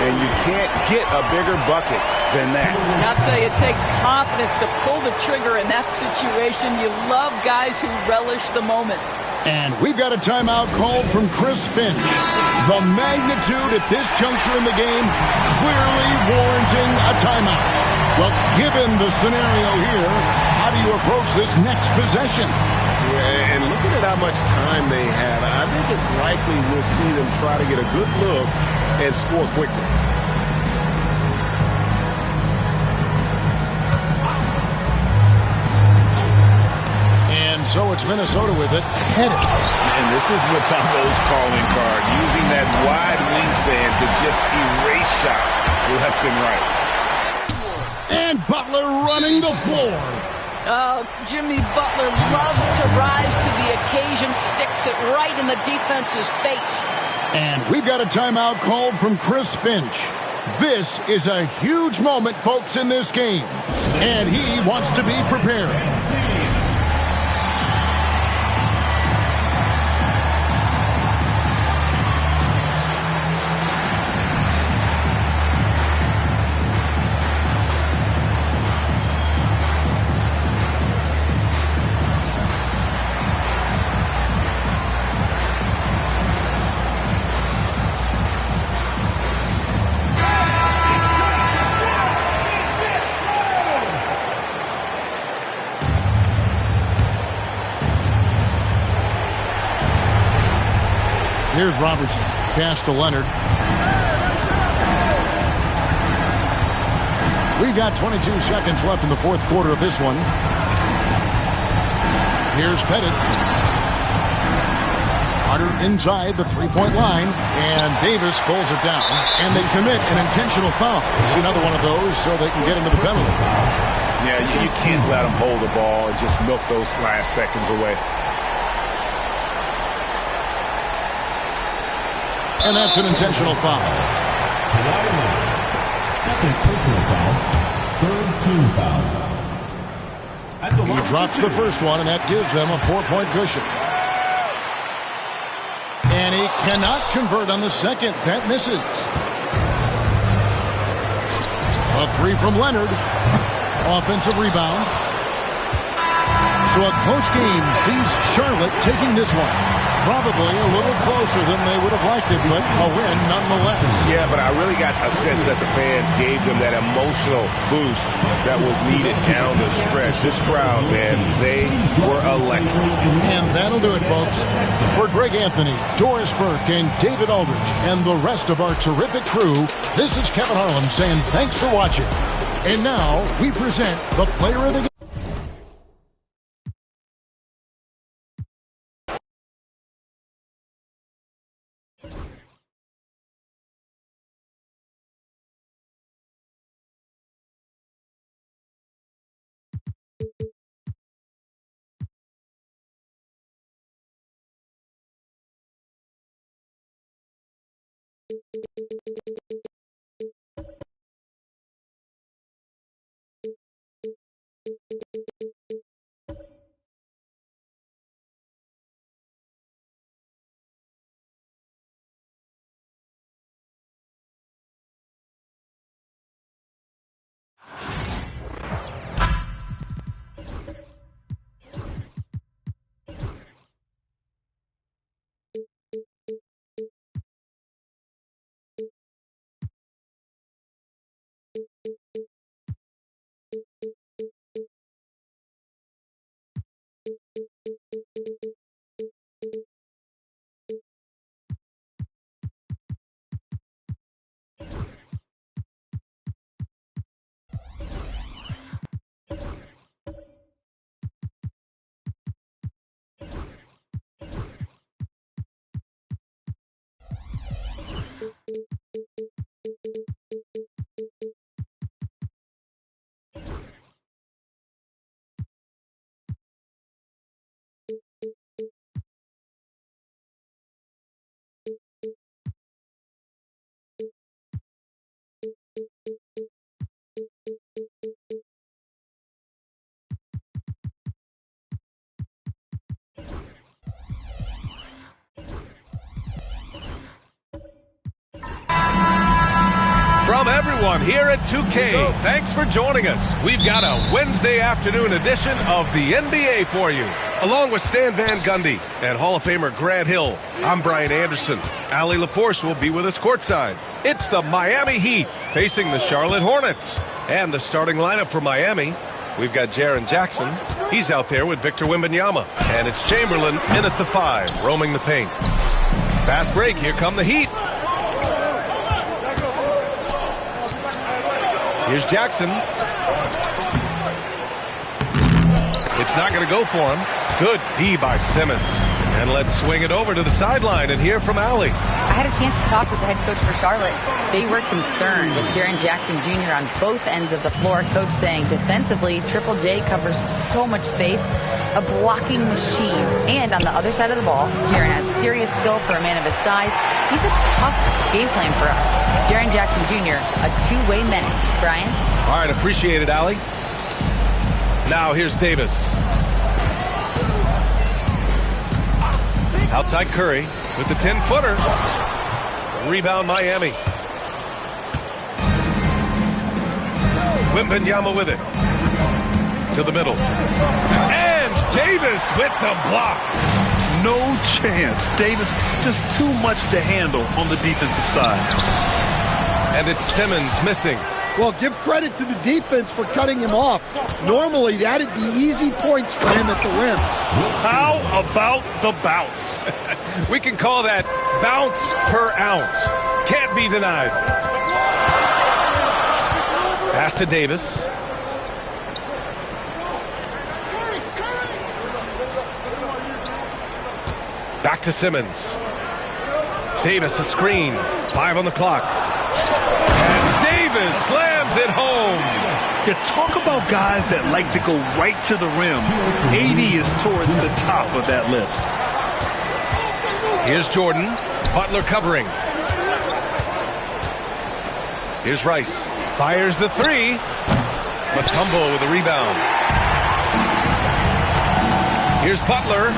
And you can't get a bigger bucket than that. I'll tell you, it takes confidence to pull the trigger in that situation. You love guys who relish the moment. And we've got a timeout called from Chris Finch. The magnitude at this juncture in the game clearly warranting a timeout. Well, given the scenario here, how do you approach this next possession? Yeah, and looking at how much time they have, I think it's likely we'll see them try to get a good look and score quickly. And so it's Minnesota with it, headed. And this is Mutombo's calling card, using that wide wingspan to just erase shots left and right. And Butler running the floor. Oh, Jimmy Butler loves to rise to the occasion, sticks it right in the defense's face. And we've got a timeout called from Chris Finch. This is a huge moment, folks, in this game. And he wants to be prepared. Here's Robertson. Pass to Leonard. We've got 22 seconds left in the fourth quarter of this one. Here's Pettit. Carter inside the three-point line, and Davis pulls it down. And they commit an intentional foul. It's another one of those so they can get into the penalty. Yeah, you can't let them hold the ball and just milk those last seconds away. And that's an intentional foul. Second personal foul. Third team foul. He drops the first one, and that gives them a 4-point cushion. And he cannot convert on the second. That misses. A three from Leonard. Offensive rebound. So a close game sees Charlotte taking this one. Probably a little closer than they would have liked it, but a win nonetheless. Yeah, but I really got a sense that the fans gave them that emotional boost that was needed down the stretch. This crowd, man, they were electric. And that'll do it, folks. For Greg Anthony, Doris Burke, and David Aldridge, and the rest of our terrific crew, this is Kevin Harlan saying thanks for watching. And now we present the player of the game. From everyone here at 2K, thanks for joining us. We've got a Wednesday afternoon edition of the NBA for you. Along with Stan Van Gundy and Hall of Famer Grant Hill, I'm Brian Anderson. Allie LaForce will be with us courtside. It's the Miami Heat facing the Charlotte Hornets. And the starting lineup for Miami, we've got Jaren Jackson. He's out there with Victor Wembanyama. And it's Chamberlain in at the 5, roaming the paint. Fast break, here come the Heat. Here's Jackson. It's not going to go for him. Good D by Simmons. And let's swing it over to the sideline and hear from Allie. I had a chance to talk with the head coach for Charlotte. They were concerned with Jaren Jackson Jr. on both ends of the floor. Coach saying defensively, Triple J covers so much space, a blocking machine. And on the other side of the ball, Jaren has serious skill for a man of his size. He's a tough game plan for us. Jaren Jackson Jr., a two-way menace. Brian? All right, appreciate it, Allie. Now here's Davis. Outside Curry with the 10-footer. Rebound Miami. Wembanyama with it. To the middle. And Davis with the block. No chance. Davis just too much to handle on the defensive side. And it's Simmons missing. Well, give credit to the defense for cutting him off. Normally, that'd be easy points for him at the rim. How about the bounce? We can call that bounce per ounce. Can't be denied. Pass to Davis. Back to Simmons. Davis a screen. 5 on the clock. And Davis slams it home. You talk about guys that like to go right to the rim. AD is towards the top of that list. Here's Jordan. Butler covering. Here's Rice. Fires the 3. Mutombo with a rebound. Here's Butler.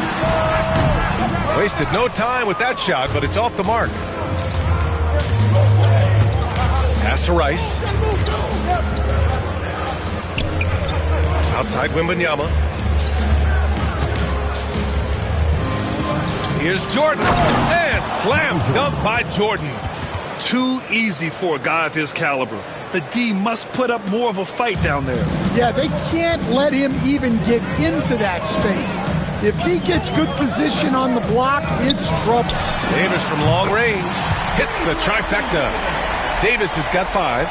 Wasted no time with that shot, but it's off the mark. Pass to Rice. Outside Wembanyama. Here's Jordan. And slam dunk by Jordan. Too easy for a guy of his caliber. The D must put up more of a fight down there. Yeah, they can't let him even get into that space. If he gets good position on the block, it's trouble. Davis from long range hits the trifecta. Davis has got 5.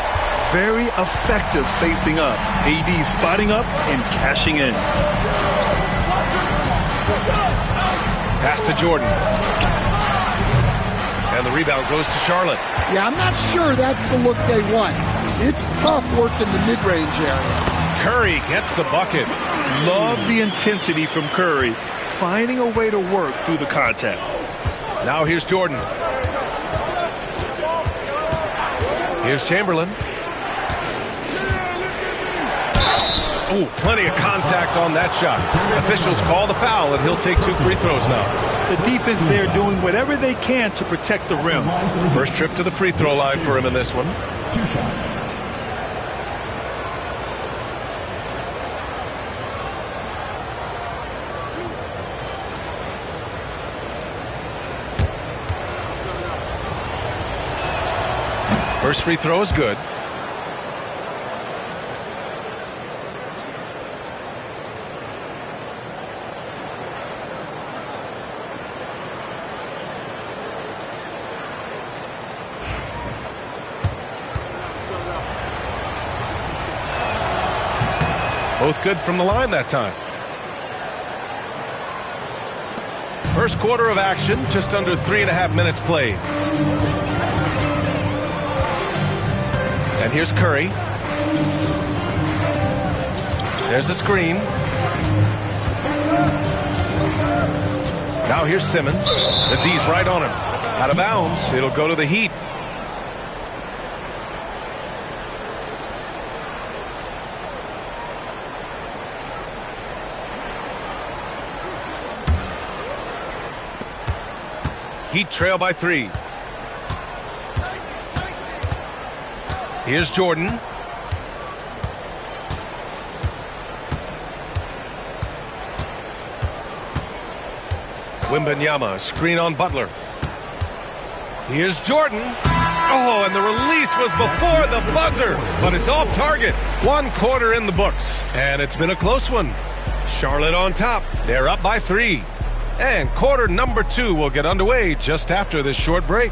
Very effective facing up. AD spotting up and cashing in. Pass to Jordan. And the rebound goes to Charlotte. Yeah, I'm not sure that's the look they want. It's tough working the mid-range area. Curry gets the bucket. Love the intensity from Curry, finding a way to work through the contact. Now here's Jordan. Here's Chamberlain. Oh, plenty of contact on that shot. Officials call the foul, and he'll take 2 free throws now. The defense there doing whatever they can to protect the rim. First trip to the free throw line for him in this one. 2 shots. First free throw is good. Both good from the line that time. First quarter of action, just under 3.5 minutes played. And here's Curry. There's a screen. Now here's Simmons. The D's right on him. Out of bounds. It'll go to the Heat. Heat trail by 3. Here's Jordan. Wembanyama, screen on Butler. Here's Jordan. Oh, and the release was before the buzzer, but it's off target. 1 quarter in the books, and it's been a close one. Charlotte on top. They're up by 3. And quarter number 2 will get underway just after this short break.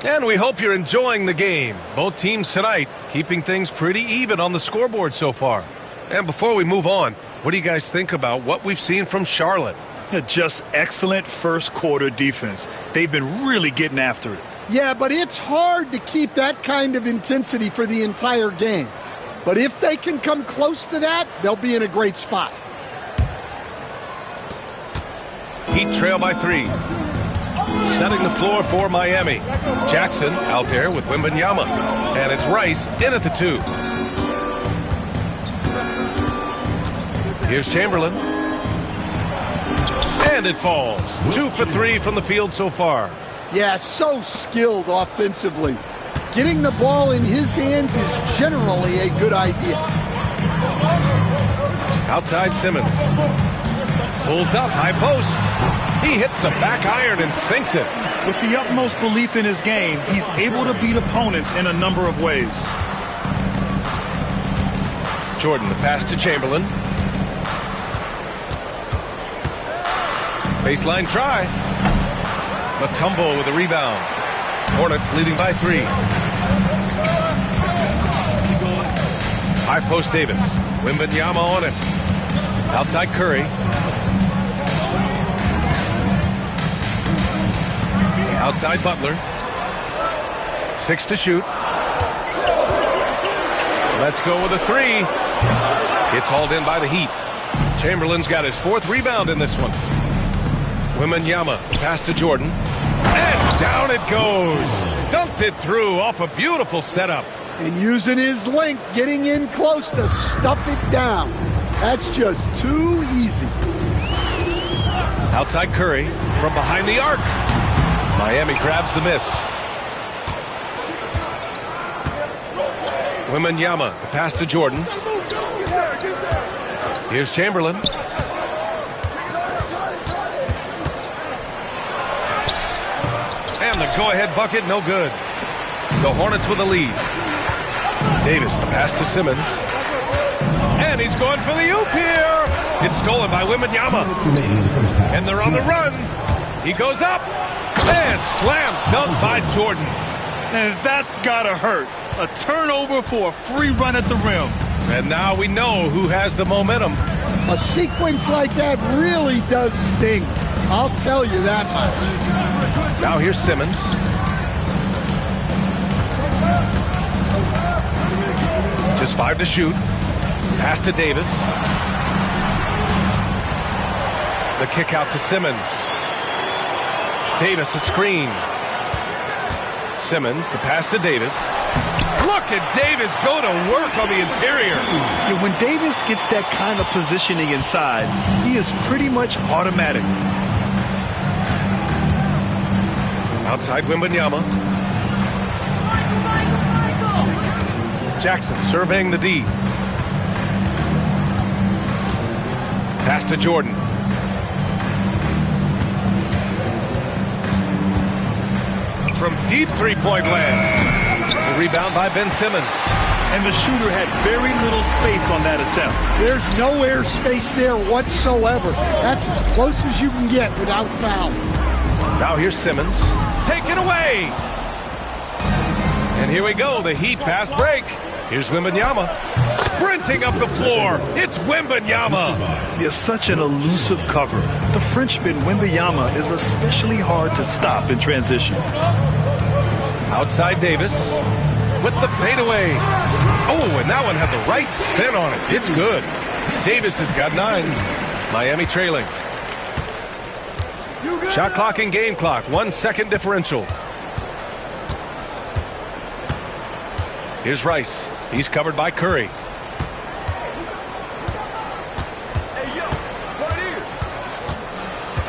And we hope you're enjoying the game. Both teams tonight keeping things pretty even on the scoreboard so far. And before we move on, what do you guys think about what we've seen from Charlotte? Just excellent first quarter defense. They've been really getting after it. Yeah, but it's hard to keep that kind of intensity for the entire game. But if they can come close to that, they'll be in a great spot. Heat trail by 3. Setting the floor for Miami. Jackson out there with Wembanyama. And it's Rice in at the 2. Here's Chamberlain. And it falls. 2 for 3 from the field so far. Yeah, so skilled offensively. Getting the ball in his hands is generally a good idea. Outside Simmons. Pulls up, high post. He hits the back iron and sinks it. With the utmost belief in his game, he's able to beat opponents in a number of ways. Jordan, the pass to Chamberlain. Baseline try. Mutombo with a rebound. Hornets leading by 3. High post Davis. Wembanyama on it. Outside Curry. Outside Butler. 6 to shoot. Let's go with a 3. It's hauled in by the Heat. Chamberlain's got his 4th rebound in this one. Wembanyama, pass to Jordan. And down it goes. Dunked it through off a beautiful setup. And using his length, getting in close to stuff it down. That's just too easy. Outside Curry from behind the arc. Miami grabs the miss. Wembanyama, the pass to Jordan. Here's Chamberlain. And the go-ahead bucket, no good. The Hornets with the lead. Davis, the pass to Simmons. And he's going for the oop here. It's stolen by Wembanyama. And they're on the run. He goes up. And slam dunk by Jordan. And that's gotta hurt. A turnover for a free run at the rim. And now we know who has the momentum. A sequence like that really does sting. I'll tell you that much. Now here's Simmons. Just 5 to shoot. Pass to Davis. The kick out to Simmons. Davis, a screen. Simmons, the pass to Davis. Look at Davis go to work on the interior. Yeah, when Davis gets that kind of positioning inside, he is pretty much automatic. Outside Wembanyama. Jackson surveying the D. Pass to Jordan. From deep three-point land. The rebound by Ben Simmons. And the shooter had very little space on that attempt. There's no air space there whatsoever. That's as close as you can get without foul. Now here's Simmons. Taken away. And here we go, the Heat fast break. Here's Wembanyama. Sprinting up the floor. It's Wembanyama. He has such an elusive cover. The Frenchman Wembanyama is especially hard to stop in transition. Outside Davis with the fadeaway. Oh, and that one had the right spin on it. It's good. Davis has got 9. Miami trailing. Shot clock and game clock, 1 second differential. Here's Rice. He's covered by Curry.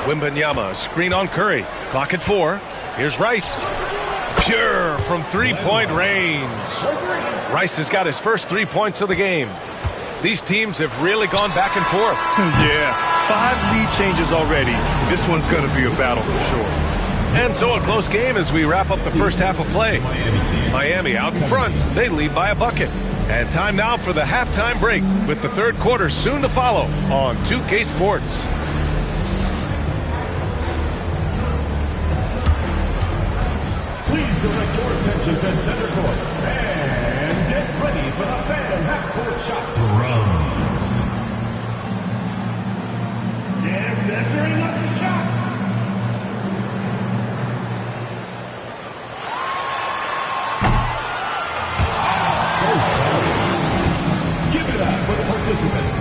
Wembanyama, screen on Curry. Clock at 4. Here's Rice. Pure from three-point range. Rice has got his first 3 points of the game. These teams have really gone back and forth. Yeah, 5 lead changes already. This one's going to be a battle for sure. And so a close game as we wrap up the first half of play. Miami out in front. They lead by a bucket. And time now for the halftime break with the third quarter soon to follow on 2K Sports. Please direct your attention to center court and get ready for the fan half-court shot. Drums. And measuring up the shot. So sorry. Give it up for the participants.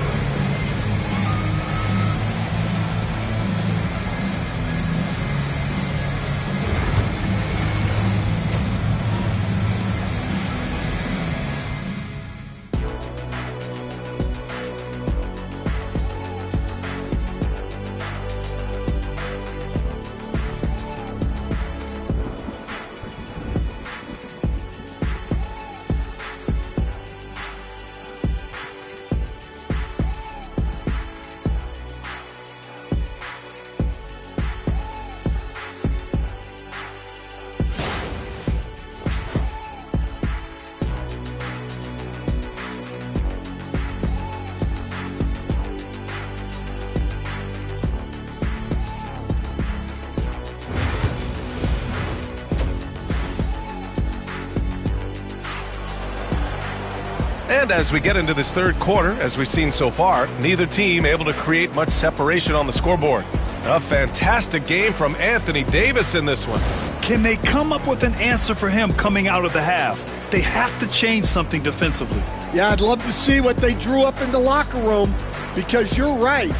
And as we get into this third quarter, as we've seen so far, neither team able to create much separation on the scoreboard. A fantastic game from Anthony Davis in this one. Can they come up with an answer for him coming out of the half? They have to change something defensively. Yeah, I'd love to see what they drew up in the locker room, because you're right.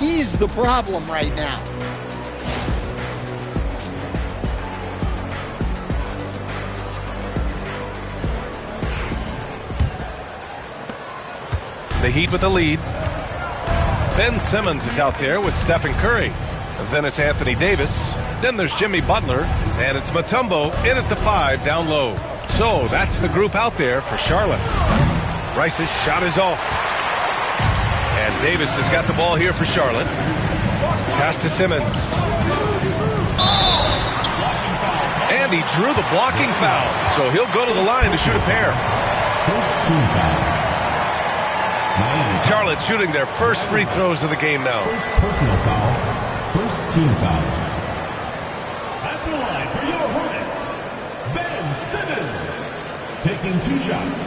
He's the problem right now. The Heat with the lead. Ben Simmons is out there with Stephen Curry. Then it's Anthony Davis. Then there's Jimmy Butler. And it's Mutombo in at the 5 down low. So that's the group out there for Charlotte. Rice's shot is off. And Davis has got the ball here for Charlotte. Pass to Simmons. And he drew the blocking foul. So he'll go to the line to shoot a pair. First team foul. Charlotte shooting their first free throws of the game now. First personal foul. First team foul. At the line for your Hornets, Ben Simmons. Taking 2 shots.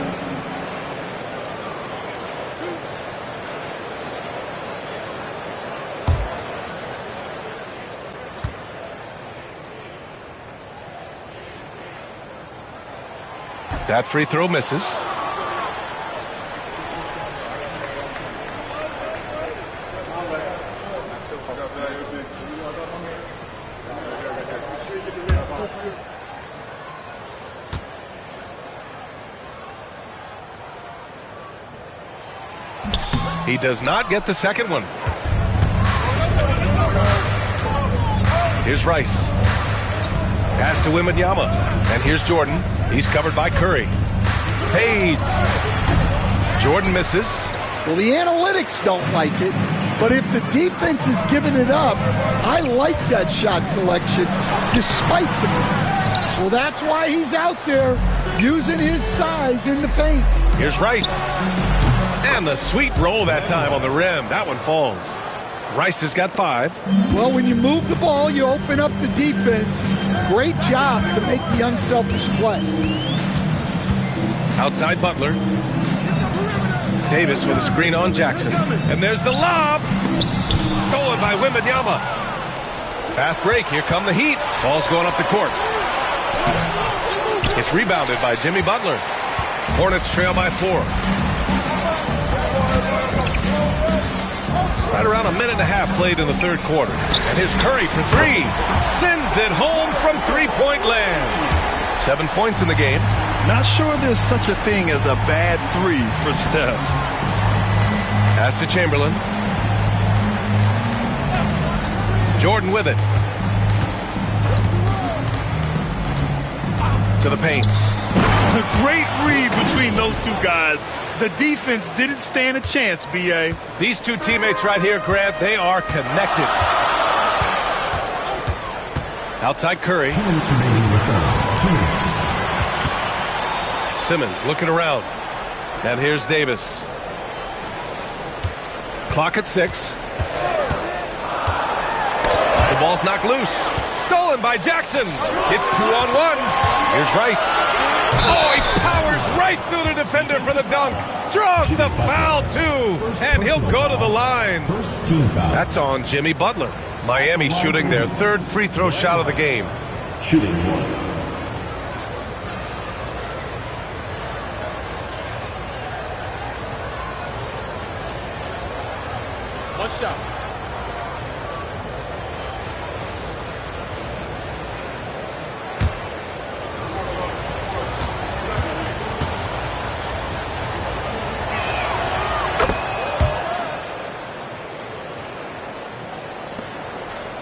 That free throw misses. He does not get the second one. Here's Rice. Pass to Wembanyama. And here's Jordan. He's covered by Curry. Fades. Jordan misses. Well, the analytics don't like it, but if the defense is giving it up, I like that shot selection despite the miss. Well, that's why he's out there using his size in the paint. Here's Rice. And the sweet roll that time on the rim. That one falls. Rice has got 5. Well, when you move the ball, you open up the defense. Great job to make the unselfish play. Outside Butler. Davis with a screen on Jackson. And there's the lob. Stolen by Wembanyama. Fast break. Here come the Heat. Ball's going up the court. It's rebounded by Jimmy Butler. Hornets trail by 4. Right around a minute and a half played in the third quarter. And here's Curry for three. Sends it home from three-point land. 7 points in the game. Not sure there's such a thing as a bad three for Steph. Pass to Chamberlain. Jordan with it. To the paint. A great read between those two guys. The defense didn't stand a chance, B.A. These two teammates right here, Grant, they are connected. Outside Curry. Simmons looking around. And here's Davis. Clock at 6. The ball's knocked loose. Stolen by Jackson. It's 2-on-1. Here's Rice. Oh, he powers right through the defender for the dunk. Draws the foul, too. And he'll go to the line. That's on Jimmy Butler. Miami shooting their third free throw shot of the game. Shooting one. One shot.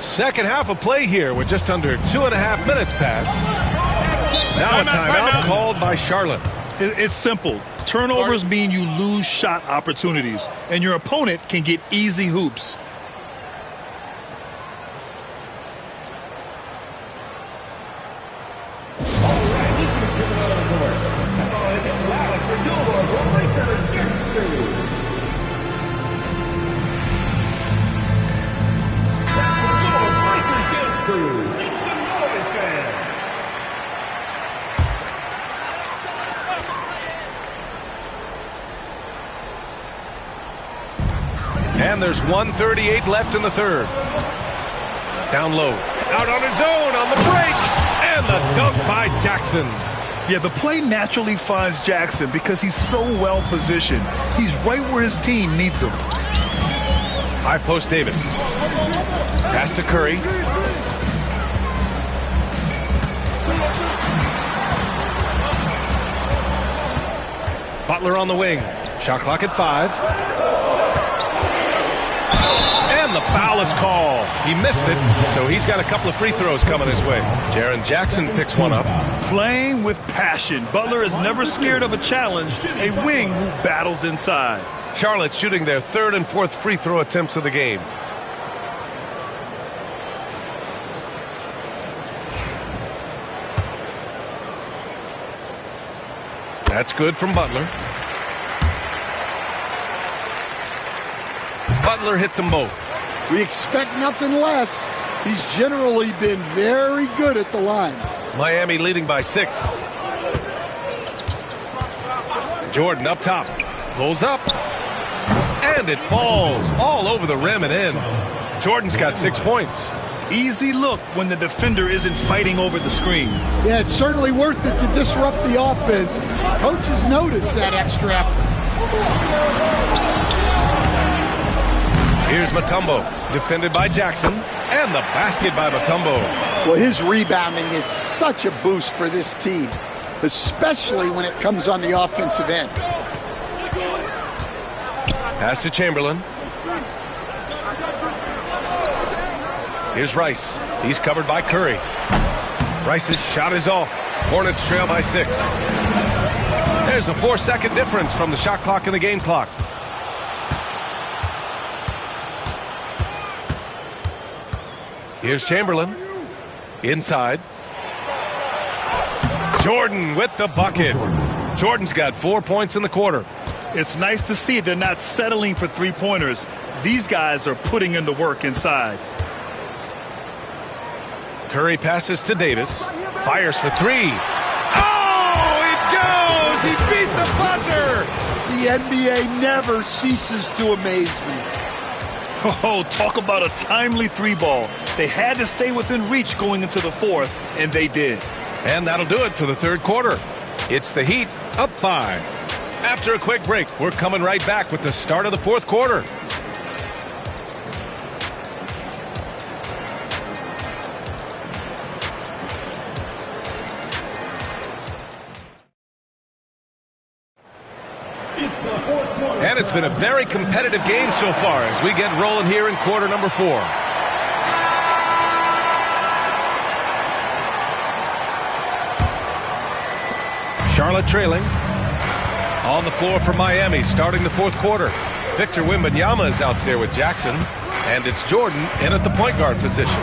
Second half of play here with just under 2.5 minutes passed. Now a timeout called by Charlotte. It's simple. Turnovers mean you lose shot opportunities, and your opponent can get easy hoops. And there's 1:38 left in the third. Down low. Out on his own on the break. And the dunk by Jackson. Yeah, the play naturally finds Jackson because he's so well positioned. He's right where his team needs him. High post Davis. Pass to Curry. Butler on the wing. Shot clock at 5. And the foul is called. He missed it, so he's got a couple of free throws coming his way. Jaren Jackson picks one up. Playing with passion. Butler is never scared of a challenge, a wing who battles inside. Charlotte shooting their third and fourth free throw attempts of the game. That's good from Butler. Butler hits them both. We expect nothing less. He's generally been very good at the line. Miami leading by 6. Jordan up top. Pulls up. And it falls all over the rim and in. Jordan's got 6 points. Easy look when the defender isn't fighting over the screen. Yeah, it's certainly worth it to disrupt the offense. Coaches notice that extra effort. Here's Mutombo, defended by Jackson, and the basket by Mutombo. Well, his rebounding is such a boost for this team, especially when it comes on the offensive end. Pass to Chamberlain. Here's Rice. He's covered by Curry. Rice's shot is off. Hornets trail by 6. There's a 4-second difference from the shot clock and the game clock. Here's Chamberlain. Inside. Jordan with the bucket. Jordan's got 4 points in the quarter. It's nice to see they're not settling for three-pointers. These guys are putting in the work inside. Curry passes to Davis. Fires for 3. Oh, it goes! He beat the buzzer! The NBA never ceases to amaze me. Oh, talk about a timely three ball. They had to stay within reach going into the fourth, and they did. And that'll do it for the third quarter. It's the Heat up 5. After a quick break, we're coming right back with the start of the fourth quarter. And it's been a very competitive game so far as we get rolling here in quarter number 4. Charlotte trailing. On the floor for Miami starting the fourth quarter. Victor Wembanyama is out there with Jackson. And it's Jordan in at the point guard position.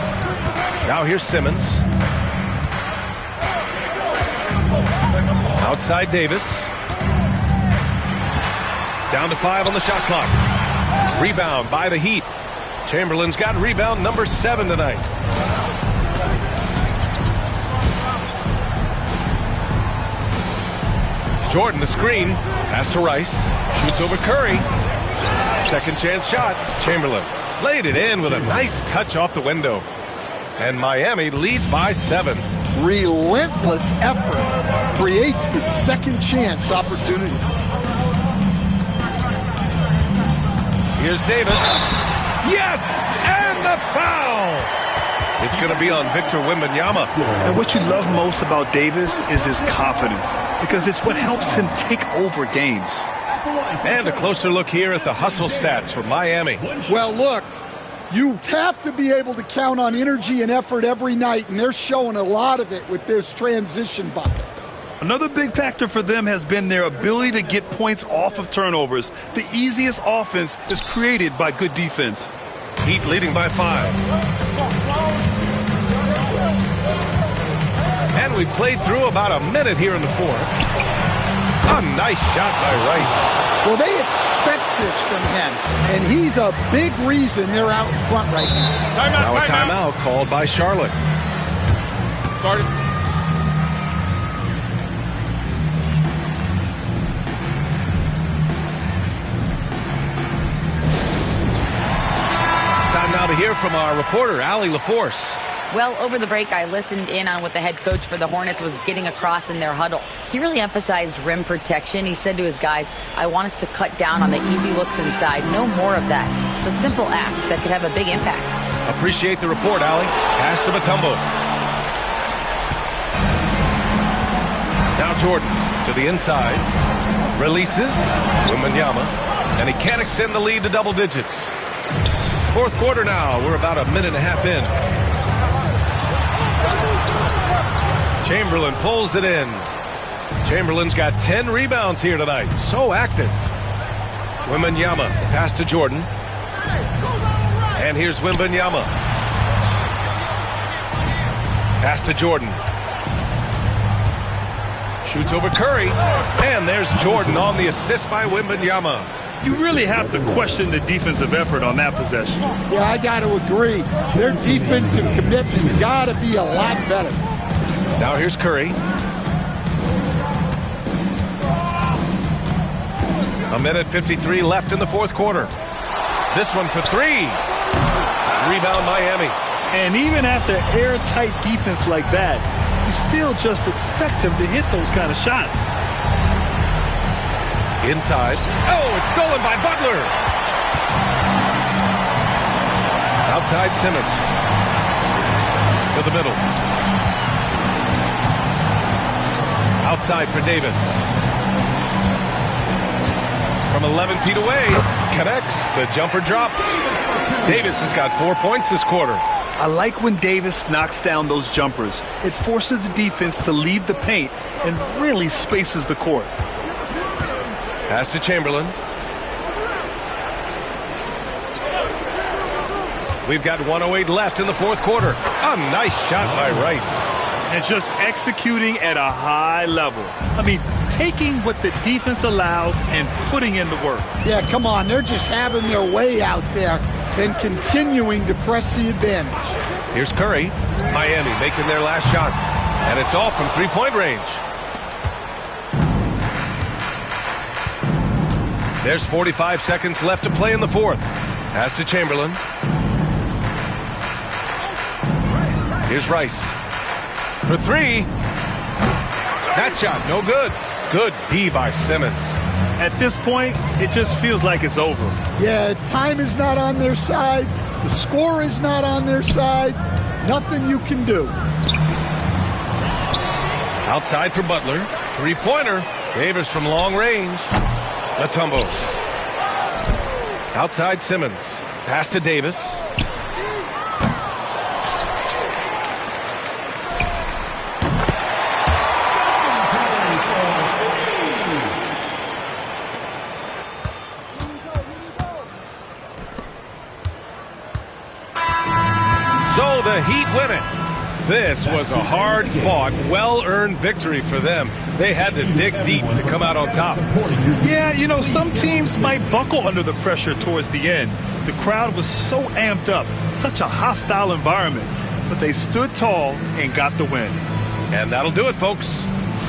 Now here's Simmons. Outside Davis. Down to 5 on the shot clock. Rebound by the Heat. Chamberlain's got rebound number 7 tonight. Jordan the screen. Pass to Rice. Shoots over Curry. Second chance shot. Chamberlain laid it in with a nice touch off the window. And Miami leads by 7. Relentless effort creates the second chance opportunity. Here's Davis. Yes! And the foul! It's going to be on Victor Wembanyama. And what you love most about Davis is his confidence, because it's what helps him take over games. And a closer look here at the hustle stats for Miami. Well, look, you have to be able to count on energy and effort every night, and they're showing a lot of it with their transition buckets. Another big factor for them has been their ability to get points off of turnovers. The easiest offense is created by good defense. Heat leading by 5. And we played through about a minute here in the fourth. A nice shot by Rice. Well, they expect this from him, and he's a big reason they're out in front right now. Now a timeout called by Charlotte. Guarded. Time now to hear from our reporter, Allie LaForce. Well, over the break, I listened in on what the head coach for the Hornets was getting across in their huddle. He really emphasized rim protection. He said to his guys, I want us to cut down on the easy looks inside. No more of that. It's a simple ask that could have a big impact. Appreciate the report, Allie. Pass to Mutombo. Now Jordan to the inside. Releases. Wembanyama. And he can't extend the lead to double digits. Fourth quarter now. We're about a minute and a half in. Chamberlain pulls it in. Chamberlain's got 10 rebounds here tonight. So active. Wembanyama, pass to Jordan. And here's Wembanyama. Pass to Jordan. Shoots over Curry. And there's Jordan on the assist by Wembanyama. You really have to question the defensive effort on that possession. Yeah, I got to agree. Their defensive commitment's got to be a lot better. Now here's Curry. A minute 53 left in the fourth quarter. This one for 3. Rebound Miami. And even after airtight defense like that, you still just expect him to hit those kind of shots. Inside. Oh, it's stolen by Butler. Outside Simmons. To the middle. Outside for Davis. From 11 feet away. Connects. The jumper drops. Davis has got 4 points this quarter. I like when Davis knocks down those jumpers. It forces the defense to leave the paint and really spaces the court. Pass to Chamberlain. We've got 1:08 left in the fourth quarter. A nice shot by Rice. And just executing at a high level. I mean, taking what the defense allows and putting in the work. Yeah, come on. They're just having their way out there and continuing to press the advantage. Here's Curry. Miami making their last shot. And it's off from three-point range. There's 45 seconds left to play in the fourth. Pass to Chamberlain. Here's Rice. For 3. That shot, no good. Good D by Simmons. At this point, it just feels like it's over. Yeah, time is not on their side. The score is not on their side. Nothing you can do. Outside for Butler. Three-pointer. Davis from long range. Latumbo. Outside Simmons. Pass to Davis. So the Heat win it. This was a hard-fought, well-earned victory for them. They had to dig deep to come out on top. Yeah, you know, some teams might buckle under the pressure towards the end. The crowd was so amped up, such a hostile environment, but they stood tall and got the win. And that'll do it, folks.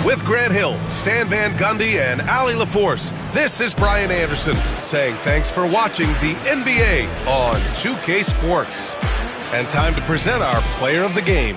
With Grant Hill, Stan Van Gundy, and Allie LaForce, this is Brian Anderson saying thanks for watching the NBA on 2K Sports. And time to present our player of the game.